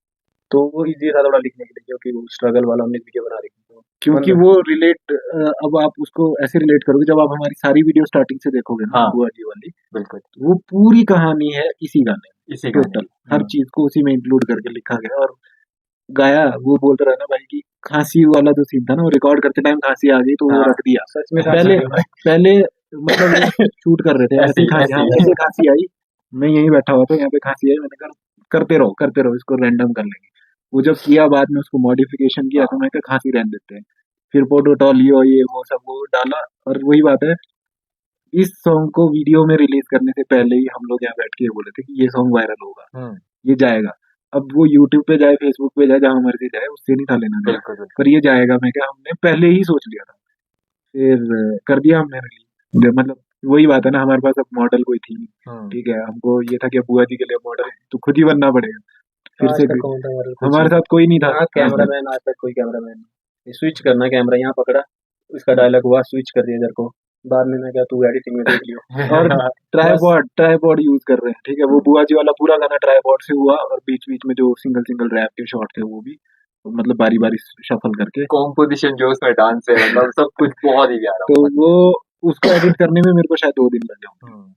S4: तो वो इजी था थोड़ा लिखने के लिए, क्योंकि वो स्ट्रगल वाला हमने वीडियो बना रखी थी।
S1: क्योंकि वो रिलेट, अब आप उसको ऐसे रिलेट करोगे जब आप हमारी सारी वीडियो स्टार्टिंग से देखोगे ना
S2: हाँ
S1: बुआ जी वाली,
S2: बिल्कुल,
S1: तो वो पूरी कहानी है इसी गाने में,
S2: इसी गाने
S1: टोटल
S2: में।
S1: हर चीज को उसी में इंक्लूड करके लिखा गया और गाया। वो बोलता रहा ना भाई कि खांसी वाला जो सीन था ना, वो रिकॉर्ड करते टाइम खांसी आ गई तो वो
S2: हाँ
S1: रख दिया।
S4: सच में
S1: पहले पहले मतलब शूट कर रहे थे ऐसे ही खांसी, हाँ ऐसे खांसी आई, मैं यहीं बैठा हुआ था, यहाँ पे खांसी आई, मैंने कहा करते रहो इसको रैंडम कर लेंगे। वो जब किया बाद में उसको मॉडिफिकेशन किया तो मैं कहा खांसी रहने देते हैं, फिर पोटोटोलियो ये वो सब वो डाला। और वही बात है, इस सॉन्ग को वीडियो में रिलीज करने से पहले ही हम लोग यहाँ बैठ के बोले थे कि ये सॉन्ग वायरल होगा,
S2: हम्म,
S1: ये जाएगा। अब वो यूट्यूब पे जाए फेसबुक पे जाए जहां मर्जी जाए, उससे नहीं था लेना देना,
S2: बिल्कुल बिल्कुल।
S1: पर ये जाएगा मैं क्या, हमने पहले ही सोच लिया था। फिर कर दिया हमने रिलीज। मतलब वही बात है ना, हमारे पास अब मॉडल कोई थी नहीं, ठीक है, हमको ये था कि अब बुआ जी के लिए मॉडल तो खुद ही बनना पड़ेगा। फिर
S4: आज
S1: से
S4: तक कौन था हमारे कुछ
S1: हमारे साथ कोई नहीं था
S4: यहाँ
S1: आज तक।
S4: कैमरामैन, आज तक कोई कैमरामैन नहीं। स्विच करना कैमरा यहाँ पकड़ा, उसका डायलॉग हुआ, स्विच कर दिया इधर को, बाद में मैं क्या तू एडिटिंग में देख लियो।
S1: और ट्राइपॉड यूज कर रहे हैं, ठीक है, वो बुआ जी वाला पूरा गाना ट्राइपॉड से हुआ और बीच बीच में जो सिंगल सिंगल रैप के शॉट थे वो भी मतलब बारी बारी शफल करके।
S2: कॉम्पोजिशन जो उसमें डांस है, मतलब सब कुछ बहुत ही प्यारा।
S1: तो वो उसको एडिट करने में मेरे को शायद 2 दिन लगे होंगे।
S2: हम्म,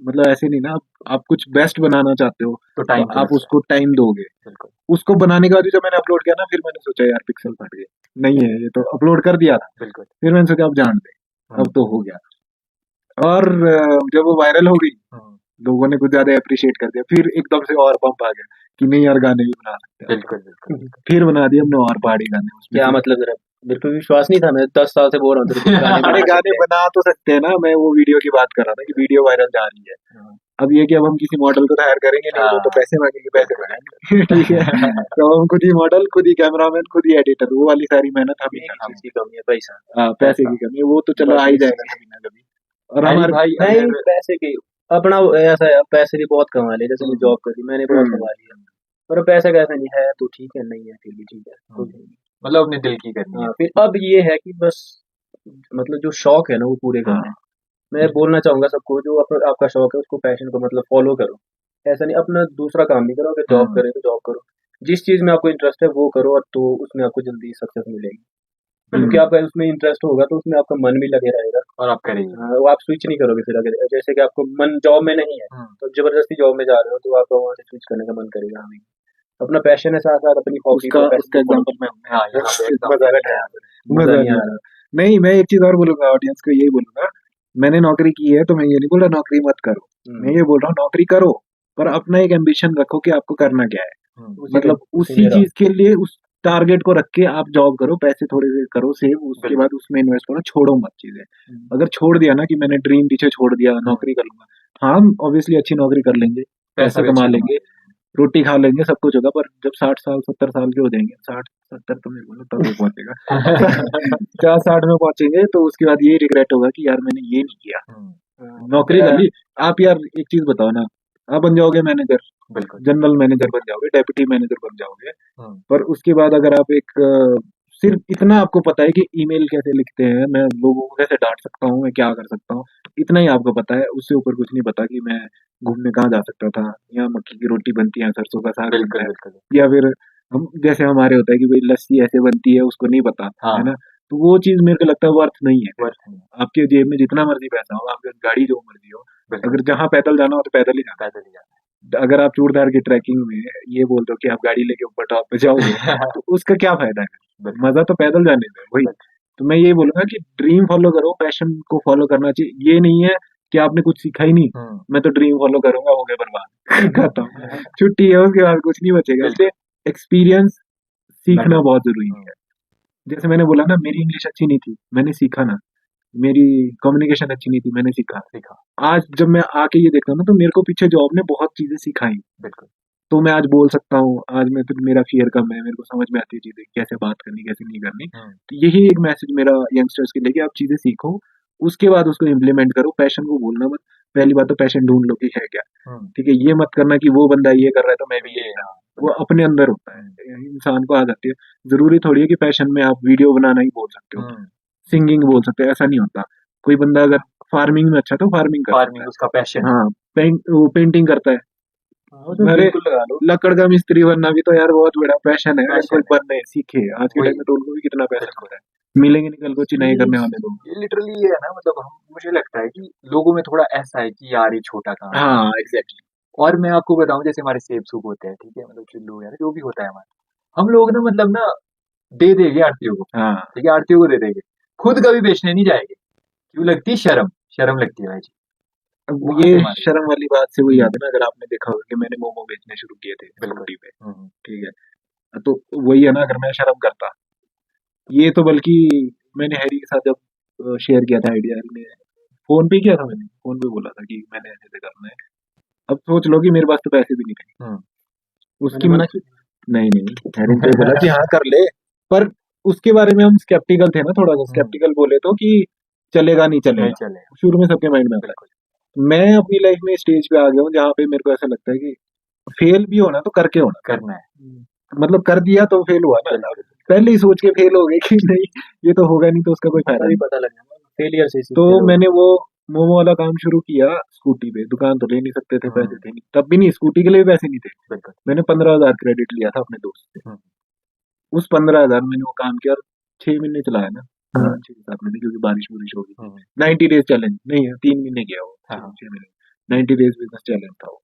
S1: मतलब ऐसे नहीं ना, आप कुछ बेस्ट बनाना चाहते हो
S2: तो
S1: तो
S2: टाइम
S1: आप उसको टाइम दोगे।
S2: बिल्कुल।
S1: उसको बनाने के बाद भी जब मैंने अपलोड किया ना, फिर मैंने सोचा यार पिक्सल फट गए, नहीं है ये तो अपलोड कर दिया था।
S2: बिल्कुल
S1: फिर मैंने सोचा अब जान दे, अब तो हो गया। और जब वो वायरल हो गई,
S2: हम्म,
S1: लोगों ने कुछ ज्यादा अप्रिशिएट कर दिया, फिर एकदम से और पंप आ गया कि नहीं यार गाने भी बना सकते हैं।
S2: बिल्कुल बिल्कुल।
S1: फिर बना दिए हमने और पहाड़ी गाने उसमें
S4: क्या
S1: से।
S4: मतलब जरा, बिल्कुल विश्वास नहीं था। मैं 10 साल से बोल रहा हूँ तेरे को गाने
S1: अरे
S4: बना
S1: गाने
S4: सकते हैं।
S1: बना तो सकते हैं ना, मैं वो वीडियो की बात कर रहा था कि वीडियो वायरल जा रही है।
S2: हाँ,
S1: अब ये कि अब हम किसी मॉडल को हायर करेंगे नहीं, वो तो
S2: हाँ।
S1: पैसे मांगेंगे, पैसे बढ़ाएंगे। ठीक है, तो हम खुद ही मॉडल, खुद ही कैमरामैन, खुद ही एडिटर, वो वाली सारी मेहनत हम ही
S4: एक ही
S1: करते
S4: चीज की कमी है, पैसा।
S1: हैं। हाँ, पैसे की कमी है, वो तो चलो आ ही जाएगा कभी ना कभी। और
S2: हैरी
S1: हमारे
S2: भाई
S4: नहीं
S2: अगर
S4: पैसे की अपना ऐसा है, पैसे भी बहुत कमा लिए। जैसे मैं जॉब करी, मैंने बहुत कमा लिया, पर पैसा कैसा नहीं है तो ठीक है, नहीं है फिर भी ठीक है, कोई नहीं।
S2: मतलब अपने दिल की करनी है।
S4: हाँ, फिर अब ये है कि बस मतलब जो शौक है ना वो पूरे करने हैं। मैं बोलना चाहूंगा सबको, जो आपका शौक है उसको, पैशन को मतलब फॉलो करो। ऐसा नहीं अपना दूसरा काम नहीं करो, अगर जॉब करे तो जॉब करो, जिस चीज में आपको इंटरेस्ट है वो करो, और तो उसमें आपको जल्दी सक्सेस मिलेगी। क्योंकि आपका उसमें इंटरेस्ट होगा तो उसमें आपका मन भी लगे रहेगा।
S2: और आप करेंगे।
S4: हाँ, वो आप स्विच नहीं करोगे फिर, अगर जैसे कि आपको मन जॉब में नहीं है तो जबरदस्ती जॉब में जा रहे हो तो आपका वहां से स्विच करने का मन करेगा हमें। अपना पैशन है, साथ साथ अपनी हॉबी
S1: उसका उसका एग्जांपल मैं
S2: हाँ, यहाँ पे example
S4: मजा
S2: है।
S4: है,
S1: मजा
S4: मजा नहीं
S1: नहीं
S4: आ
S1: आ
S4: रहा।
S1: रहा। नहीं, मैं एक चीज और बोलूंगा ऑडियंस को, यही बोलूंगा, मैंने नौकरी की है तो मैं ये नहीं बोल रहा नौकरी मत करो, मैं ये बोल रहा हूँ नौकरी करो, पर अपना एक एम्बिशन रखो कि आपको करना क्या है।
S2: हम्म,
S1: मतलब उसी चीज के लिए उस टारगेट को रख के आप जॉब करो, पैसे थोड़े से करो सेव, उसके
S2: बिल्कुल।
S1: बाद उसमें इन्वेस्ट करो, छोड़ो मत चीजें। अगर छोड़ दिया ना कि मैंने ड्रीम पीछे छोड़ दिया, नौकरी कर लूंगा, हाँ हम ऑब्वियसली अच्छी नौकरी कर लेंगे,
S2: पैसा
S1: पैसे
S2: भी
S1: कमा
S2: अच्छा
S1: लेंगे, रोटी खा लेंगे, सब कुछ होगा, पर जब 60 साल 70 साल के हो जाएंगे, 60 70 तो मेरे को लगता है पहुंचेगा 50 60 में पहुंचेंगे तो उसके बाद यही रिग्रेट होगा कि यार मैंने ये नहीं किया, नौकरी कर ली। आप यार एक चीज बताओ ना, आप बन जाओगे मैनेजर,
S2: बिल्कुल।
S1: जनरल मैनेजर बन जाओगे, डेप्यूटी मैनेजर बन जाओगे,
S2: हम्म,
S1: पर उसके बाद अगर आप एक सिर्फ इतना आपको पता है कि ईमेल कैसे लिखते हैं, मैं लोगों को कैसे डांट सकता हूँ, मैं क्या कर सकता हूँ, इतना ही आपको पता है, उससे ऊपर कुछ नहीं पता कि मैं घूमने कहाँ जा सकता था, यहाँ मक्की की रोटी बनती है, सरसों का साग बनता
S2: बिल्कुल
S1: है,
S2: बिल्कुल।
S1: या फिर हम जैसे हमारे होता है कि भाई लस्सी ऐसे बनती है, उसको नहीं पता
S2: हाँ,
S1: है ना, तो वो चीज मेरे को लगता है वर्थ नहीं है।
S2: वर्थ नहीं है,
S1: आपके जेब में जितना मर्जी पैसा हो, आपके गाड़ी जो मर्जी हो,
S2: बिल्कुल।
S1: अगर जहाँ पैदल जाना हो तो पैदल ही जाना।
S2: पैदल ही जाना
S1: अगर आप चूड़धार की ट्रैकिंग में ये बोल दो कि आप गाड़ी लेके ऊपर टॉप पे जाओगे
S2: है।
S1: तो उसका क्या फायदा है?
S2: बिल्कुल।
S1: मजा तो पैदल जाने में है, वही। तो मैं ये बोलूंगा कि ड्रीम फॉलो करो, पैशन को फॉलो करना चाहिए, ये नहीं है कि आपने कुछ सीखा ही नहीं, मैं तो ड्रीम फॉलो करूंगा, हो गया बर्बाद खत्म, छुट्टी है, उसके बाद कुछ नहीं बचेगा। इसलिए एक्सपीरियंस सीखना बहुत जरूरी है। जैसे मैंने बोला ना, मेरी इंग्लिश अच्छी नहीं थी, मैंने सीखा ना, मेरी कम्युनिकेशन अच्छी नहीं थी, मैंने सीखा।
S2: सीखा।
S1: आज जब मैं आके ये देखता हूँ ना, तो मेरे को पीछे जॉब ने बहुत चीजें सिखाई,
S2: बिल्कुल।
S1: तो मैं आज बोल सकता हूँ, आज मैं तो मेरा फियर कम है, मेरे को समझ में आती है चीजें, कैसे बात करनी कैसे नहीं करनी। तो यही एक मैसेज मेरा यंगस्टर्स के लिए कि आप चीजें सीखो, उसके बाद उसको इम्प्लीमेंट करो, पैशन को भूलना मत। पहली बात तो पैशन ढूंढ लो कि है क्या, ठीक है, ये मत करना कि वो बंदा ये कर रहा है तो मैं भी ये, वो अपने अंदर होता है, इंसान को आ जाती है। जरूरी थोड़ी है कि पैशन में आप वीडियो बनाना ही बोल सकते हो, सिंगिंग बोल सकते हो, ऐसा नहीं होता। कोई बंदा अगर फार्मिंग में अच्छा तो फार्मिंग कर सकता
S2: फार्मिंग उसका पैशन
S1: है, हाँ, वो पेंटिंग करता है, अरे
S4: बिल्कुल लगा लो।
S1: लकड़ का मिस्त्री बनना भी तो यार बहुत बड़ा पैशन है, अगर कोई बनने सीखे, आज के
S2: वही।
S1: टाइम में तो उनको भी कितना पैसा हो रहा है, मिलेंगे निकल को चिनाई करने वाले लोग।
S2: ये लिटरली ये है ना, मतलब हम, मुझे लगता है कि लोगों में थोड़ा ऐसा है कि यार ये छोटा काम है।
S1: हाँ एग्जैक्टली।
S2: और मैं आपको बताऊं, जैसे हमारे सेब सूप होते हैं, ठीक है, मतलब चिल्लू है, जो भी होता है हमारा, हम लोग ना मतलब ना दे देंगे आरतीयों को,
S1: हाँ
S2: ठीक है, आरतीयों को दे देंगे, खुद कभी बेचने नहीं जाएंगे। क्यों लगती है? शर्म, शर्म लगती है भाई जी।
S1: अब
S2: वहां
S1: ये
S2: से हमारे
S1: शर्म वाली बात से वो याद है ना, अगर आपने देखा होगा कि मैंने मोमो बेचने शुरू किए थे स्कूटी पे, ठीक है, तो वही है ना, अगर मैं शर्म करता, ये तो बल्कि मैंने हैरी के साथ जब शेयर किया था आइडिया, में फोन पे किया था, मैंने फोन पे बोला था कि मैंने ऐसे ऐसे करना है। अब सोच लो कि मेरे पास तो पैसे भी नहीं थे, उसकी
S4: मना की?
S1: नहीं नहीं, हैरी ने बोला कि हाँ कर ले, पर उसके बारे में हम स्केप्टिकल थे ना, थोड़ा सा स्केप्टिकल बोले तो कि चलेगा नहीं
S2: नहीं
S1: चलेगा,
S2: चले।
S1: शुरू में सबके माइंड में आता है। मैं अपनी लाइफ में स्टेज पे आ गया हूँ जहाँ पे मेरे को ऐसा लगता है कि फेल भी होना तो करके होना,
S2: करना है।
S1: मतलब कर दिया तो फेल हुआ ना, अब पहले ही सोच के फेल हो गए कि नहीं ये तो होगा नहीं, तो उसका कोई फायदा
S4: भी
S1: नहीं।
S4: पता लग जाएगा फेलियर से
S1: तो मैंने वो मोमो वाला काम शुरू किया स्कूटी पे, दुकान तो ले नहीं सकते थे, पैसे थे नहीं, तब भी नहीं, स्कूटी के लिए भी पैसे नहीं थे। मैंने 15,000 क्रेडिट लिया था अपने दोस्त से, उस 15,000 मैंने वो काम किया और 6 महीने चलाया ना, 6 7 महीने, क्योंकि बारिश बुरिश होगी। 90 डेज चैलेंज नहीं है, 3 महीने गया वो, 6 महीने 90 डेज बिजनेस चैलेंज था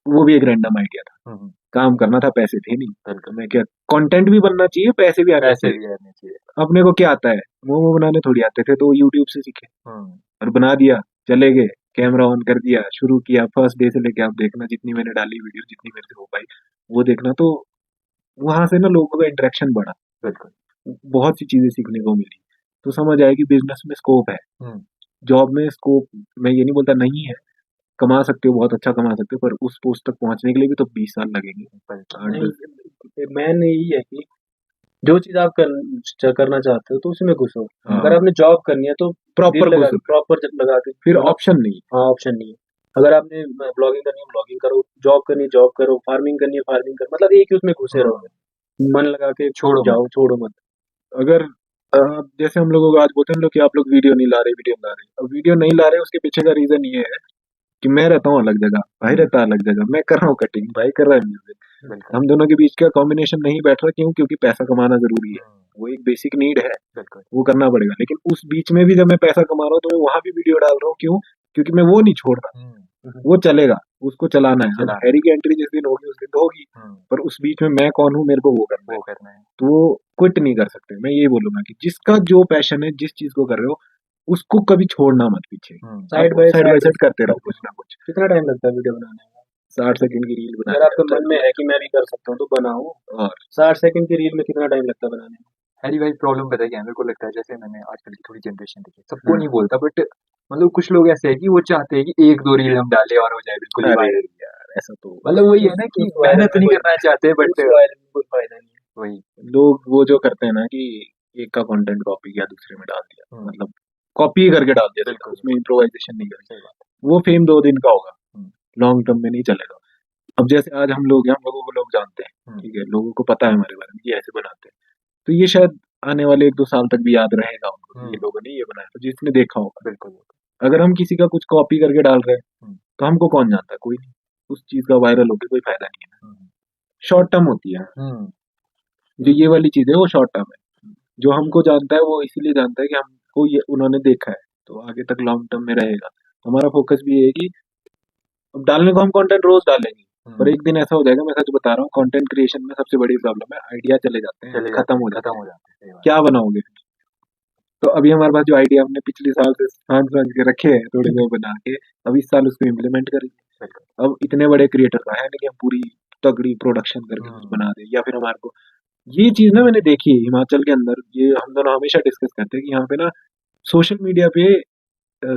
S1: वो भी एक रैंडम आइडिया था, काम करना था, पैसे थे नहीं, तो मैं क्या, कंटेंट भी बनना चाहिए, पैसे भी आने
S2: पैसे
S1: चाहिए।
S2: भी आने चाहिए।
S1: अपने को क्या आता है, मोमो बनाने थोड़ी आते थे, तो यूट्यूब से सीखे और बना दिया, चले गए, कैमरा ऑन कर दिया, शुरू किया, फर्स्ट डे से लेके आप देखना, जितनी मैंने डाली वीडियो, जितनी मेरे से हो पाई वो देखना, तो वहां से ना लोगों का इंटरेक्शन बढ़ा, बहुत सी चीजें सीखने को मिली, तो समझ आया कि बिजनेस में स्कोप है, जॉब में स्कोप, मैं ये नहीं बोलता नहीं है, कमा सकते हो, बहुत अच्छा कमा सकते हो, पर उस पोस्ट तक पहुंचने के लिए भी तो 20 साल लगेंगे।
S4: मैन यही है कि जो चीज आप करना चाहते हो तो उसी में घुसो।
S1: हाँ।
S4: अगर आपने जॉब करनी है तो
S1: प्रॉपर घुसो,
S4: प्रॉपर लगा के,
S1: फिर ऑप्शन नहीं।
S4: हाँ ऑप्शन नहीं है। अगर आपने ब्लॉगिंग करनी है ब्लॉगिंग करो, जॉब करनी है जॉब करो, फार्मिंग करनी है फार्मिंग करो, मतलब एक ही उसमें घुसे रहो। मन लगा के
S2: छोड़ो मत।
S4: जाओ, छोड़ो मत।
S1: अगर जैसे हम लोगों को आज बोलते हैं लोग कि आप लोग वीडियो नहीं ला रहे, अब वीडियो नहीं ला रहे उसके पीछे का रीजन ये है कि मैं रहता हूँ अलग जगह, भाई रहता है अलग जगह, मैं कर रहा हूँ कटिंग, भाई कर रहा है म्यूजिक,
S2: बिल्कुल
S1: हम दोनों के बीच का कॉम्बिनेशन नहीं बैठ रहा। क्यों? क्योंकि पैसा कमाना जरूरी है, वो एक बेसिक नीड है,
S2: बिल्कुल
S1: वो करना पड़ेगा। लेकिन उस बीच में भी जब मैं पैसा कमा रहा हूँ तो मैं वहां भी वीडियो डाल रहा हूँ। क्यों? क्योंकि मैं वो नहीं छोड़ रहा, वो चलेगा, उसको चलाना है। अब
S2: चलाना है।
S1: हैरी की एंट्री जिस दिन होगी उस दिन तो होगी, पर उस बीच में मैं कौन हूँ, मेरे को वो करना है,
S2: वो करना है।
S1: तो वो क्विट नहीं कर सकते। मैं ये बोलूंगा कि जिसका जो पैशन है, जिस चीज को कर रहे हो, उसको कभी छोड़ना मत पीछे,
S4: साइड बाय
S1: साइड करते रहो कुछ ना कुछ।
S4: कितना टाइम लगता है वीडियो बनाने में?
S1: 60 सेकंड की रील
S4: अगर आपके मन में है कि मैं भी कर सकता हूँ तो बनाओ।
S1: और
S4: 60 सेकंड की रील में कितना टाइम लगता है बनाने में?
S2: हैरी भाई प्रॉब्लम पता है क्या है? मेरे को लगता है जैसे मैंने आजकल की थोड़ी जनरेशन देखी है, सबको
S1: हाँ।
S2: नहीं बोलता बट मतलब कुछ लोग ऐसे है कि वो चाहते हैं कि 1-2 रील हम डालें और हो जाए बिल्कुल ही
S1: अरे
S2: वायरल।
S1: यार ऐसा तो
S2: मतलब वही है ना कि
S4: उस वायरल
S2: मेहनत
S4: में
S2: नहीं
S4: कोई-
S2: करना चाहते बट
S4: उस वायरल में कोई फायदा नहीं है।
S2: वही
S1: लोग वो जो करते हैं ना कि एक का कंटेंट कॉपी किया दूसरे में डाल दिया, मतलब कॉपी करके डाल दिया,
S2: बिल्कुल।
S1: उसमें इम्प्रोवाइजेशन नहीं करेंगे,
S2: सही बात
S1: वो फेम 2 दिन का होगा,
S2: हम्म।
S1: लॉन्ग टर्म में नहीं चलेगा। अब जैसे आज हम लोग हैं, हम लोगों को लोग जानते हैं,
S2: हम्म।
S1: ठीक है, लोगों को पता है हमारे बारे में, ये ऐसे बनाते हैं, तो ये शायद आने वाले 1-2 साल तक भी याद रहेगा उनको कि ये
S2: हम्म।
S1: लोगों ने ये बनाया, तो जिसने देखा होगा।
S2: बिल्कुल
S1: अगर हम किसी का कुछ कॉपी करके डाल रहे हैं
S2: हम्म।
S1: तो हमको कौन जानता है? कोई नहीं। उस चीज का वायरल होकर कोई फायदा नहीं है, शॉर्ट टर्म होती है। जो ये वाली चीज है वो शॉर्ट टर्म है, जो हमको जानता है वो इसीलिए जानता है कि हमको ये उन्होंने देखा है, तो आगे तक लॉन्ग टर्म में रहेगा। हमारा फोकस भी ये है कि अब डालने को हम कंटेंट रोज डालेंगे, पर एक दिन ऐसा हो जाएगा, मैं सच बता रहा हूँ, कंटेंट क्रिएशन में सबसे बड़ी प्रॉब्लम है, आइडिया चले जाते हैं, खत्म हो जाते हैं,
S2: जाते हैं।
S1: क्या बनाओगे फिर? तो अभी हमारे पास जो आइडिया हमने पिछले साल से सांच के रखे हैं थोड़े बहुत बना के, अब इस साल उसको इम्प्लीमेंट करेंगे। अब इतने बड़े क्रिएटर का है नहीं कि हम पूरी तगड़ी प्रोडक्शन करके कुछ बना दे, या फिर हमारे को ये चीज ना मैंने देखी है हिमाचल के अंदर, ये हम दोनों हमेशा डिस्कस करते हैं कि यहाँ पे ना सोशल मीडिया पे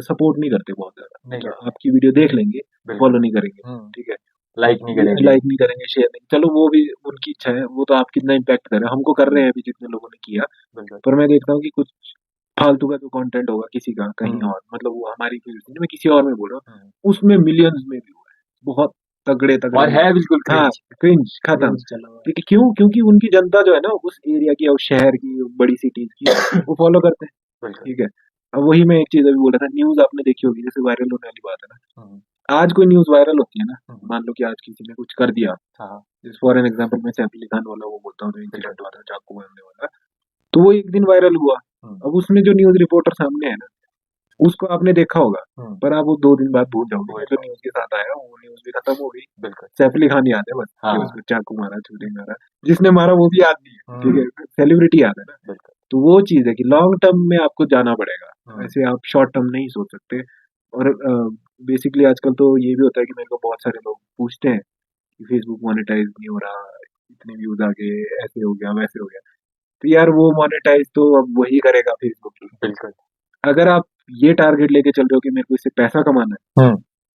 S1: सपोर्ट नहीं करते बहुत ज्यादा,
S2: नहीं
S1: मतलब आपकी वीडियो देख लेंगे, फॉलो नहीं करेंगे, ठीक है,
S2: लाइक नहीं करेंगे।
S1: लाइक नहीं करेंगे, शेयर नहीं, चलो वो भी उनकी इच्छा है, वो तो आप कितना इम्पैक्ट कर रहे हैं, हमको कर रहे हैं अभी जितने लोगों ने किया।
S2: बिल्कुल।
S1: पर मैं देखता हूँ कि कुछ फालतू का जो कंटेंट होगा किसी का कहीं और, मतलब वो हमारी फील्ड में, मैं किसी और में बोल रहा हूँ, उसमें मिलियंस में व्यू है, बहुत तगड़े
S2: और है बिल्कुल
S1: हाँ, क्रिंज खत्म। ठीक है, क्यों? क्योंकि उनकी जनता जो है ना उस एरिया की और शहर की बड़ी सिटीज की वो फॉलो करते हैं,
S2: बिल्कुल।
S1: ठीक है। अब वही मैं एक चीज अभी बोल रहा था, न्यूज आपने देखी होगी, जैसे वायरल होने वाली बात है ना, आज कोई न्यूज वायरल होती है ना, मान लो कि आज किसी ने कुछ कर दिया, जैसे फॉर एन एग्जांपल मैं सैफ अली खान वाला वो बोलता हूँ, जो इंसिडेंट हुआ था चाकू मारने वाला, तो वो एक दिन वायरल हुआ। अब उसमें जो न्यूज रिपोर्टर सामने है ना, उसको आपने देखा होगा, पर आप वो 2 दिन बाद भूल जाओगे जो न्यूज के साथ आया, वो न्यूज भी खत्म हो गई।
S2: बिल्कुल।
S1: सैफ अली खान याद है बस,
S2: हाँ।
S1: कि उसको चाकू मारा, छुरी मारा, जिसने मारा वो भी याद नहीं है, ठीक है, सेलिब्रिटी याद है ना।
S2: बिल्कुल।
S1: तो वो चीज है कि लॉन्ग टर्म में आपको जाना पड़ेगा, ऐसे आप शॉर्ट टर्म नहीं सोच सकते। और बेसिकली आजकल तो ये भी होता है कि मेरे को बहुत सारे लोग पूछते हैं कि फेसबुक मोनेटाइज नहीं हो रहा, इतने व्यूज आ गए, ऐसे हो गया वैसे हो गया, तो यार वो मोनेटाइज तो अब वही करेगा फेसबुक ही।
S2: बिल्कुल।
S1: अगर आप ये टारगेट लेके चल रहे हो कि मेरे को इससे पैसा कमाना है,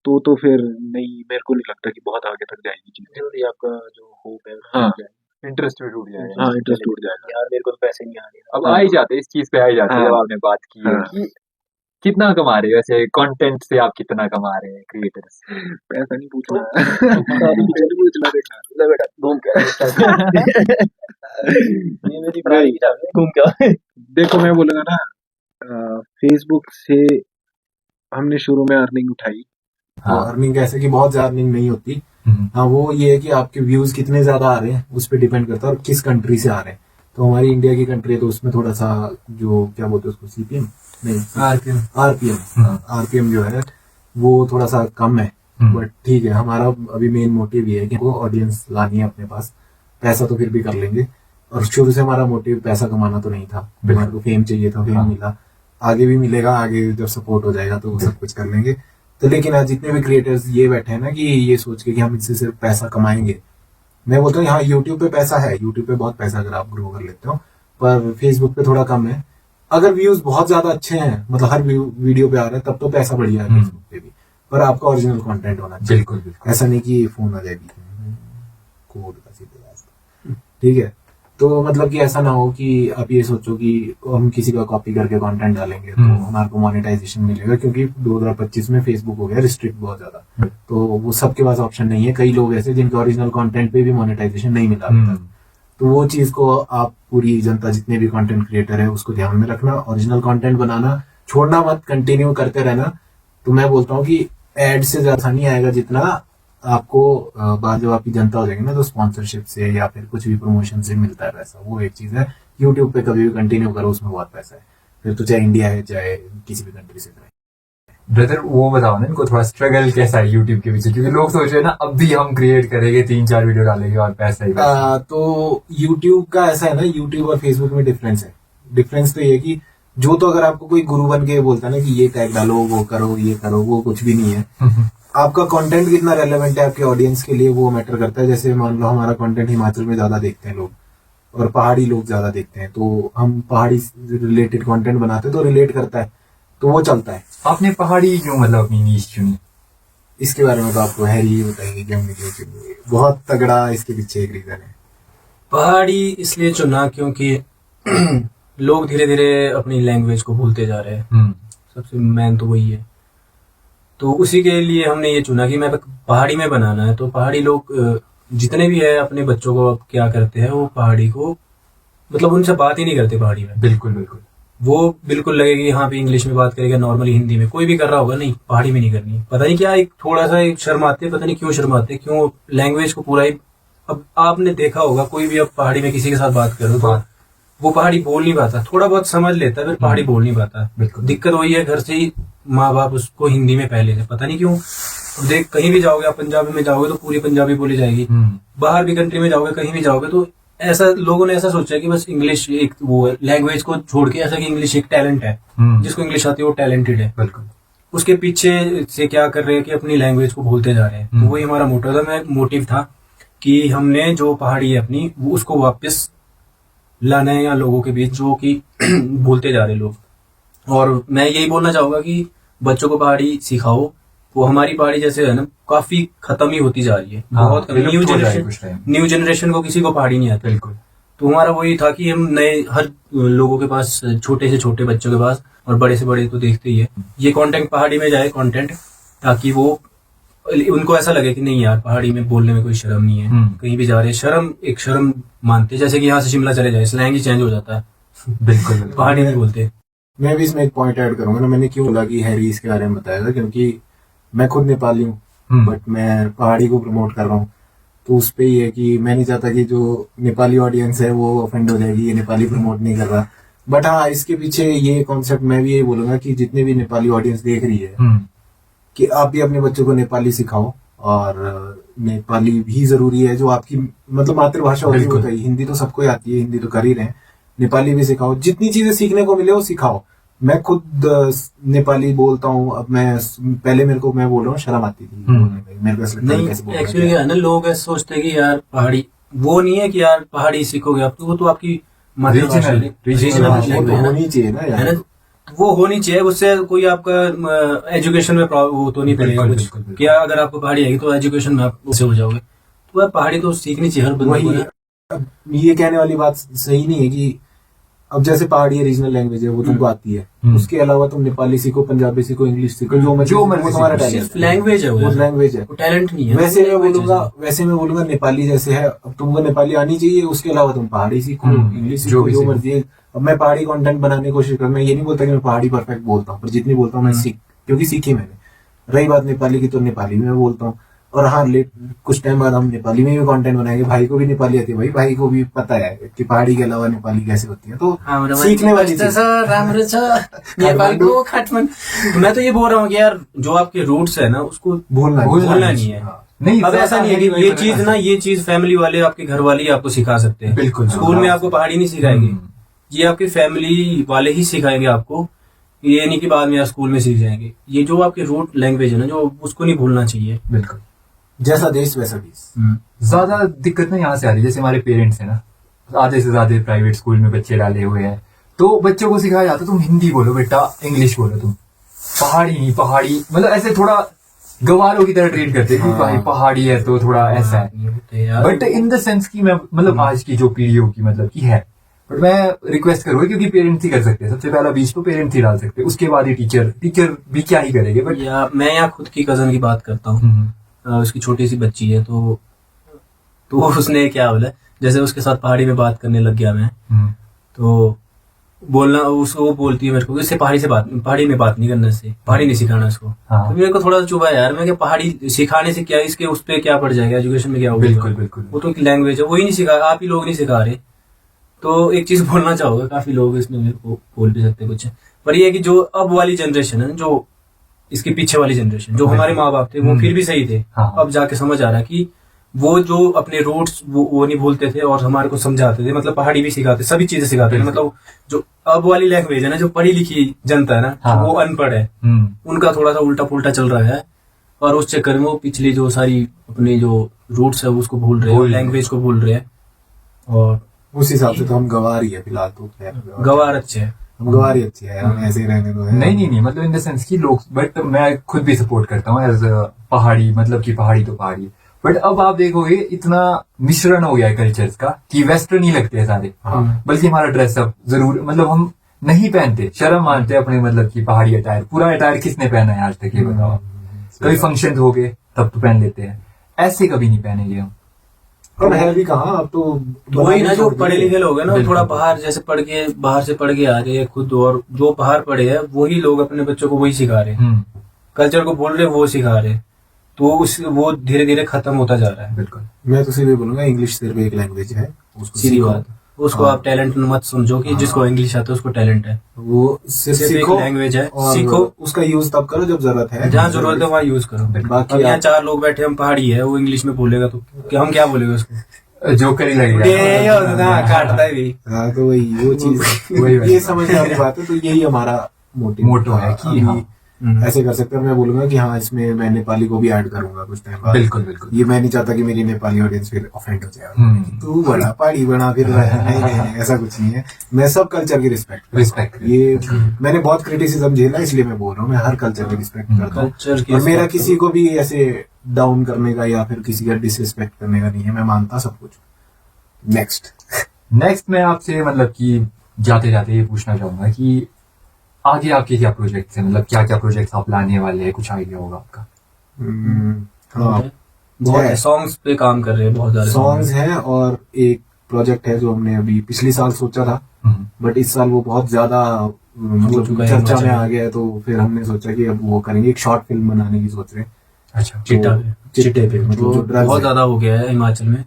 S1: तो फिर नहीं, मेरे को नहीं लगता कि बहुत आगे तक जाएगी चीजें।
S4: आपका जो होप है
S1: हाँ,
S2: इंटरेस्ट भी टूट जाएगा।
S1: हाँ, इंटरेस्ट टूट जाएगा।
S4: यार मेरे को तो पैसे नहीं आ रहे।
S2: अब आ ही जाते, इस चीज पे आ ही जाते
S1: हाँ।
S2: जब आपने बात की है
S1: हाँ।
S2: कि कितना कमा रहे हो, वैसे कंटेंट से आप कितना कमा रहे हैं क्रिएटर्स?
S1: पैसा नहीं पूछना नहीं पूछना, देखा
S4: ले बेटा घूम के ये मेरी प्राणी की चाबी है, घूम के
S1: देखो मैं बोलूंगा ना, फेसबुक से हमने शुरू में अर्निंग उठाई,
S3: हाँ, अर्निंग कैसे कि बहुत ज्यादा अर्निंग नहीं होती। हाँ, वो ये है कि आपके व्यूज कितने ज्यादा आ रहे हैं उस पर डिपेंड करता है, और किस कंट्री से आ रहे हैं। तो हमारी इंडिया की कंट्री है तो उसमें थोड़ा सा जो क्या बोलते हैं उसको, सीपीएम नहीं, आरपीएम जो है वो थोड़ा सा कम है, बट ठीक है। हमारा अभी मेन मोटिव ये है कि वो ऑडियंस लानी है अपने पास, पैसा तो फिर भी कर लेंगे, और शुरू से हमारा मोटिव पैसा कमाना तो नहीं था, हमारे को फेम चाहिए था, फेम मिला, आगे भी मिलेगा, आगे जब सपोर्ट हो जाएगा तो वो सब कुछ कर लेंगे। तो लेकिन आज जितने भी क्रिएटर्स ये बैठे हैं ना कि ये सोच के कि हम इससे सिर्फ पैसा कमाएंगे, मैं बोलता हूँ हाँ यूट्यूब पे पैसा है, यूट्यूब पे बहुत पैसा अगर आप ग्रो कर लेते हो, पर फेसबुक पे थोड़ा कम है। अगर व्यूज बहुत ज्यादा अच्छे हैं, मतलब हर वीडियो पे आ रहा है, तब तो पैसा बढ़िया है फेसबुक पे भी, पर आपका ओरिजिनल कंटेंट होना चाहिए।
S2: बिल्कुल।
S3: ऐसा नहीं कि फोन आ जाए बीच में कोड का सीधे रास्ता, ठीक है। तो मतलब कि ऐसा ना हो कि आप ये सोचो कि हम किसी का कॉपी करके कंटेंट डालेंगे तो हमारे को मोनेटाइजेशन मिलेगा, क्योंकि 2025 में फेसबुक हो गया रिस्ट्रिक्ट बहुत ज्यादा, तो वो सबके पास ऑप्शन नहीं है। कई लोग ऐसे जिनके ओरिजिनल कंटेंट पे भी मोनेटाइजेशन नहीं मिला अभी तक, तो वो चीज को आप पूरी जनता, जितने भी कंटेंट क्रिएटर है, उसको ध्यान में रखना, ओरिजिनल कंटेंट बनाना, छोड़ना मत, कंटिन्यू करते रहना। तो मैं बोलता हूँ कि एड से ज्यादा नहीं आएगा जितना आपको बाद जब आपकी जनता हो जाएगी ना, तो स्पॉन्सरशिप से या फिर कुछ भी प्रमोशन से मिलता है पैसा। वो एक चीज है। यूट्यूब पे कभी भी कंटिन्यू करो, उसमें बहुत पैसा है, फिर तो चाहे इंडिया है चाहे किसी भी कंट्री से करें।
S2: ब्रदर वो बताओ ना इनको थोड़ा स्ट्रगल कैसा है यूट्यूब के पीछे, क्योंकि लोग सोच रहे हैं ना अब भी हम क्रिएट करेंगे 3-4 वीडियो डालेंगे और पैसा ही पैसा।
S3: तो यूट्यूब का ऐसा है ना, यूट्यूब और फेसबुक में डिफरेंस है। डिफरेंस तो ये है कि जो तो अगर आपको कोई गुरु बन के बोलता है ना कि ये टैग डालो, वो करो, ये करो, वो कुछ भी नहीं है। आपका कंटेंट कितना रेलेवेंट है आपके ऑडियंस के लिए, वो मैटर करता है। जैसे मान लो हमारा कंटेंट हिमाचल में ज्यादा देखते हैं लोग और पहाड़ी लोग ज्यादा देखते हैं, तो हम पहाड़ी रिलेटेड कंटेंट बनाते हैं तो रिलेट करता है, तो वो चलता है।
S2: आपने पहाड़ी क्यों मतलब अपनी नीश चुनी?
S3: इसके बारे में तो आपको हैरी ही बताएंगे कि हमने क्यों चुनी। बहुत तगड़ा इसके पीछे एक रीजन है।
S4: पहाड़ी इसलिए चुना क्योंकि लोग धीरे धीरे अपनी लैंग्वेज को भूलते जा रहे हैं। सबसे मेन तो वही है। तो उसी के लिए हमने ये चुना कि मैं पहाड़ी में बनाना है। तो पहाड़ी लोग जितने भी है अपने बच्चों को क्या करते हैं, वो पहाड़ी को मतलब उनसे बात ही नहीं करते पहाड़ी में।
S2: बिल्कुल बिल्कुल।
S4: वो बिल्कुल लगेगा कि यहाँ पे इंग्लिश में बात करेगा, नॉर्मली हिंदी में कोई भी कर रहा होगा, नहीं पहाड़ी में नहीं करनी। पता नहीं क्या एक थोड़ा सा एक शर्माते, पता नहीं क्यों शर्माते, क्यों लैंग्वेज को पूरा ही। अब आपने देखा होगा कोई भी अब पहाड़ी में किसी के साथ बात करो तो वो पहाड़ी बोल नहीं पाता, थोड़ा बहुत समझ लेता है, फिर पहाड़ी बोल नहीं पाता।
S2: बिल्कुल।
S4: दिक्कत वही है, घर से ही माँ बाप उसको हिंदी में पहले से, पता नहीं क्यों। अब देख कहीं भी जाओगे आप, पंजाबी में जाओगे तो पूरी पंजाबी बोली जाएगी। बाहर भी कंट्री में जाओगे, कहीं भी जाओगे तो ऐसा लोगों ने ऐसा सोचा कि बस इंग्लिश एक वो लैंग्वेज को छोड़ के, ऐसा कि इंग्लिश एक टैलेंट है, जिसको इंग्लिश आती है वो टैलेंटेड है।
S2: बिल्कुल।
S4: उसके पीछे से क्या कर रहे हैं कि अपनी लैंग्वेज को भूलते जा रहे हैं। तो वही हमारा मोटिव था कि हमने जो पहाड़ी है अपनी, वो उसको वापस लाना है यहाँ लोगों के बीच, जो कि भूलते जा रहे लोग। और मैं यही बोलना चाहूंगा कि बच्चों को पहाड़ी सिखाओ। वो हमारी पहाड़ी जैसे है ना, काफी खत्म ही होती जा रही है। बहुत न्यू जनरेशन को किसी को पहाड़ी नहीं आती।
S2: बिल्कुल।
S4: तो हमारा वही था कि हम नए हर लोगों के पास, छोटे से छोटे बच्चों के पास और बड़े से बड़े तो देखते ही है, ये कंटेंट पहाड़ी में जाए कंटेंट, ताकि वो उनको ऐसा लगे कि नहीं यार पहाड़ी में बोलने में कोई शर्म नहीं है। कहीं भी जा रहे एक शर्म मानते, जैसे कि यहाँ से शिमला चले जाए स्लैंग ही चेंज हो जाता है।
S2: बिल्कुल।
S4: पहाड़ी नहीं बोलते।
S3: मैं भी इसमें एक पॉइंट ऐड करूंगा ना, मैंने क्यों बोला कि हैरी इसके बारे में बताया था, क्योंकि मैं खुद नेपाली हूँ बट मैं पहाड़ी को प्रमोट कर रहा हूँ। तो उस पे ही है कि मैं नहीं चाहता कि जो नेपाली ऑडियंस है वो ऑफेंड हो जाएगी, ये नेपाली प्रमोट नहीं कर रहा। बट हाँ, इसके पीछे ये कॉन्सेप्ट मैं भी यही बोलूंगा कि जितने भी नेपाली ऑडियंस देख रही है, कि आप भी अपने बच्चों को नेपाली सिखाओ। और नेपाली भी जरूरी है, जो आपकी मतलब मातृभाषा होती है। हिंदी तो सबको आती है, हिंदी तो कर ही रहे हैं, नेपाली भी सिखाओ। जितनी चीजें सीखने को मिले वो सिखाओ। मैं खुद नेपाली बोलता हूँ। अब मैं बोल रहा हूँ, शर्म आती थी बोलने में, मेरे को
S4: नहीं। एक्चुअली क्या है ना, लोग ऐसे सोचते हैं कि यार पहाड़ी वो नहीं है कि यार पहाड़ी सीखोगे आप, वो तो आपकी मातृभाषा
S3: होनी चाहिए ना यार,
S4: वो होनी चाहिए। उससे कोई आपका एजुकेशन में वो तो नहीं पड़ेगा कुछ। क्या अगर आपको पहाड़ी आएगी तो एजुकेशन में आप उससे हो जाओगे। तो यार पहाड़ी तो सीखनी चाहिए हर बंदे को।
S3: ये कहने वाली बात सही नहीं है कि अब जैसे पहाड़ी रीजनल लैंग्वेज है, वो तुमको आती है, उसके अलावा तुम नेपाली सीखो, पंजाबी सीखो, इंग्लिश सीखो, जो मर्जी तुम्हारा टैलेंट,
S4: लैंग्वेज है, वो लैंग्वेज है, टैलेंट नहीं है। वैसे
S3: मैं बोलूंगा नेपाली जैसे है, अब तुमको नेपाली आनी चाहिए, उसके अलावा तुम पहाड़ी सीखो, इंग्लिश सीखो, जो मर्जी है। अब मैं पहाड़ी कंटेंट बनाने की कोशिश कर, मैं ये नहीं बोलता कि मैं पहाड़ी परफेक्ट बोलता हूँ, पर जितनी बोलता हूँ मैं क्योंकि सीखी मैंने। रही बात नेपाली की, तो नेपाली में मैं बोलता हूँ। और हाँ, कुछ टाइम बाद हम नेपाली में भी कंटेंट बनाएंगे। भाई को भी नेपाली आती है, भाई को भी पता है कि पहाड़ी के अलावा नेपाली कैसे होती है। तो सीखने वाली चीज।
S4: मैं तो ये बोल रहा हूँ कि यार जो आपके रूट्स है ना, उसको भूलना नहीं है। नहीं, अब ऐसा नहीं है कि ये चीज फैमिली वाले, आपके घर वाले आपको सिखा सकते हैं। बिल्कुल। स्कूल में आपको पहाड़ी नहीं सिखाएंगे, ये आपके फैमिली वाले ही सिखाएंगे आपको। ये नहीं कि बाद में आप स्कूल में सीख जाएंगे। ये जो आपके रूट लैंग्वेज है ना, जो उसको नहीं भूलना चाहिए।
S2: बिल्कुल।
S3: जैसा देश वैसा देश।
S2: ज्यादा दिक्कत ना यहाँ से आ रही है, जैसे हमारे पेरेंट्स है ना, आधे से ज्यादा प्राइवेट स्कूल में बच्चे डाले हुए हैं, तो बच्चों को सिखाया जाता है तुम हिंदी बोलो बेटा, इंग्लिश बोलो, तुम पहाड़ी मतलब ऐसे थोड़ा गवारों की तरह ट्रीट करते हैं कि भाई पहाड़ी है तो थोड़ा ऐसा है। बट इन द सेंस की मैं मतलब आज की जो पीढ़ी होगी मतलब की है, बट मैं रिक्वेस्ट करूंगा क्योंकि पेरेंट्स ही कर सकते हैं, सबसे पहला बीज तो पेरेंट्स ही डाल सकते हैं, उसके बाद ही टीचर भी क्या ही करेंगे। बट
S4: मैं यहाँ खुद की कजन की बात करता हूँ। उसकी छोटी सी बच्ची है, तो उसने क्या बोला जैसे उसके साथ पहाड़ी में बात करने लग गया मैं, तो बोलना उसको, वो बोलती है मेरे को कि इससे पहाड़ी में बात नहीं करना, इससे पहाड़ी नहीं सिखाना इसको।
S2: हाँ।
S4: तो मेरे को थोड़ा सा चुभा यार, मैं क्या पहाड़ी सिखाने से क्या, इसके उस पे क्या पड़ जाएगा, एजुकेशन में क्या होगा?
S2: बिल्कुल बिल्कुल।
S4: वो तो एक लैंग्वेज है, वही नहीं सिखा, आप ही लोग नहीं सिखा रहे। तो एक चीज बोलना चाहूंगा, काफी लोग इसमें मेरे को बोल भी सकते कुछ, पर ये है कि जो अब वाली जनरेशन है, जो इसके पीछे वाली जनरेशन, जो हमारे माँ बाप थे वो फिर भी सही थे।
S2: हाँ।
S4: अब जाके समझ आ रहा है कि वो जो अपने रूट्स वो नहीं भूलते थे और हमारे को समझाते थे, मतलब पहाड़ी भी सिखाते, सभी चीजें सिखाते थे। मतलब जो अब वाली लैंग्वेज है ना, जो पढ़ी लिखी जनता है ना,
S2: हाँ।
S4: वो अनपढ़ है, उनका थोड़ा सा उल्टा पुल्टा चल रहा है, और उस चक्कर में वो पिछली जो सारी अपनी जो रूट्स है उसको भूल रहे हैं, लैंग्वेज को भूल रहे हैं। और
S3: उस हिसाब से तो हम गवार ही है फिलहाल, तो
S4: गवार अच्छे है,
S3: हम गवार ही अच्छे है, हम ऐसे ही रहने दो।
S2: नहीं मतलब इन द सेंस की लोग, बट मैं खुद भी सपोर्ट करता हूँ एज पहाड़ी, मतलब कि पहाड़ी तो पहाड़ी। बट अब आप देखोगे इतना मिश्रण हो गया है कल्चर्स का कि वेस्टर्न ही लगते हैं सारे। बल्कि हमारा ड्रेसअप जरूर, मतलब हम नहीं पहनते, शर्म मानते हैं अपने, मतलब कि पहाड़ी अटायर, पूरा अटायर किसने पहना है आज तक, ये बताओ। कभी फंक्शन हो गए तब तो पहन लेते हैं, ऐसे कभी नहीं पहनेंगे हम।
S3: और है भी कहाँ अब तो
S4: वही ना, जो पढ़े लिखे लोग हैं ना, थोड़ा बाहर जैसे बाहर से पढ़ के आ रहे हैं खुद, और जो बाहर पढ़े हैं वही लोग अपने बच्चों को वही सिखा रहे हैं, कल्चर को बोल रहे वो सिखा रहे, तो वो धीरे धीरे खत्म होता जा रहा है।
S3: बिल्कुल, मैं तो सीधे बोलूंगा इंग्लिश सिर्फ एक लैंग्वेज है,
S4: सीधी बात। उसको आप टैलेंट मत समझो कि जिसको इंग्लिश आता है उसको टैलेंट है,
S3: वो सिर्फ
S4: एक लैंग्वेज है,
S3: सीखो, उसका यूज तब करो जब जरूरत है,
S4: जहाँ जरूरत है वहाँ यूज करो। बाकी यहाँ 4 लोग बैठे, हम पहाड़ी है, वो इंग्लिश में बोलेगा तो हम क्या बोलेंगे उसको,
S2: जोकर ही लगेगा,
S4: काटता है भी।
S3: हाँ, तो वही वो चीज वही ये समझने वाली बात है। तो यही हमारा मोटो है कि हाँ ऐसे कर सकते हैं। मैं बोलूंगा कि हाँ इसमें मैं नेपाली को भी ऐड करूंगा कुछ टाइम बाद।
S2: बिल्कुल बिल्कुल।
S3: ये मैं नहीं चाहता कि मेरी नेपाली ऑडियंस फिर ऑफेंड हो जाए, तू बड़ा पहाड़ी बना फिर नहीं, ऐसा कुछ नहीं है। मैं सब कल्चर की रिस्पेक्ट, ये मैंने बहुत क्रिटिसिज्म झेला, इसलिए मैं बोल रहा हूँ मैं हर कल्चर की रिस्पेक्ट करता हूँ, और मेरा किसी को भी ऐसे डाउन करने का या फिर किसी का डिसरिस्पेक्ट करने का नहीं है, मैं मानता सब कुछ।
S2: नेक्स्ट मैं आपसे मतलब कि जाते जाते ये पूछना चाहूंगा कि आगे आपके क्या प्रोजेक्ट्स हैं, मतलब क्या क्या प्रोजेक्ट्स आप लाने वाले हैं, कुछ आइडिया होगा आपका?
S4: बहुत सॉन्ग्स पे काम कर रहे हैं, बहुत सारे
S3: सॉन्ग्स हैं, और एक प्रोजेक्ट है जो हमने अभी पिछले साल सोचा था, बट इस साल वो बहुत ज्यादा मतलब चर्चा में आ गया है, तो फिर हमने सोचा कि अब वो करेंगे, एक शॉर्ट फिल्म बनाने की सोच रहे हैं।
S2: अच्छा,
S3: चिट्टे पे मतलब
S4: बहुत ज्यादा हो गया है हिमाचल में,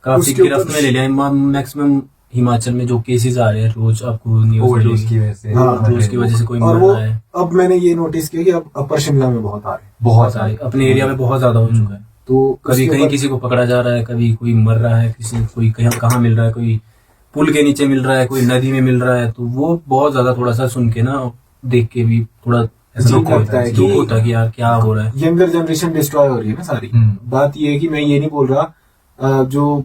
S4: काफी गिरफ्त में ले लिया। मैक्सिमम हिमाचल में जो केसेस आ रहे हैं रोज, आपको न्यूज़
S2: की वजह से,
S4: उसकी वजह से कोई मर रहा है।
S3: अब मैंने ये नोटिस किया कि अब अपर शिमला में बहुत आ रहे हैं,
S4: बहुत सारे अपने एरिया में बहुत ज्यादा हो चुका है।
S3: तो
S4: कभी कहीं किसी को पकड़ा जा रहा है, कभी कोई मर रहा है, कोई कहाँ मिल रहा है, कोई पुल के नीचे मिल रहा है, कोई नदी में मिल रहा है। तो वो बहुत ज्यादा थोड़ा सा सुन के ना, देख के भी थोड़ा दुख होता है कि यार क्या हो रहा है।
S3: यंगर जनरेशन डिस्ट्रॉय हो रही है ना सारी। बात ये है कि मैं ये नहीं बोल रहा, जो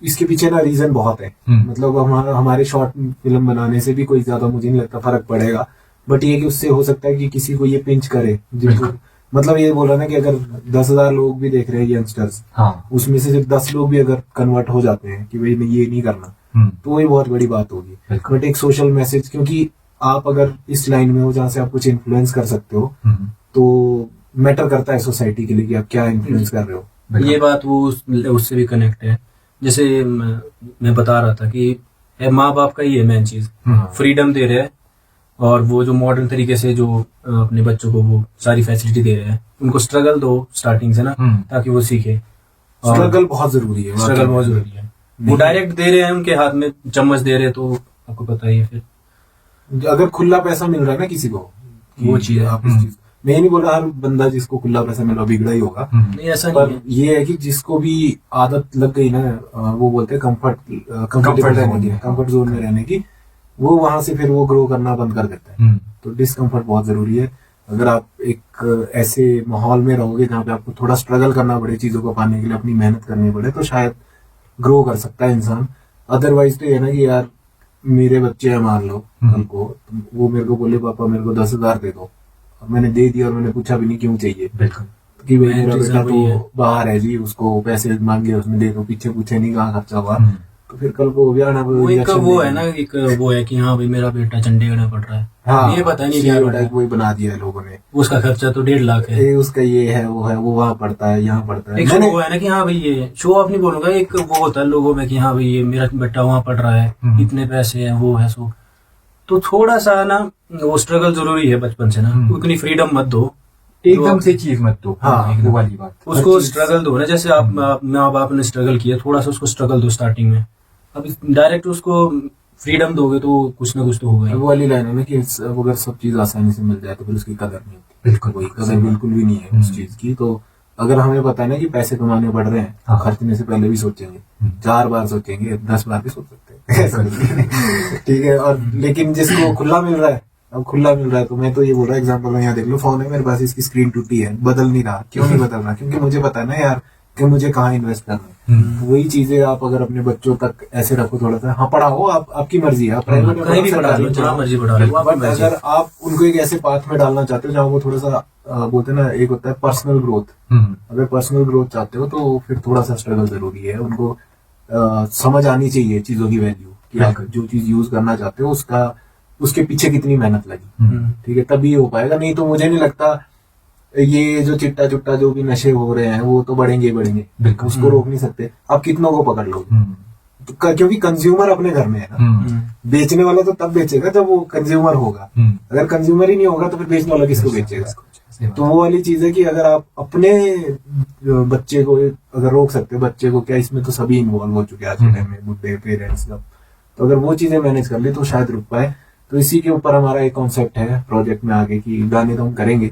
S3: इसके पीछे ना रीजन बहुत है, मतलब हमारे शॉर्ट फिल्म बनाने से भी कोई ज्यादा मुझे नहीं लगता फर्क पड़ेगा, बट ये कि उससे हो सकता है कि किसी को ये पिंच करे, जिनको मतलब ये बोल रहा ना कि अगर 10,000 लोग भी देख रहे हैं यंगस्टर्स, उसमें से सिर्फ 10 लोग भी अगर कन्वर्ट हो जाते हैं कि भाई ये नहीं करना, तो वही बहुत बड़ी बात होगी। बट एक सोशल मैसेज, क्योंकि आप अगर इस लाइन में हो जहाँ से आप कुछ इन्फ्लुएंस कर सकते हो, तो मैटर करता है सोसाइटी के लिए कि आप क्या इन्फ्लुएंस कर रहे हो।
S4: ये बात वो उससे भी कनेक्ट है। जैसे मैं बता रहा था कि माँ बाप का ही है मेन चीज, फ्रीडम दे रहे हैं, और वो जो मॉडर्न तरीके से जो अपने बच्चों को वो सारी फैसिलिटी दे रहे हैं, उनको स्ट्रगल दो स्टार्टिंग से ना, ताकि वो सीखे।
S3: स्ट्रगल बहुत जरूरी है,
S4: स्ट्रगल बहुत जरूरी है। वो डायरेक्ट दे रहे हैं, उनके हाथ में चम्मच दे रहे हैं, तो आपको पता ही है। फिर
S3: अगर खुला पैसा मिल रहा है ना किसी को,
S4: वो चीज है।
S3: मैं नहीं बोल रहा हर बंदा जिसको खुला पैसा मिला बिगड़ा ही होगा,
S4: नहीं ऐसा
S3: पर
S4: नहीं है।
S3: ये है कि जिसको भी आदत लग गई ना, वो बोलते हैं कंफर्ट जोन में रहने की, वो वहां से फिर वो ग्रो करना बंद कर देता है। तो डिस्कम्फर्ट बहुत जरूरी है। अगर आप एक ऐसे माहौल में रहोगे जहाँ पे आपको थोड़ा स्ट्रगल करना पड़े चीजों को पाने के लिए, अपनी मेहनत करनी पड़े, तो शायद ग्रो कर सकता है इंसान। अदरवाइज तो ये ना कि यार मेरे बच्चे हैं, मान लो कल को वो मेरे को बोले पापा मेरे को 10,000 दे दो, मैंने दे दिया और मैंने पूछा भी नहीं क्यों चाहिए, कि भाई मेरा बेटा तो बाहर है जी, उसको पैसे मांगे उसमें दे दो, पीछे पूछे नहीं कहाँ खर्चा हुआ, तो फिर कल को हो गया ना
S5: वो एक वो है ना, एक वो है कि हाँ भाई मेरा बेटा चंडीगढ़ में पढ़ रहा है,
S3: हाँ,
S5: ये पता नहीं क्या
S3: बेटा कोई बना दिया है लोगों ने,
S5: उसका खर्चा तो 1.5 लाख है।
S3: ये उसका ये है, वो वहाँ पढ़ता है, यहाँ पढ़ता है।
S5: एक शो है ना कि हाँ भाई ये शो ऑफ नहीं बोलूंगा, एक वो होता है लोगों में कि हाँ भाई ये मेरा बेटा वहाँ पढ़ रहा है, इतने पैसे हैं, वो है सो। तो थोड़ा सा ना वो स्ट्रगल जरूरी है बचपन से ना, उतनी फ्रीडम मत दो,
S2: एकदम से चीज मत दो।
S3: हाँ,
S2: वो वाली बात।
S5: उसको स्ट्रगल दो ना, जैसे आप माँ बाप ने स्ट्रगल किया, थोड़ा सा उसको स्ट्रगल दो स्टार्टिंग में। अब डायरेक्ट उसको फ्रीडम दोगे तो कुछ ना कुछ तो होगा ही।
S3: वो वाली लाइन है ना कि अगर सब चीज आसानी से मिल जाए तो फिर उसकी कदर नहीं होती। बिल्कुल, वही कदर बिल्कुल भी नहीं है उस चीज की। तो अगर हमें पता है ना कि पैसे कमाने बढ़ रहे हैं, तो खर्चने से पहले भी सोचेंगे, 4 बार सोचेंगे, 10 बार भी सोच सकते हैं। ठीक है। और लेकिन जिसको खुला मिल रहा है, अब खुला मिल रहा है, तो मैं तो ये बोल रहा हूँ, एग्जाम्पल में यहाँ देख लो, फोन है मेरे पास, इसकी स्क्रीन टूटी है, बदल नहीं रहा। क्यों नहीं बदल रहा? क्योंकि मुझे पता है ना यार कि मुझे कहाँ इन्वेस्ट करना है। वही चीजें आप अगर अपने बच्चों तक ऐसे रखो, थोड़ा सा, हाँ पढ़ाओ, आपकी मर्जी है, आप प्राइवेट
S5: कहीं भी पढ़ा लो, जहाँ मर्जी पढ़ा लो,
S3: बट अगर आप उनको एक ऐसे पाथ में डालना चाहते हो जहाँ वो थोड़ा सा बोलते हैं ना, एक होता है पर्सनल ग्रोथ, अगर पर्सनल ग्रोथ चाहते हो तो फिर थोड़ा सा स्ट्रगल जरूरी है। उनको समझ आनी चाहिए चीजों की वैल्यू, कि आप जो चीज यूज करना चाहते हो उसके पीछे कितनी मेहनत लगी। ठीक है, तभी हो पाएगा। नहीं तो मुझे नहीं लगता ये जो चिट्टा चुट्टा जो भी नशे हो रहे हैं वो तो बढ़ेंगे ही बढ़ेंगे, उसको रोक नहीं सकते। आप कितनों को पकड़ लोगे? तो क्योंकि कंज्यूमर अपने घर में है ना, बेचने वाला तो तब बेचेगा जब वो कंज्यूमर होगा। अगर कंज्यूमर ही नहीं होगा तो फिर बेचने वाला किसको बेचेगा? तो वो वाली चीज है कि अगर आप अपने बच्चे को अगर रोक सकते हो, बच्चे को क्या, इसमें तो सभी इन्वॉल्व हो चुके हैं आज के टाइम में, बुढ़े, पेरेंट्स सब, तो अगर वो चीजें मैनेज कर ले तो शायद रुक पाए। तो इसी के ऊपर हमारा एक कॉन्सेप्ट है प्रोजेक्ट में आगे की, गाने तो हम करेंगे,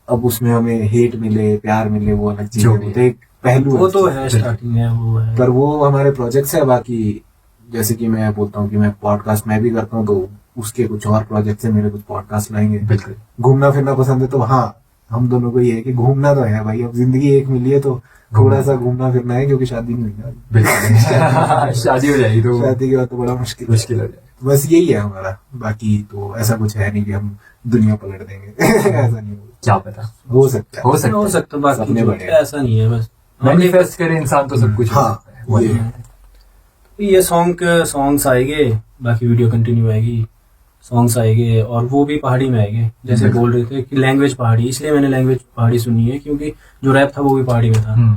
S3: अब उसमें हमें हेट मिले, प्यार मिले, वो अलग चीज है, तो एक पहलू
S5: वो तो है, स्टार्टिंग है, वो है,
S3: पर वो हमारे प्रोजेक्ट्स है। बाकी जैसे कि मैं बोलता हूँ कि मैं पॉडकास्ट मैं भी करता हूँ, तो उसके कुछ और प्रोजेक्ट्स है मेरे, कुछ पॉडकास्ट लाएंगे। बिल्कुल। घूमना फिरना पसंद है तो हाँ, हम दोनों को ये है कि घूमना तो है भाई, अब जिंदगी एक मिली है तो थोड़ा सा घूमना फिरना है, क्योंकि शादी नहीं हुई।
S2: बिल्कुल। शादी हो जाएगी तो
S3: शादी के बाद तो बड़ा मुश्किल हो जाए। बस यही है हमारा, बाकी तो ऐसा कुछ है नहीं कि हम दुनिया पलट देंगे। ऐसा नहीं होगा,
S2: क्या पता,
S3: हो सकता है,
S5: बाकी ऐसा नहीं है। बस
S2: मैनिफेस्ट करे इंसान तो सब कुछ।
S3: हाँ,
S5: ये सॉन्ग्स आएंगे, बाकी वीडियो कंटिन्यू आएगी, सॉन्ग्स आएंगे, और वो भी पहाड़ी में आएंगे। जैसे बोल रहे थे कि लैंग्वेज पहाड़ी, इसलिए मैंने लैंग्वेज पहाड़ी सुनी है क्योंकि जो रैप था वो भी पहाड़ी में था।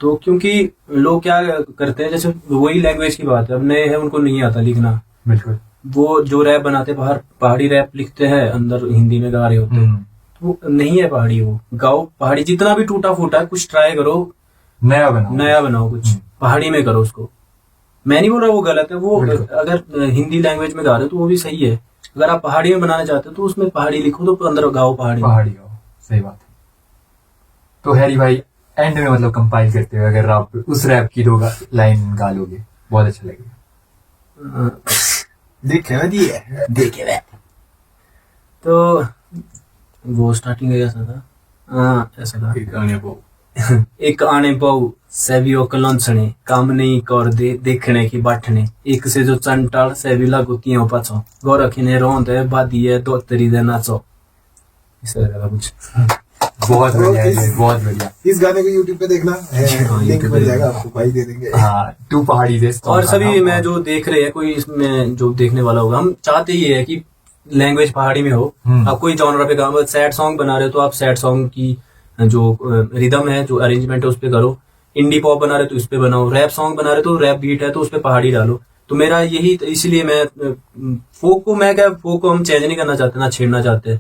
S5: तो क्योंकि लोग क्या करते हैं, जैसे वही लैंग्वेज की बात है, अब नए हैं उनको नहीं आता लिखना,
S2: बिल्कुल,
S5: वो जो रैप बनाते बाहर पहाड़ी रैप लिखते हैं, अंदर हिंदी में गा रहे होते हैं, तो नहीं है पहाड़ी। वो गाओ पहाड़ी, जितना भी टूटा फूटा है, कुछ ट्राई करो, नया बनाओ, कुछ पहाड़ी में करो उसको। मैं नहीं बोल रहा वो गलत है, वो अगर हिंदी लैंग्वेज में गा रहे हो तो वो भी सही है। अगर आप पहाड़ी में बनाना चाहते हो तो उसमें पहाड़ी लिखो, तो अंदर गाओ पहाड़ी
S2: गाओ, सही बात है। तो हैरी भाई, एंड में मतलब कंपाइल करते हुए अगर आप उस रैप की 2 लाइन गा लोगे, बहुत अच्छा लगेगा।
S3: देखे
S5: तो वो स्टार्टिंग में कैसा था? हाँ, ऐसा था, एक आने पाऊ सेवियो कलंसने, काम नहीं कर दे देखने की बाठने, एक से जो चंटाल सेवी लागू तियो पाछो, गोरखिने रोंदे बादिए दो तरी दे नाचो। इस तरह का कुछ।
S2: बहुत बढ़िया है, बहुत बढ़िया।
S3: इस गाने को YouTube पे देखना है, लिंक मिल जाएगा आपको, भाई दे देंगे।
S2: हाँ, 2 पहाड़ी देश।
S5: और सभी मैं जो देख रहे हैं, कोई इसमें जो देखने वाला होगा, हम चाहते ही है कि लैंग्वेज पहाड़ी में हो। आप कोई जॉनरा पे गाओ, सैड सॉन्ग बना रहे हो तो आप सैड सॉन्ग की जो रिदम है, जो अरेंजमेंट है, उस पे करो। इंडी पॉप बना रहे तो इस पे बनाओ, रैप सॉन्ग बना रहे तो रैप बीट है तो उस पे पहाड़ी डालो। तो मेरा यही, इसलिए मैं फोक को हम चेंज नहीं करना चाहते, ना छेड़ना चाहते।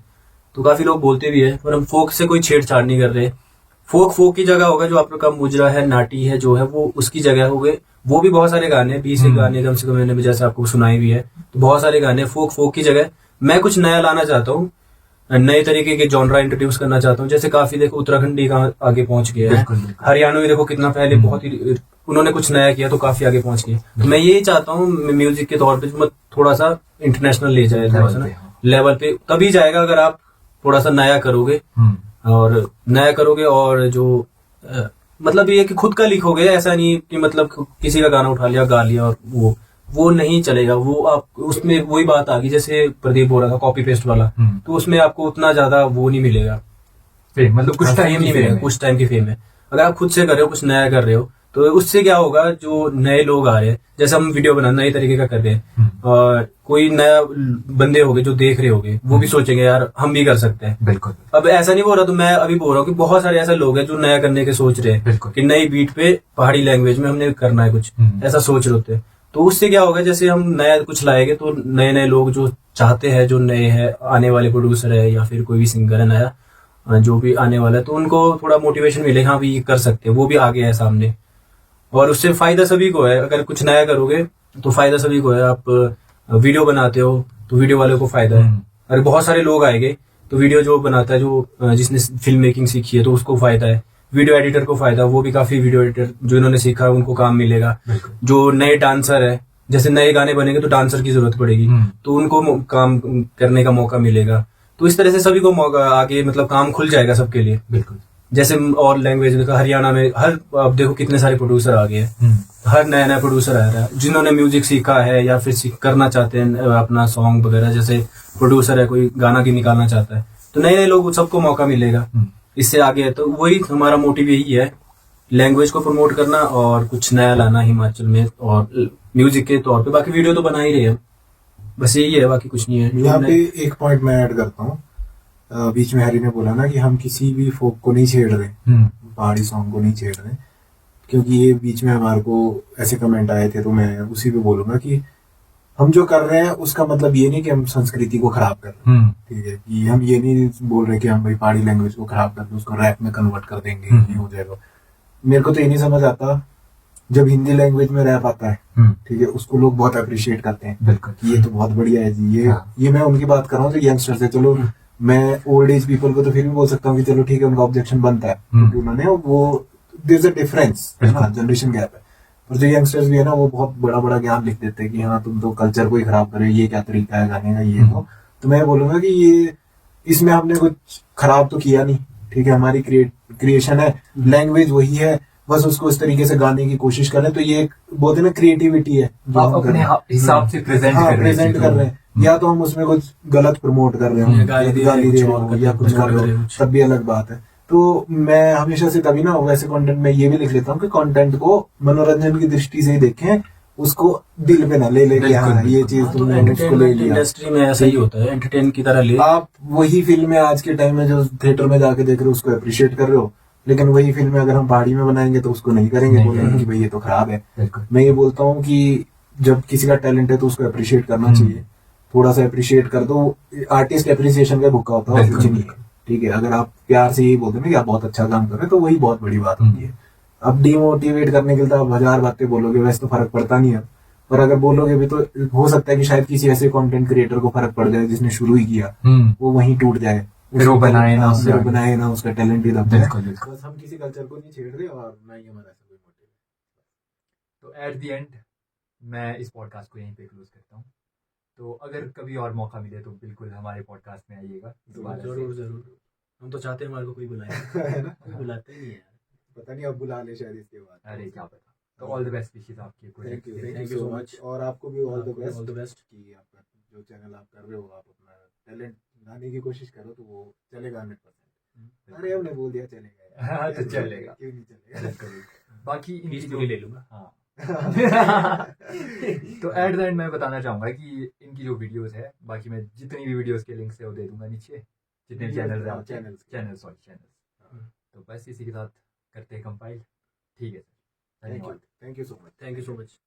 S5: तो काफी लोग बोलते भी है, पर हम फोक से कोई छेड़छाड़ नहीं कर रहे। फोक की जगह होगा, जो आपका मुजरा है, नाटी है, जो है वो उसकी जगह हो गए। वो भी बहुत सारे गाने, 20 गाने कम से कम मैंने जैसे आपको सुनाई भी है, तो बहुत सारे गाने फोक की जगह मैं कुछ नया लाना चाहता हूँ, नए तरीके के जॉनरा इंट्रोड्यूस करना चाहता हूँ। जैसे काफी देखो उत्तराखंडी का आगे पहुंच गया है, हरियाणवी देखो कितना पहले बहुत ही उन्होंने कुछ नया किया तो काफी आगे पहुंच गए। तो मैं यही चाहता हूँ म्यूजिक के तौर पे मैं थोड़ा सा इंटरनेशनल ले जाए, थोड़ा सा लेवल पे, तभी जाएगा अगर आप थोड़ा सा नया करोगे। और जो मतलब ये कि खुद का लिखोगे, ऐसा नहीं कि मतलब किसी का गाना उठा लिया गा लिया और वो नहीं चलेगा। वो आप उसमें वही बात आ गई, जैसे प्रदीप बोल रहा था कॉपी पेस्ट वाला, तो उसमें आपको उतना ज्यादा वो नहीं मिलेगा,
S2: मतलब कुछ टाइम
S5: नहीं मिलेगा, कुछ टाइम की फेम है। अगर आप खुद से कर रहे हो, कुछ नया कर रहे हो, तो उससे क्या होगा, जो नए लोग आ रहे हैं, जैसे हम वीडियो बना नए तरीके का कर रहे हैं, और कोई नया बंदे होंगे जो देख रहे होंगे, वो भी सोचेंगे यार हम भी कर सकते हैं।
S3: बिल्कुल।
S5: अब ऐसा नहीं बोल रहा, तो मैं अभी बोल रहा हूँ कि बहुत सारे ऐसे लोग हैं जो नया करने के सोच रहे हैं
S3: बिल्कुल।
S5: कि नई बीट पे पहाड़ी लैंग्वेज में हमने करना है कुछ, ऐसा सोच रहे होते हैं। तो उससे क्या होगा, जैसे हम नया कुछ लाएंगे तो नए नए लोग जो चाहते हैं, जो नए हैं आने वाले प्रोड्यूसर है या फिर कोई भी सिंगर है नया जो भी आने वाला है, तो उनको थोड़ा मोटिवेशन मिलेगा, हाँ भी ये कर सकते हैं, वो भी आगे है सामने। और उससे फायदा सभी को है, अगर कुछ नया करोगे तो फायदा सभी को है। आप वीडियो बनाते हो तो वीडियो वाले को फायदा है, अगर बहुत सारे लोग आएंगे तो वीडियो जो बनाता है, जो जिसने फिल्म मेकिंग सीखी है, तो उसको फायदा है। वीडियो एडिटर को फायदा, वो भी काफी वीडियो एडिटर जो इन्होंने सीखा है उनको काम मिलेगा। जो नए डांसर है, जैसे नए गाने बनेंगे तो डांसर की जरूरत पड़ेगी, तो उनको काम करने का मौका मिलेगा। तो इस तरह से सभी को मौका आगे, मतलब काम खुल जाएगा सबके लिए।
S3: बिल्कुल।
S5: जैसे और लैंग्वेज में हरियाणा में अब देखो कितने सारे प्रोड्यूसर आ गए हैं, हर नया नया प्रोड्यूसर आ रहा है जिन्होंने म्यूजिक सीखा है या फिर करना चाहते हैं अपना सॉन्ग वगैरह। जैसे प्रोड्यूसर है, कोई गाना की निकालना चाहता है, तो नए नए लोग सबको मौका मिलेगा इससे आगे है। तो वही हमारा मोटिव यही है, लैंग्वेज को प्रमोट करना और कुछ नया लाना हिमाचल में, और म्यूजिक के तौर पे। बाकी वीडियो तो बना ही रहे हैं, बस यही है, बाकी कुछ नहीं है।
S3: यहाँ पे एक पॉइंट मैं ऐड करता हूँ। बीच में हरी ने बोला ना कि हम किसी भी फोक को नहीं छेड़ रहे, पहाड़ी सॉन्ग को नहीं छेड़ रहे, क्योंकि ये बीच में हमारे को ऐसे कमेंट आए थे, तो मैं उसी पे बोलूंगा कि हम जो कर रहे हैं उसका मतलब ये नहीं कि हम संस्कृति को खराब कर रहे हैं, ठीक है, कि हम ये नहीं बोल रहे कि हम भाई पहाड़ी लैंग्वेज को खराब करके उसको रैप में कन्वर्ट कर देंगे, ये हो जाएगा। मेरे को तो ये नहीं समझ आता, जब हिंदी लैंग्वेज में रैप आता है, ठीक है, उसको लोग बहुत अप्रिशिएट करते हैं, बिल्कुल, ये तो बहुत बढ़िया है जी। ये मैं उनकी बात कर रहा हूँ जो यंगस्टर्स है। चलो मैं ओल्ड एज पीपल को तो फिर भी बोल सकता हूँ कि चलो ठीक है, उनका ऑब्जेक्शन बनता है, क्योंकि उन्होंने वो there is a difference, generation gap है। और जो यंगस्टर्स भी है ना, वो बहुत बड़ा बड़ा ज्ञान लिख देते हैं कि हाँ तुम तो कल्चर को ही खराब कर रहे हो, ये क्या तरीका है गाने का, ये वो। तो मैं बोलूंगा कि ये इसमें हमने कुछ खराब तो किया नहीं, ठीक है, हमारी क्रिएशन है, लैंग्वेज वही है, बस उसको इस तरीके से गाने की कोशिश करें। तो ये एक बोलते ना क्रिएटिविटी है,
S2: आप अपने हिसाब से प्रेजेंट
S3: कर रहे हैं। या तो हम उसमें कुछ गलत प्रमोट कर रहे हो, गाली दे रहे हो या कुछ कर रहे हो, तब भी अलग बात है। तो मैं हमेशा से तभी ना वैसे कंटेंट में ये भी लिख लेता हूँ कि कंटेंट को मनोरंजन की दृष्टि से ही देखें, उसको दिल पे ना ले ले कि हाँ ये चीज तुमने उसको ले लिया।
S5: इंडस्ट्री में ऐसा ही होता है, एंटरटेन की तरह ले।
S3: आप वही फिल्में आज के टाइम में जो थिएटर में जाके देख रहे हो उसको अप्रिशिएट कर रहे हो, लेकिन वही फिल्में अगर हम पहाड़ी में बनाएंगे तो उसको नहीं करेंगे, बोलेंगे कि भाई ये तो खराब है। मैं ये बोलता हूँ कि जब किसी का टैलेंट है तो उसको अप्रिशिएट करना चाहिए, थोड़ा सा अप्रिशिएट कर दो। आर्टिस्ट अप्रिसिएशन का भूखा होता है, कुछ नहीं है, ठीक है। अगर आप प्यार से यही बोलते हैं कि आप बहुत अच्छा काम कर रहे हैं तो वही बहुत बड़ी बात होती है। अब डिमोटिवेट करने के लिए तो आप 1000 बातें बोलोगे, वैसे तो फर्क पड़ता नहीं है, पर अगर बोलोगे भी तो हो सकता है कि शायद किसी ऐसे कंटेंट क्रिएटर को फर्क पड़ जाए जिसने शुरू ही किया, वो वहीं टूट जाए,
S2: फिर वो बनाए ना
S3: उसका टैलेंट ही दब जाए। बस हम किसी कल्चर को नहीं छेड़ रहे और ना ही हमारा कोई मोटिव।
S2: तो एट द एंड मैं इस पॉडकास्ट को यहीं पे क्लोज करता हूँ। तो अगर कभी और मौका मिले तो बिल्कुल हमारे पॉडकास्ट में आइएगा।
S5: जरूर जरूर, हम तो चाहते हैं हमारे को कोई बुलाए
S3: है ना,
S5: कोई बुलाते ही नहीं है,
S3: पता नहीं अब बुला ले शायद इसके बाद,
S2: अरे क्या पता। तो ऑल द बेस्ट विशेस आपके
S3: thank
S2: project
S3: you so much, और आपको भी all the
S5: all the best.
S3: कि आपका जो चैनल आप कर रहे हो, आप अपना टैलेंट लाने की कोशिश करो तो वो चलेगा 100%। अरे हमने बोल दिया चलेगा,
S2: हाँ तो चलेगा,
S3: क्यों नहीं चलेगा।
S2: बाकी इनकी
S5: फीस
S2: जो
S5: भी ले लूंगा।
S2: हाँ तो एट द एंड मैं बताना चाहूंगा कि इनकी जो वीडियोस है, बाकी मैं जितनी भी वीडियोस के लिंक्स है वो दे दूंगा नीचे, जितने चैनल है चैनल। तो बस इसी के साथ करते हैं कंपाइल। ठीक है सर, धन्यवाद।
S3: Thank you so much.
S5: Thank you so much.